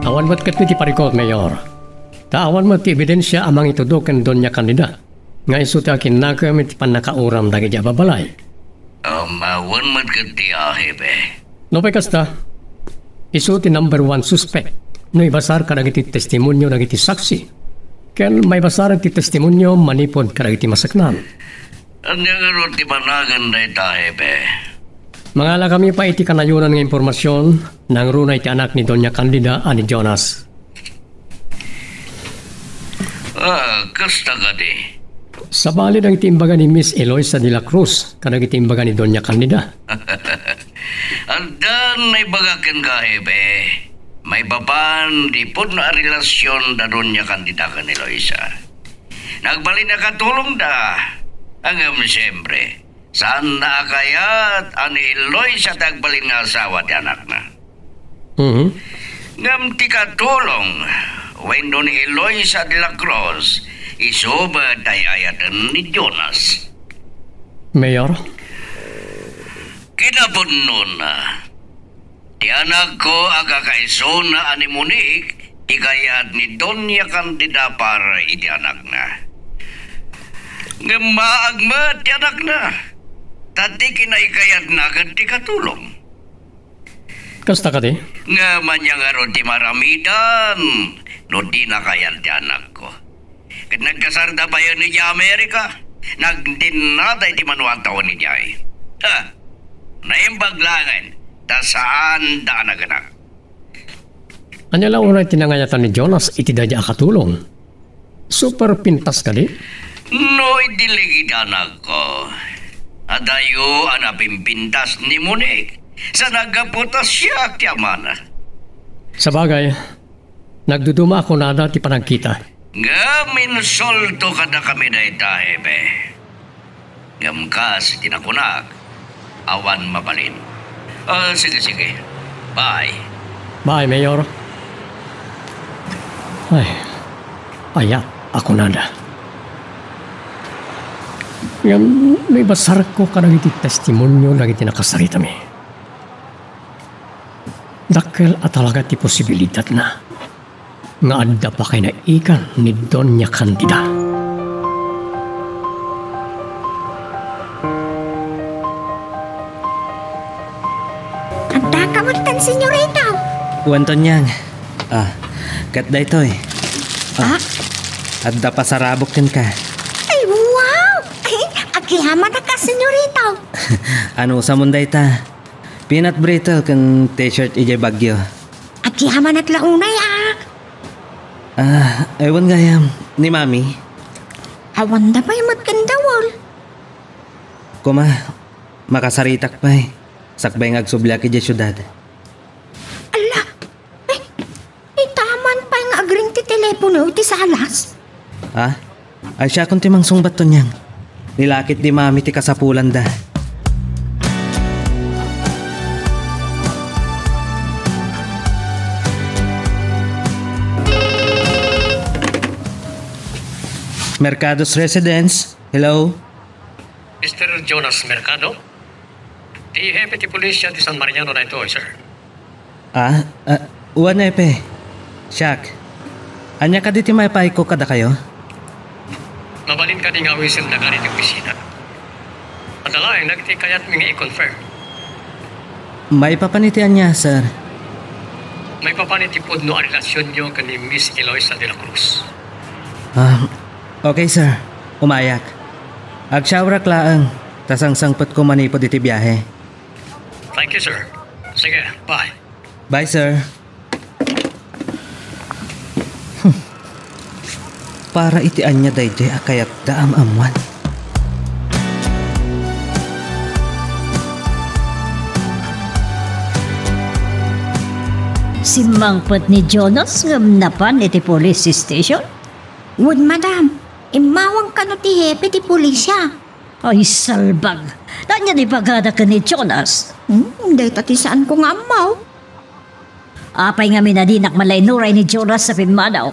I: Awan mo't kat ti parikot, Mayor. Taawan mo ti ebidensya amang itudukan doon niya kanida. Nga iso ti akin nakam iti panakauram dagi diya babalay.
H: Awan mo kat ti ahibe.
I: No pa'y kasta, iso ti number 1 suspect. No ibasar ka dagiti testimonyo dagiti saksi.
N: Ken may basarag ti testimonyo manipod karag iti masaknan.
H: Anya nga ro ti managan na itahepe.
N: Mangala kami pa iti kanayunan ng impormasyon nang runay ti anak ni Doña Candida ani Jonas.
H: Kasta ka di.
N: Sa balid ang itimbaga ni Miss Eloisa de la Cruz kanang itimbaga ni Doña Candida.
H: Andan na ibagakin ka, Hebe. May baban di po na relasyon da Doña Candida ka ni Eloisa. Nagbali na katulong da. Hanggang siyempre, saan na akayat ani Eloisa tagbalin nga asawa di anak na. Ngam ti katulong, wendo ni Eloisa de la Cruz, isoba day ayatan ni Jonas.
N: Mayor?
H: Kinapon nun na. Ti anak ko agakaisona ani Monique, ikayat ni Doña Candida para iti anak na. Ngamaagmat ti anak na. Tati kinaikayat na agad ti katulong.
N: Kasta ka di?
H: Nga manyang aron ti maramidan, no di nakayat ti anak ko. Kat nagkasarda ba yun ni Amerika? Nagdinatay ti manuataw ni Jay. Naimbaglangan, ta saan daan naganak.
N: Anya lang unay tinangayatan ni Jonas iti dadya akatulong. Super pintas ka di?
H: No, idiligid anak ko. Adayo anapin pintas ni Monique. Sa nagaputas siya kiyamana.
N: Sa bagay, nagduduma ako na ti panagkita.
H: Ngamin solto kada kami na itahebe. Ngamkas tinakunak. Awan mabalin. Sige. Bye.
N: Bye, Mayor. Ay, ayat ako nada. Yan, may basar ko ka nagiti testimonyo nagiti nakasarita mi. Dakkel at talaga ti posibilidad na nga adda pa kay naikan ni Doña Candida.
F: Anda ka magtan, senyorita.
K: Wanton yang. Kat da ito eh. Adda pa sarabok ken ka.
F: Ay, wow! Akihaman na ka, senyorita.
K: Ano sa munday ta? Peanut brittle ken t-shirt ijay bagyo.
F: Akihaman at launay
K: Ewan gayam. Ni mami.
F: Awan na pa yung magkandawal.
K: Kuma, makasaritak pa eh. Sakbay ngagsubla ki di syudad.
F: Ala, itaman pa yung agring ti telepono iti salas.
K: Ay siya kung timang sungbat to niyang. Nilakit di mami ti kasapulan da. Mercados Residence. Hello?
I: Mr. Jonas Mercado? Di hepe ti pulisya di San Mariano na ito, sir.
K: Uwan epe. Shak. Anya ka diti may paiko kada kayo?
I: Mabalin ka di nga wisil na ganit yung opisina. At alaing nagti kayat mga i-confirm.
K: May papanitian niya, sir.
I: May papanitipod no ang relasyon niyo ka ni Miss Eloisa de la Cruz.
K: Okay, sir. Umayak. Agsyawarak laang. Tasang sangpot ko manipod iti biyahe.
I: Thank you, sir. Sige, bye.
K: Bye, sir. Para iti anya dayjay akayat daam amwan.
E: Si mangpot ni Jonas ngam napan iti police station?
F: Wood, madam. Imawang ka no ti hepe ti pulisya.
E: Ay, salbag. Tanya di pagada ka ni Jonas.
F: Hindi tati saan ko nga amaw.
E: Apay nga minadinak malay nuray ni Jonas sa pinmadaw.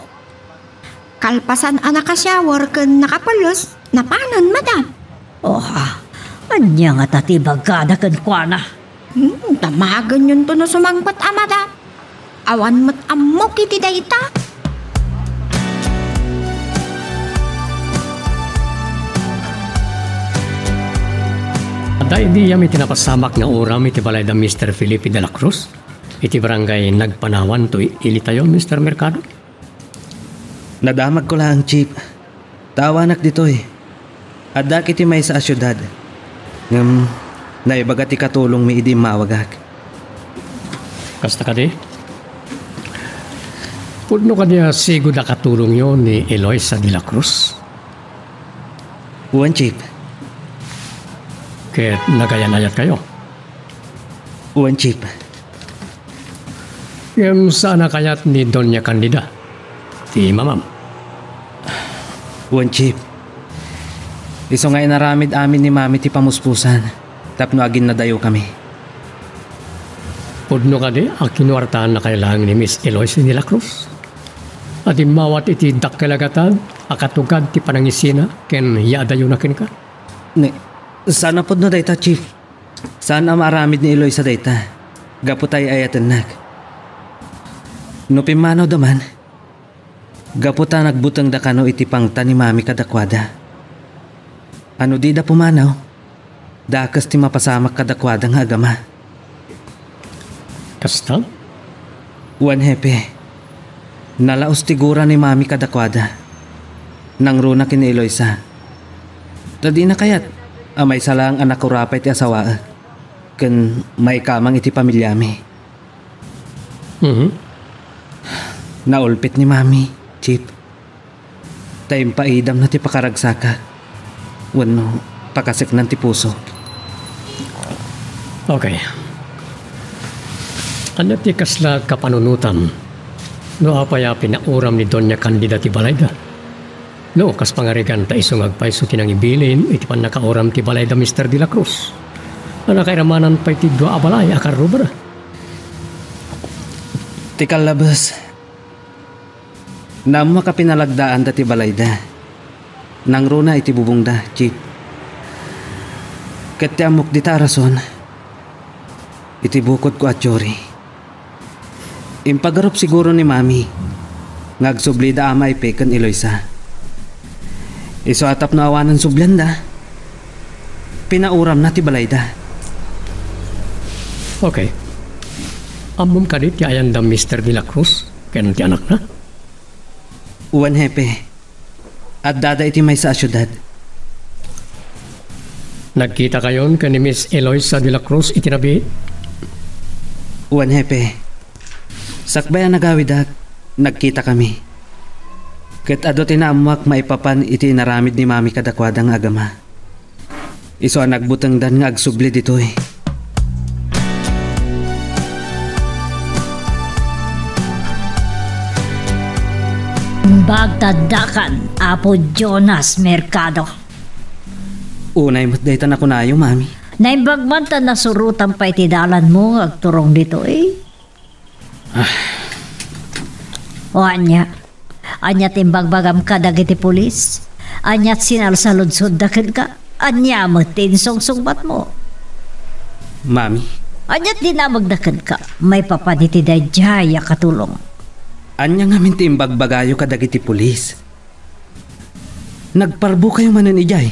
F: Kalpasan anak ka shower ken nakapalos. Napanon, madam.
E: Anya nga tati bagada kan kwa na.
F: Tamagan yun to no sumangpat madam. Awan mat amok iti dayta.
N: Dahil di yami tinapasamak nga uram iti balay da Mr. Felipe de la Cruz. Iti barangay nagpanawan to ilitayo, Mr. Mercado.
K: Nadamag ko lang, Chief. Tawanak dito eh. Adda kiti may sa asyudad. Naibagat ikatulong mi idi mawagak.
N: Kasta ka di? Pudno ka niya sigod na katulong yon ni Eloisa de la Cruz?
K: Uwan, Chief.
N: Kaya nagayan-ayat kayo?
K: Uwan, Chief.
N: Yung sana kayat ni Doña Candida? Ti mamam?
K: Uwan, Chief. Iso nga inaramid amin ni Mami ti pamuspusan. Tapno agin na dayo kami.
N: Pudno ka di, ang kinuwartahan na kailangan ni Miss Eloisa de la Cruz. At imawat iti dakkalagatan, akatugad ti panangisina, ken yadayo na ken ka.
K: Sana po no dayta, Chief. Sana maaramid ni Eloisa dayta. Gaputay ayatan nak. No pimanaw daman, gaputa nagbutang da kano iti pangta ni Mami kadakwada. Ano di da pumanaw, dakas ti mapasamak kadakwada nga agama.
N: Kasta?
K: Uwan, Hepe. Nalaos tigura ni Mami kadakwada. Nang runa kin Eloisa. Tadi na kayat, amay salang anak urapay ti asawa. Ken may kamang iti pamilyami. Naulpit ni Mami, Chief. Tayong paidam na ti pakaragsaka. Wano, pakasik ng ti puso.
N: Okay. Ano ti kasla kapanunutan? No apaya pinauram ni Doña Candida ti Balayda? No, kas pangarigan ta isong agpaiso tinang ibilin, iti pan nakauram ti Balayda Mr. de la Cruz. Ano kairamanan pa iti dua abalay, akar rubra?
K: Ti kalabas. Namo makapinalagdaan da ti Balayda. Nang runa iti bubungda, Chief. Ket ti amok di tarason. Iti bukod ko at Jory. Impagarup siguro ni Mami. Ngagsubli da ama ipekan Eloisa. Iso atap na awanan sublanda. Pinauram na ti Balayda.
N: Okay. Amom ka dit yayan da Mr. de la Cruz. Kaya ti anak na?
K: Uwan, Hepe. At dada iti may sa asyudad.
N: Nagkita kayon ka ni Miss Eloisa de la Cruz itinabi?
K: Uwan, Hepe. Sakbayan nagawidak, nagkita kami. Ket ado tinamak maipapan iti naramid ni Mami kadakwadang agama. Iso ang nagbutang dan nga agsubli ditoy.
E: Bagtadakan, Apo Jonas Mercado.
K: Unay mo't dayta na kunayo, Mami.
E: Naimbagmanta na surutan pa itidalan mo agturong dito eh. O anya timbagbagam ka dagiti pulis. Anya't sinalsaludsod dakil ka. Anya mo tinsong-sungbat mo.
K: Mami.
E: Anya't dinamagdakil ka. May papaniti dayjaya katulong.
K: Anya nga min timbagbagayo ka dagiti pulis. Nagparbo kayo manan ijay.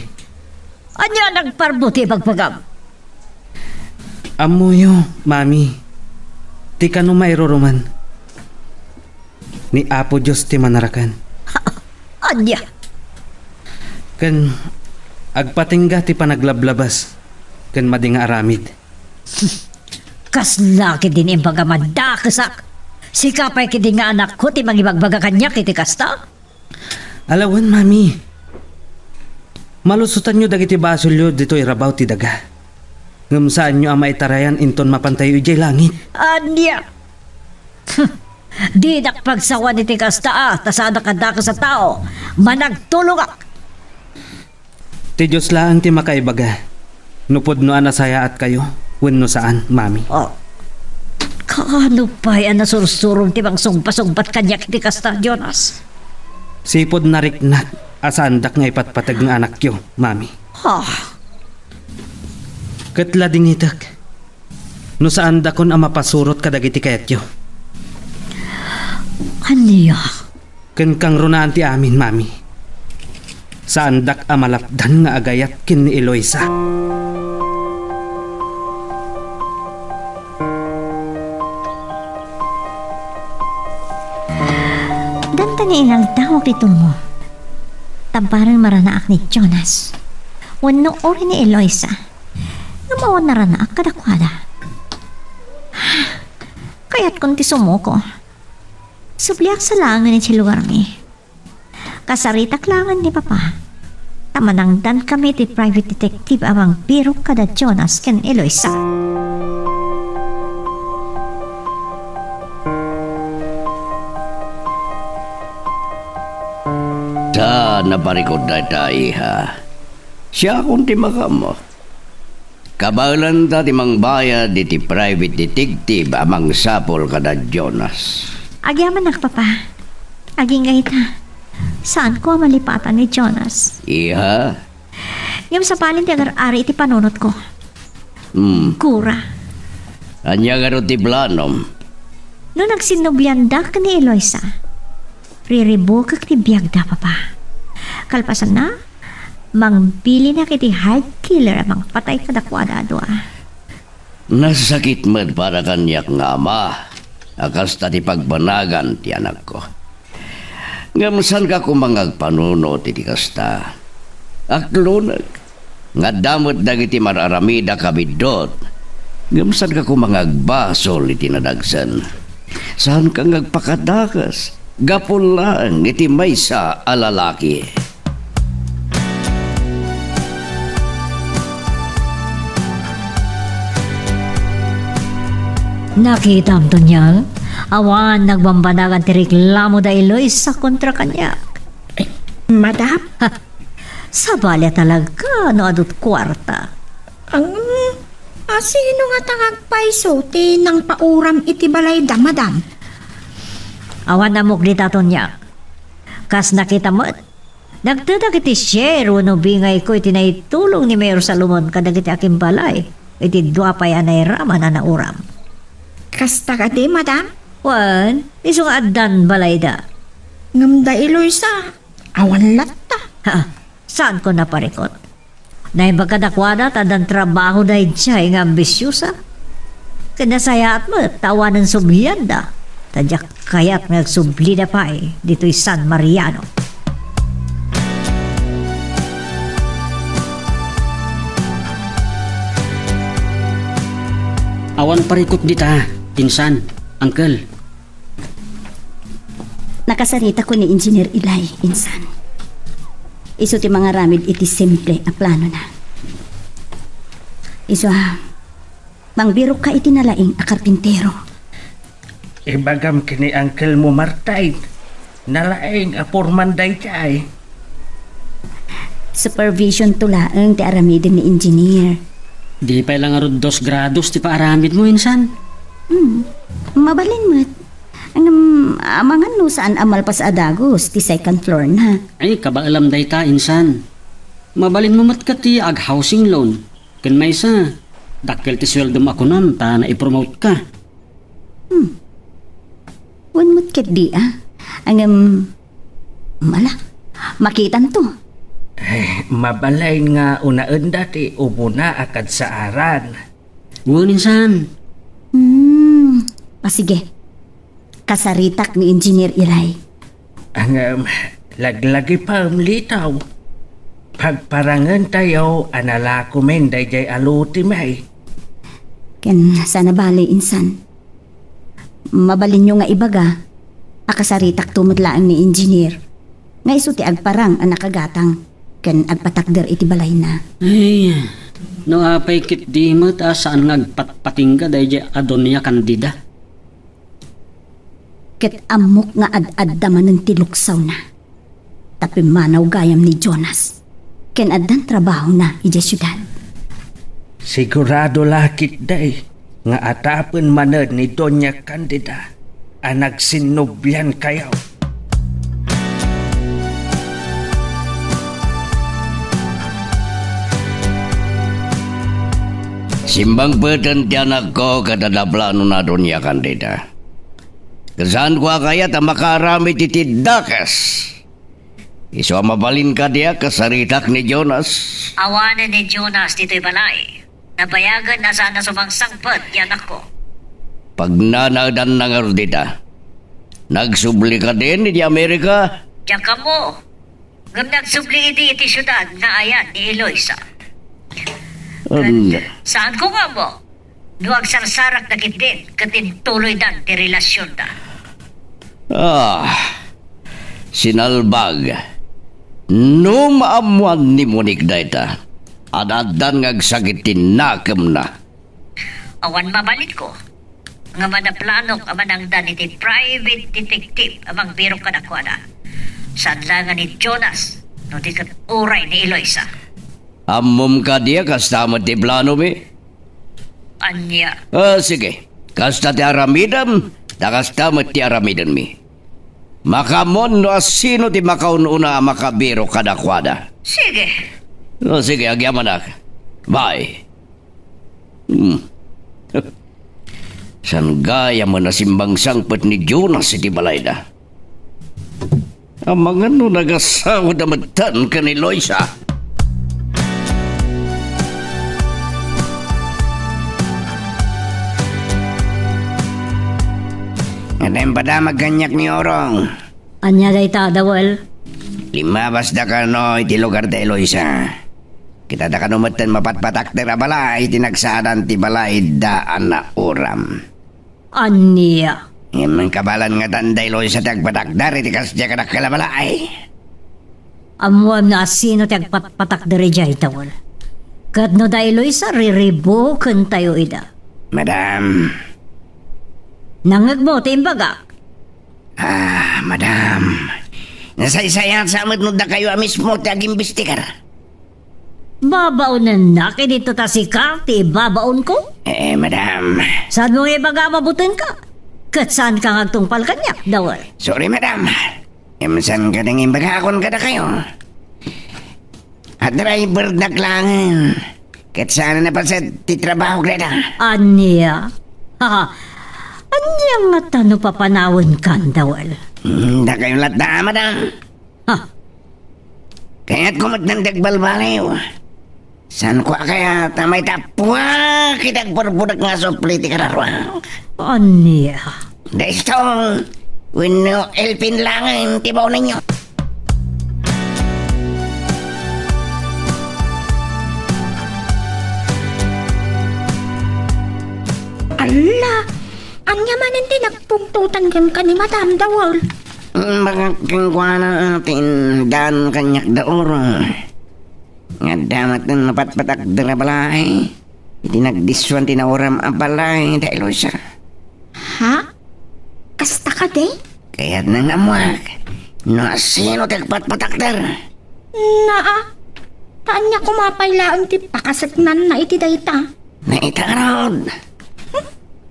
E: Anya nagparbo ti bagbagam.
K: Amuyo, Mami. Ti kano mairuruman. Ni Apo Diyos ti manarakan.
E: Anya?
K: Kan agpatingga ti panaglablabas. Kan madinga aramid.
E: Kaslaki din imbaga madakasak. Sikapay kiti nga anak ko ti mangibagbaga kanya kiti kasta.
K: Alawan, Mami. Malusutan nyo dagiti basulyo dito irabaw ti daga. Ngam saan nyo ang maitarayan inton mapantayo ijay langit.
E: Anya? Di nakpagsawa ni ti kasta tasada kadaka sa tao. Managtulungak.
K: Ti Diyos lang ti makaibaga. Nupod no anasaya at kayo. Wenno saan, Mami.
E: Oh. Kaano pa yan nasursurong ti bang sungpasungpat kanyak ti kasta, Jonas?
K: Sipod nariknak asandak nga ipatpatag ng anak yo, Mami. Katla dingitak. No saan dakon ang mapasurot kadagiti kayat yo.
E: Aniya?
K: Ken kang runaan ti amin, Mami. Saan dak amalapdan nga agayat kin ni Eloisa.
E: ni inaldawag dito mo. Tabarang maranaak ni Jonas. Wano ori ni Eloisa. Nga mawan naranaak kadakwada. Kaya't kung tisumo ko, subliak sa langan ni lugar mi. Kasaritak langan ni Papa. Tamanangdan kami ti private detective amang biro kada Jonas ken Eloisa.
H: Ta naparikod na tayo ha. Siya kung timakam mo. Kabalan ta timang bayad iti private detective amang sapol kada Jonas.
E: Agyaman nak, Papa. Aging gayta. Saan ko malipatan ni Jonas?
H: Iha?
E: Yung sa palin ti agar-ari iti panunot ko. Kura.
H: Anya garo ti planom?
E: No nagsinubyanda ka ni Eloisa, riribukak ti biyagda, Papa. Kalpasan na, mangbili na kiti hard killer amang patay kadakwada doa.
H: Nasakit med para kanyak nga ama. Akas ta ti pagbanagan ti anak ko. Ngamsan ka kumangag panunot iti kasta. Aklunag. Nga damot dagiti mararamida kabidot. Ngamsan ka kumangag basol iti nadagsan. Saan ka ngagpakadakas? Gapon lang iti maysa alalaki.
E: Nakita mo niya? Awan nagbambanagan ti reklamo da Eloisa kontra kanya.
F: Madam?
E: Sa balya talaga no adut kwarta.
F: Sino nga tangagpaiso ti nang pauram iti balay da, Madam?
E: Awan namok di taton niya. Kas nakita mo, nagtadak iti share no bingay ko iti naitulong ni Mayor Salomon kadag iti aking balay. Iti duapay anay rama na nauram.
F: Kasta ka di, Madam?
E: Wan, isong adan balay da.
F: Ngamda Eloisa, awan latta.
E: Saan ko naparikot? Naibagkadakwada tadan trabaho da itsay nga ambisyusa. Kinasayaat mo, tawanan subyan da. Tadyak kaya't nagsubli na pa dito'y San Mariano.
J: Awan parikot dita, pinsan, uncle.
L: Nakasarita ko ni Engineer Ilay, insan. Iso ti mga ramid iti simple a plano na. Iso mangbiro ka iti nalaing a karpintero.
K: Ibagam kini uncle mo Martay. Nalaing a pormanday kay.
L: Supervision tulaang ti aramidin ni engineer.
J: Di pa lang arod 2 grados ti paaramid mo, insan.
L: Mabalin mo't. Ang amangan no saan amal pas adagos, ti second floor na.
J: Ay, kabaalam day ta, insan. Mabalin mo mat ka ti ag housing loan. Ken may sa, dakkel ti sweldo mo ako nun, ta na i-promote ka.
L: Wan mo't ket di Ang mala, makitan to.
K: Ay, mabalay nga unaan dati ubo na akad sa aran.
J: Wan, insan.
L: Sige. Kasaritak ni Engineer Ilay.
K: Ang laglagi pa litaw. Pagparangan tayo, anala kumen day aluti may.
L: Ken sana bali insan. Mabalin nyo nga ibaga, akasaritak tumutlaang ni Engineer. Nga iso ti agparang ang nakagatang, ken agpatakder iti balay na.
J: Ay, no apay kit di mo ta saan ngagpatpatingga day adonya kandida.
L: Ket amok nga ad-addaman ng tiluksaw na. Tapi manaw gayam ni Jonas. Ken addan trabaho na ija syudad.
K: Sigurado lakit day nga atapen manad ni Doña Candida anak sinubyan kayaw.
H: Simbang peten ti anak ko kadadaplano na Doña Candida. Kasaan ko kaya ta makarami titidakas. Iso mabalin ka diya kasaritak ni Jonas.
E: Awanan ni Jonas dito'y balay. Nabayagan na sana sumangsangpot yan ako.
H: Pag nanagdan na nga dita, Nagsubli ka din di Amerika?
G: Diyan ka mo. Ngam nagsubli iti syudad nga ayan ni Eloisa. Saan ko nga mo? Nuwag sarsarak na kitin, katin tuloy dan ti relasyon da.
H: Sinalbag. No maamuan ni Monik dayta. Adadan ngagsagitin nakam na.
G: Awan mabalik ko. Nga manaplanok aman ang dan iti private detective amang biro ka na kuwana. Sanlangan ni Jonas no di kat uray ni Eloisa.
H: Amom ka diya kasama ti plano mi?
G: Anya.
H: Sige. Kasta ti aramidam, takasta ti aramidan mi. Makamon no asino ti makaununa makabiro kadakwada.
G: Sige.
H: Sige, agyaman ak. Bye. San gaya mo na simbang sangpet ni Jonas iti balayda. Amang ano nagasawa damatan ka ni Eloisa.
B: Ngayon ba da magganyak ni Orong?
E: Anya dayta, Dawel?
B: Limabas da ka no iti lugar da Eloisa. Kita da ka numatan mapatpatak da balay iti nagsadan ti balay daan na uram.
E: Anya?
B: Imang kabalan nga tanda Eloisa tagpatak dari ti kasya ka nakalabalay.
E: Amuam na asino ti agpatpatak dari jay, Dawel. Kadno da Eloisa riribukan tayo ida.
B: Madam.
E: Nangag mo, timbaga.
B: Madam. Nasaysayan sa amad no da kayo mismo ti agimbistikar.
E: Babaonan na kay dito ta si Carty, babaon ko?
B: Madam.
E: Saan mo ibaga mabutin ka? Kat saan ka ngagtungpal kanya, Dawel?
B: Sorry, madam. Saan ka nang imbagakon ka na kayo? At driver na klangan. Kat saan na pa sa titrabaho greda?
E: Anya? Anya nga tano papanawan ka, Dawel?
B: Da kayong lata, madam. Kaya't kumatnandag balbaliw. Saan ko kaya tamay tapwa kitag perbudak nga supli ti kararwa.
E: Anya?
B: Desto, wino elpin lang tibaw ninyo.
F: Ala, anya man hindi nagpungtutan ka ni Madam Dawel.
B: Mga kingwana natin dan kanyak daoro. Nga damat na napatpatak dara balay. Hindi nagdiswan tinawaram ang balay da Eloisa.
F: Ha? Kasta ka de?
B: Kaya't nangamuak. No sino tagpatpatak dar?
F: Naa. Taan niya kumapaylaan ti pakasagnan na iti dayta.
B: Naitarod.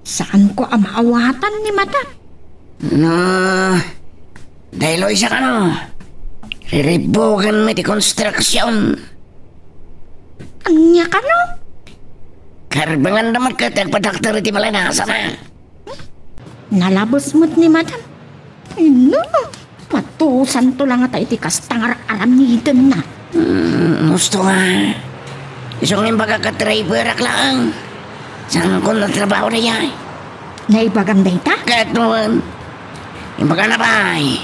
F: Saan ko ang maawatan ni Madam?
B: No, dahil Eloisa ka no. Riribugan mo ti konstruksyon.
F: Anya ka no?
B: Karbangan naman ka tagpadaktar iti balay na kasama.
F: Nalabos mo't ni Madam. Ino, matusan to lang ata iti kastangar aramidan na.
B: Gusto nga. Isang yung pagkakatriber lang. Saan ko na trabaho na yan?
F: Naibagam dayta?
B: Kahit noon. Yung baga na bay.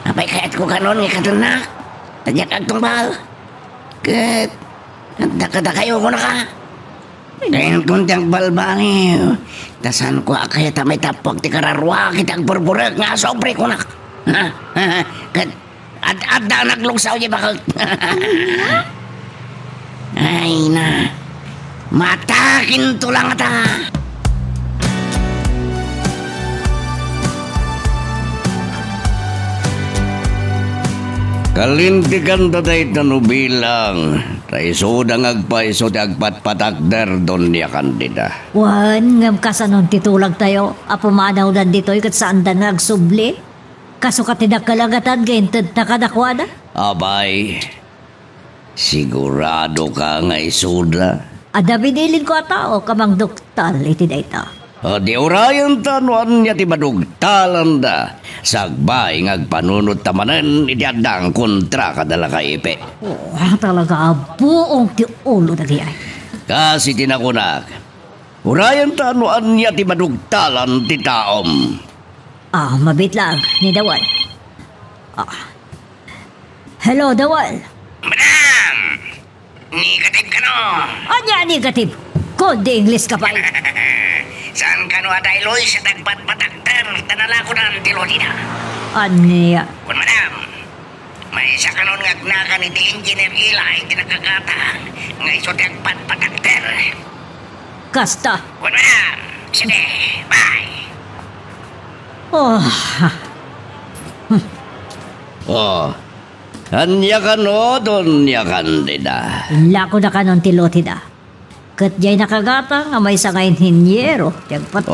B: Apay kahit ko kanon nga katanak. Tadyak agtumbal. Kahit nagdakada kayo ko na ka. Kaya kung tiyang balbaliw. Tasan ko kaya tamay tapok ti kararwa kitang burburag nga sobre ko na. Kahit at naglugsaw niya bakal. Ay na. Matakin to lang ata.
H: Kalintikan tatay tanubilang. Taisodang agpaiso ti agpatpatakder don niya kandida.
E: Wan, ngam kasanon titulag tayo. Apo manaw dan dito'y kat saan dan nagsubli. Kaso katidak kalagatan gaintad na kadakwada.
H: Abay, sigurado ka nga isuda.
E: Ada binilin ko atao kamang doktal iti dayta.
H: Di orayan tanuan niya ti madugtalan da. Sagbay ngagpanunod tamanan iti adang kontra kadala ka ipe.
E: Talaga buong ti ulo na gayay.
H: Kasi tinakunak, orayan tanuan niya ti madugtalan ti taom.
E: Mabit lang ni Dawal. Hello, Dawal.
B: Madam! Negative ka no?
E: Anya negative? Kundi English ka pa.
B: Saan ka no ada Eloy sa tagpat patakter? Tanala ko na ang tilodina.
E: Anya?
B: Kun madam, may isa ka nun ngagnakan iti engineer Eli iti nakakatang nga iso tagpat patakter.
E: Kasta.
B: Kun madam, sige, bye.
H: Anya ka no, Doña Candida.
E: Lako na ka nun tilotida. Kat jay nakagata nga may sangayin hinyero. Tiyagpat.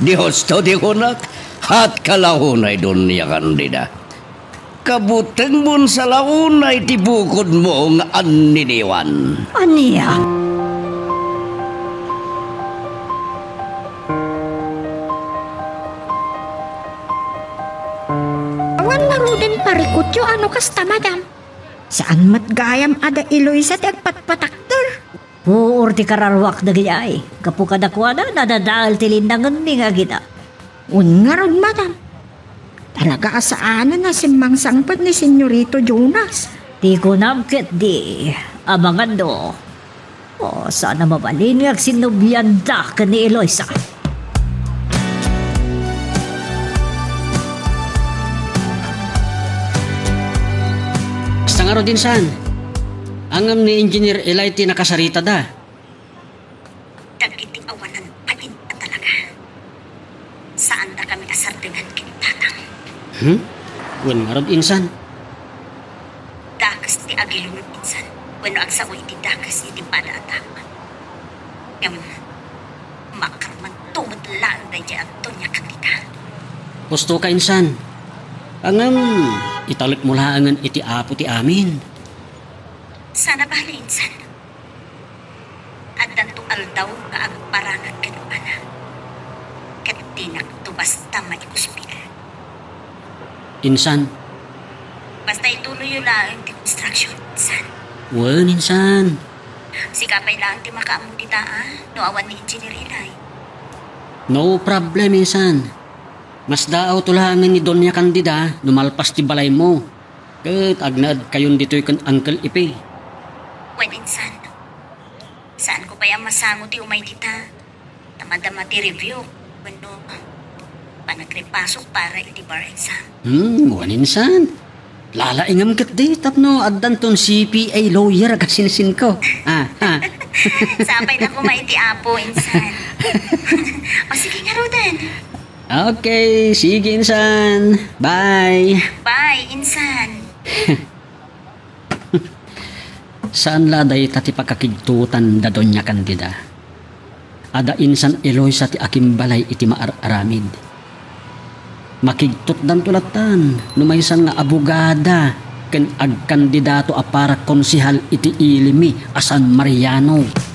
H: Di hosto di kunak. Hat kalahunay, Doña Candida. Kabuteng mun sa launay ti bukod mo nga aniniwan.
E: Aniya?
F: Din parikutyo ano kasta madam. Saan matgayam ada Eloy sa tagpatpatakter?
E: Puur ti kararwak na gayay. Kapu kadakwada nadadal tilindangan ni nga kita.
F: Nga ron madam. Talaga asaanan na simang sangpad ni Senyorito Jonas.
E: Di ko namkit di. Abangan do. Sana mabalin nga sinubyan da ka ni Eloisa.
J: Nga ro din san. Angam ni Engineer Eli ti nakasarita da.
G: Dagiti awanan pain pa talaga. Saan na kami asartingan kintatang?
J: Nga ro insan.
G: Dakas ti agilunod insan. Wano agsaoy ti dakas iti padaatang. Makarman tumad laan na dyan at Doña Candida.
J: Gusto ka insan. Angam italit mo laangan iti apo ti amin.
G: Sana bala insan. At danto aldaw ka agparangan kanupana. Kat tinak to basta maikuspil.
J: Insan.
G: Basta ituloy yung laang ti construction insan.
J: Wan insan.
G: Sikapay lang ti makaamong dita no awan ni Engineer Eli.
J: No problem insan. Mas daaw tulahangan ni Doña Candida numalpas ti balay mo. Kat agnad kayon dito'y kan Uncle Ipe.
G: Wen insan. Saan ko pa yung masango ti umay dita? Tamadama ti review. Wano, panagripasok para iti bar exam.
J: Wan insan. Lalaingam kat di tapno addan ton CPA lawyer kasinsin ko.
G: Sapay na kumaiti apo insan. O sige nga Rodan.
J: Okay, sige insan. Bye.
G: Bye, insan.
J: Saan laday tati pakakigtutan da Doña Candida? Ada insan Eloy sa ti akimbalay iti maaramid. Makigtut dan tulatan, numaysan nga abogada, ken agkandidato a para konsihal iti Ilimi a San Mariano.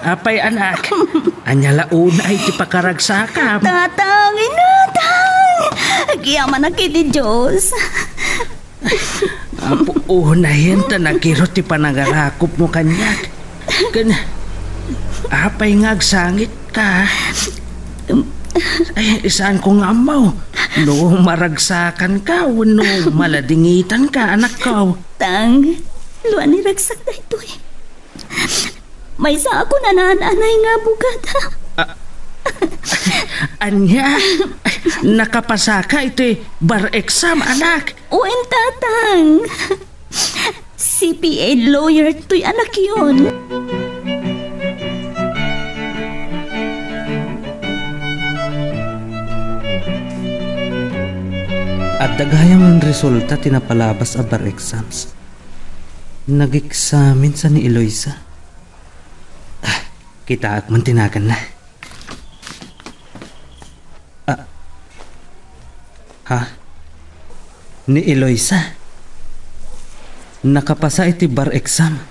K: Apay anak, anyala una ay ti pakaragsakam.
L: Tatang, inatang, kiyaman na kiti Diyos.
K: Apo unahin ta nagkiro ti panagarakop mo kanyak. Apay ngagsangit ka. Ay, isaan ko nga mo. No, maragsakan ka, no, maladingitan ka, anak ko.
L: Tang, luan ni ragsak na ito eh. May sa ako nanananay nga bugata.
K: Anya, nakapasa ka ito bar exam, anak.
L: Uwin tatang. CPA lawyer to'y anak yun.
O: At dagayang ang resulta tinapalabas a bar exams. Nag-examine sa ni Eloisa. Kita at mantinagan na. Ha? Ni Eloisa? nakapasa iti bar exam.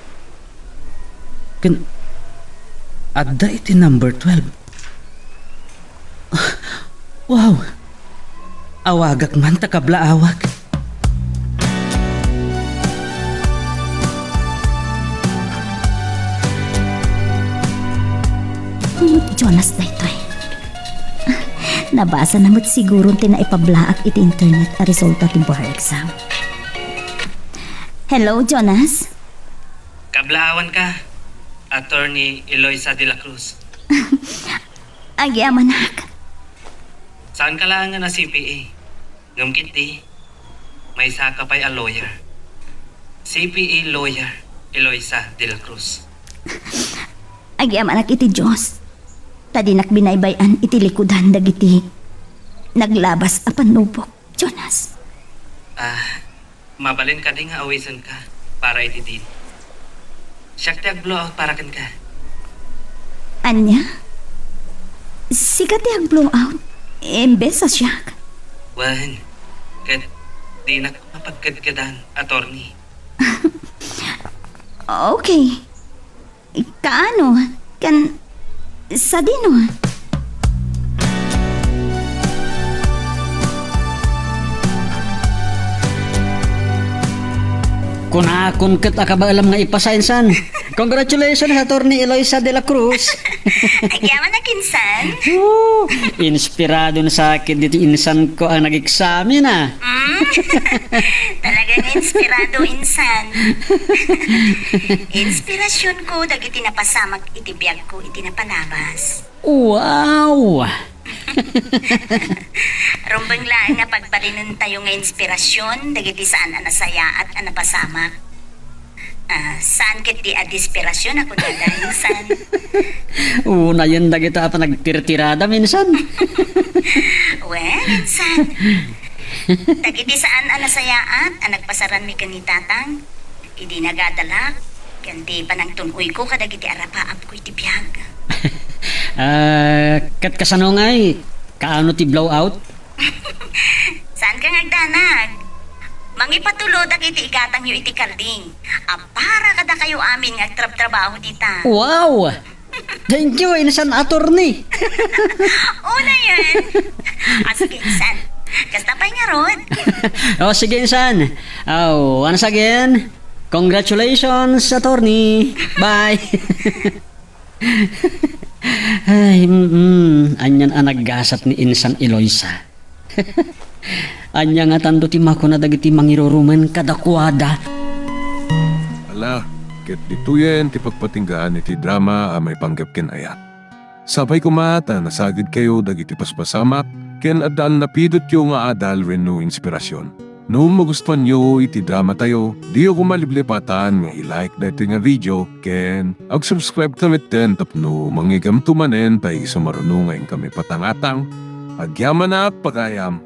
O: Ken adda iti number 12. Wow! Awagak man takabla awag.
L: Jonas na ito eh. Nabasa namot siguro tinaipablak iti internet a resulta ti bar exam. Hello, Jonas?
M: Kablaawan ka, Attorney Eloisa de la Cruz.
L: Agyamanak.
M: Saan ka lang nga na CPA? Ngamkit di, may saka pa'y a lawyer. CPA lawyer Eloisa de la Cruz.
L: Agyamanak iti Diyos. Tadinak binaybayan iti likudan dagiti naglabas a panubok, Jonas.
M: Mabalin ka di nga awisan ka para iti din. Siyak ti ag-blowout para kan ka.
L: Anya? Sikat ti ag-blowout? Imbes sa siyak?
M: Wan, kat di na mapagkadkadan, attorney.
L: Okay. Kaano? Sa dino?
J: Kunakon ket akabaalam nga ipasainsan. Congratulations, Attorney Eloisa de la Cruz.
G: Agyaman na kinsan?
J: Inspirado na sa akin dito insan ko ang nag-examen
G: Talagang inspirado insan. Inspirasyon ko dagiti napasamak iti biyag ko iti napalabas.
J: Wow!
G: Rumbang lang nga pagparinon tayo nga inspirasyon dagiti saan anasaya at anapasamak. Saan ket di adispirasyon ako dadahinsan.
J: Una yan dagita pa nagtirtirada minsan.
G: Well, insan. Dagiti saan anasayaat ang nagpasaran mi kanitatang. Idi nagadalak. Kanti pa nang tunoy ko kadagiti arapaap ko iti biyag.
J: Kat kasano ngay? Kaano ti blowout?
G: Saan ka ngagdanag? Mangipatulo dagiti igatang yu iti kalding. Para kada kayo amin ngagtrab-trabaho dita.
J: Wow! Thank you, insan attorney.
G: Una yan. Sige, insan. Kasta pa nga rod.
J: Sige, insan. Once again, congratulations, attorney. Bye. Ay, anyan ang naggasat ni insan Eloisa. Anya nga tando ti mako na dagiti mangirurumen kadakwada.
A: Ala, ket dituyen ti pagpatinggaan iti drama a may panggap ken aya. Sabay kumata nasagid kayo dagiti paspasamak ken adal napidot yo nga adal renno inspirasyon. No magustuhan nyo iti drama tayo, di ako maliblipatan nga i-like dati nga video ken ag-subscribe tamit den tapno mangigam tumanen tay sumarunungan kami patangatang. Agyaman na pagayam.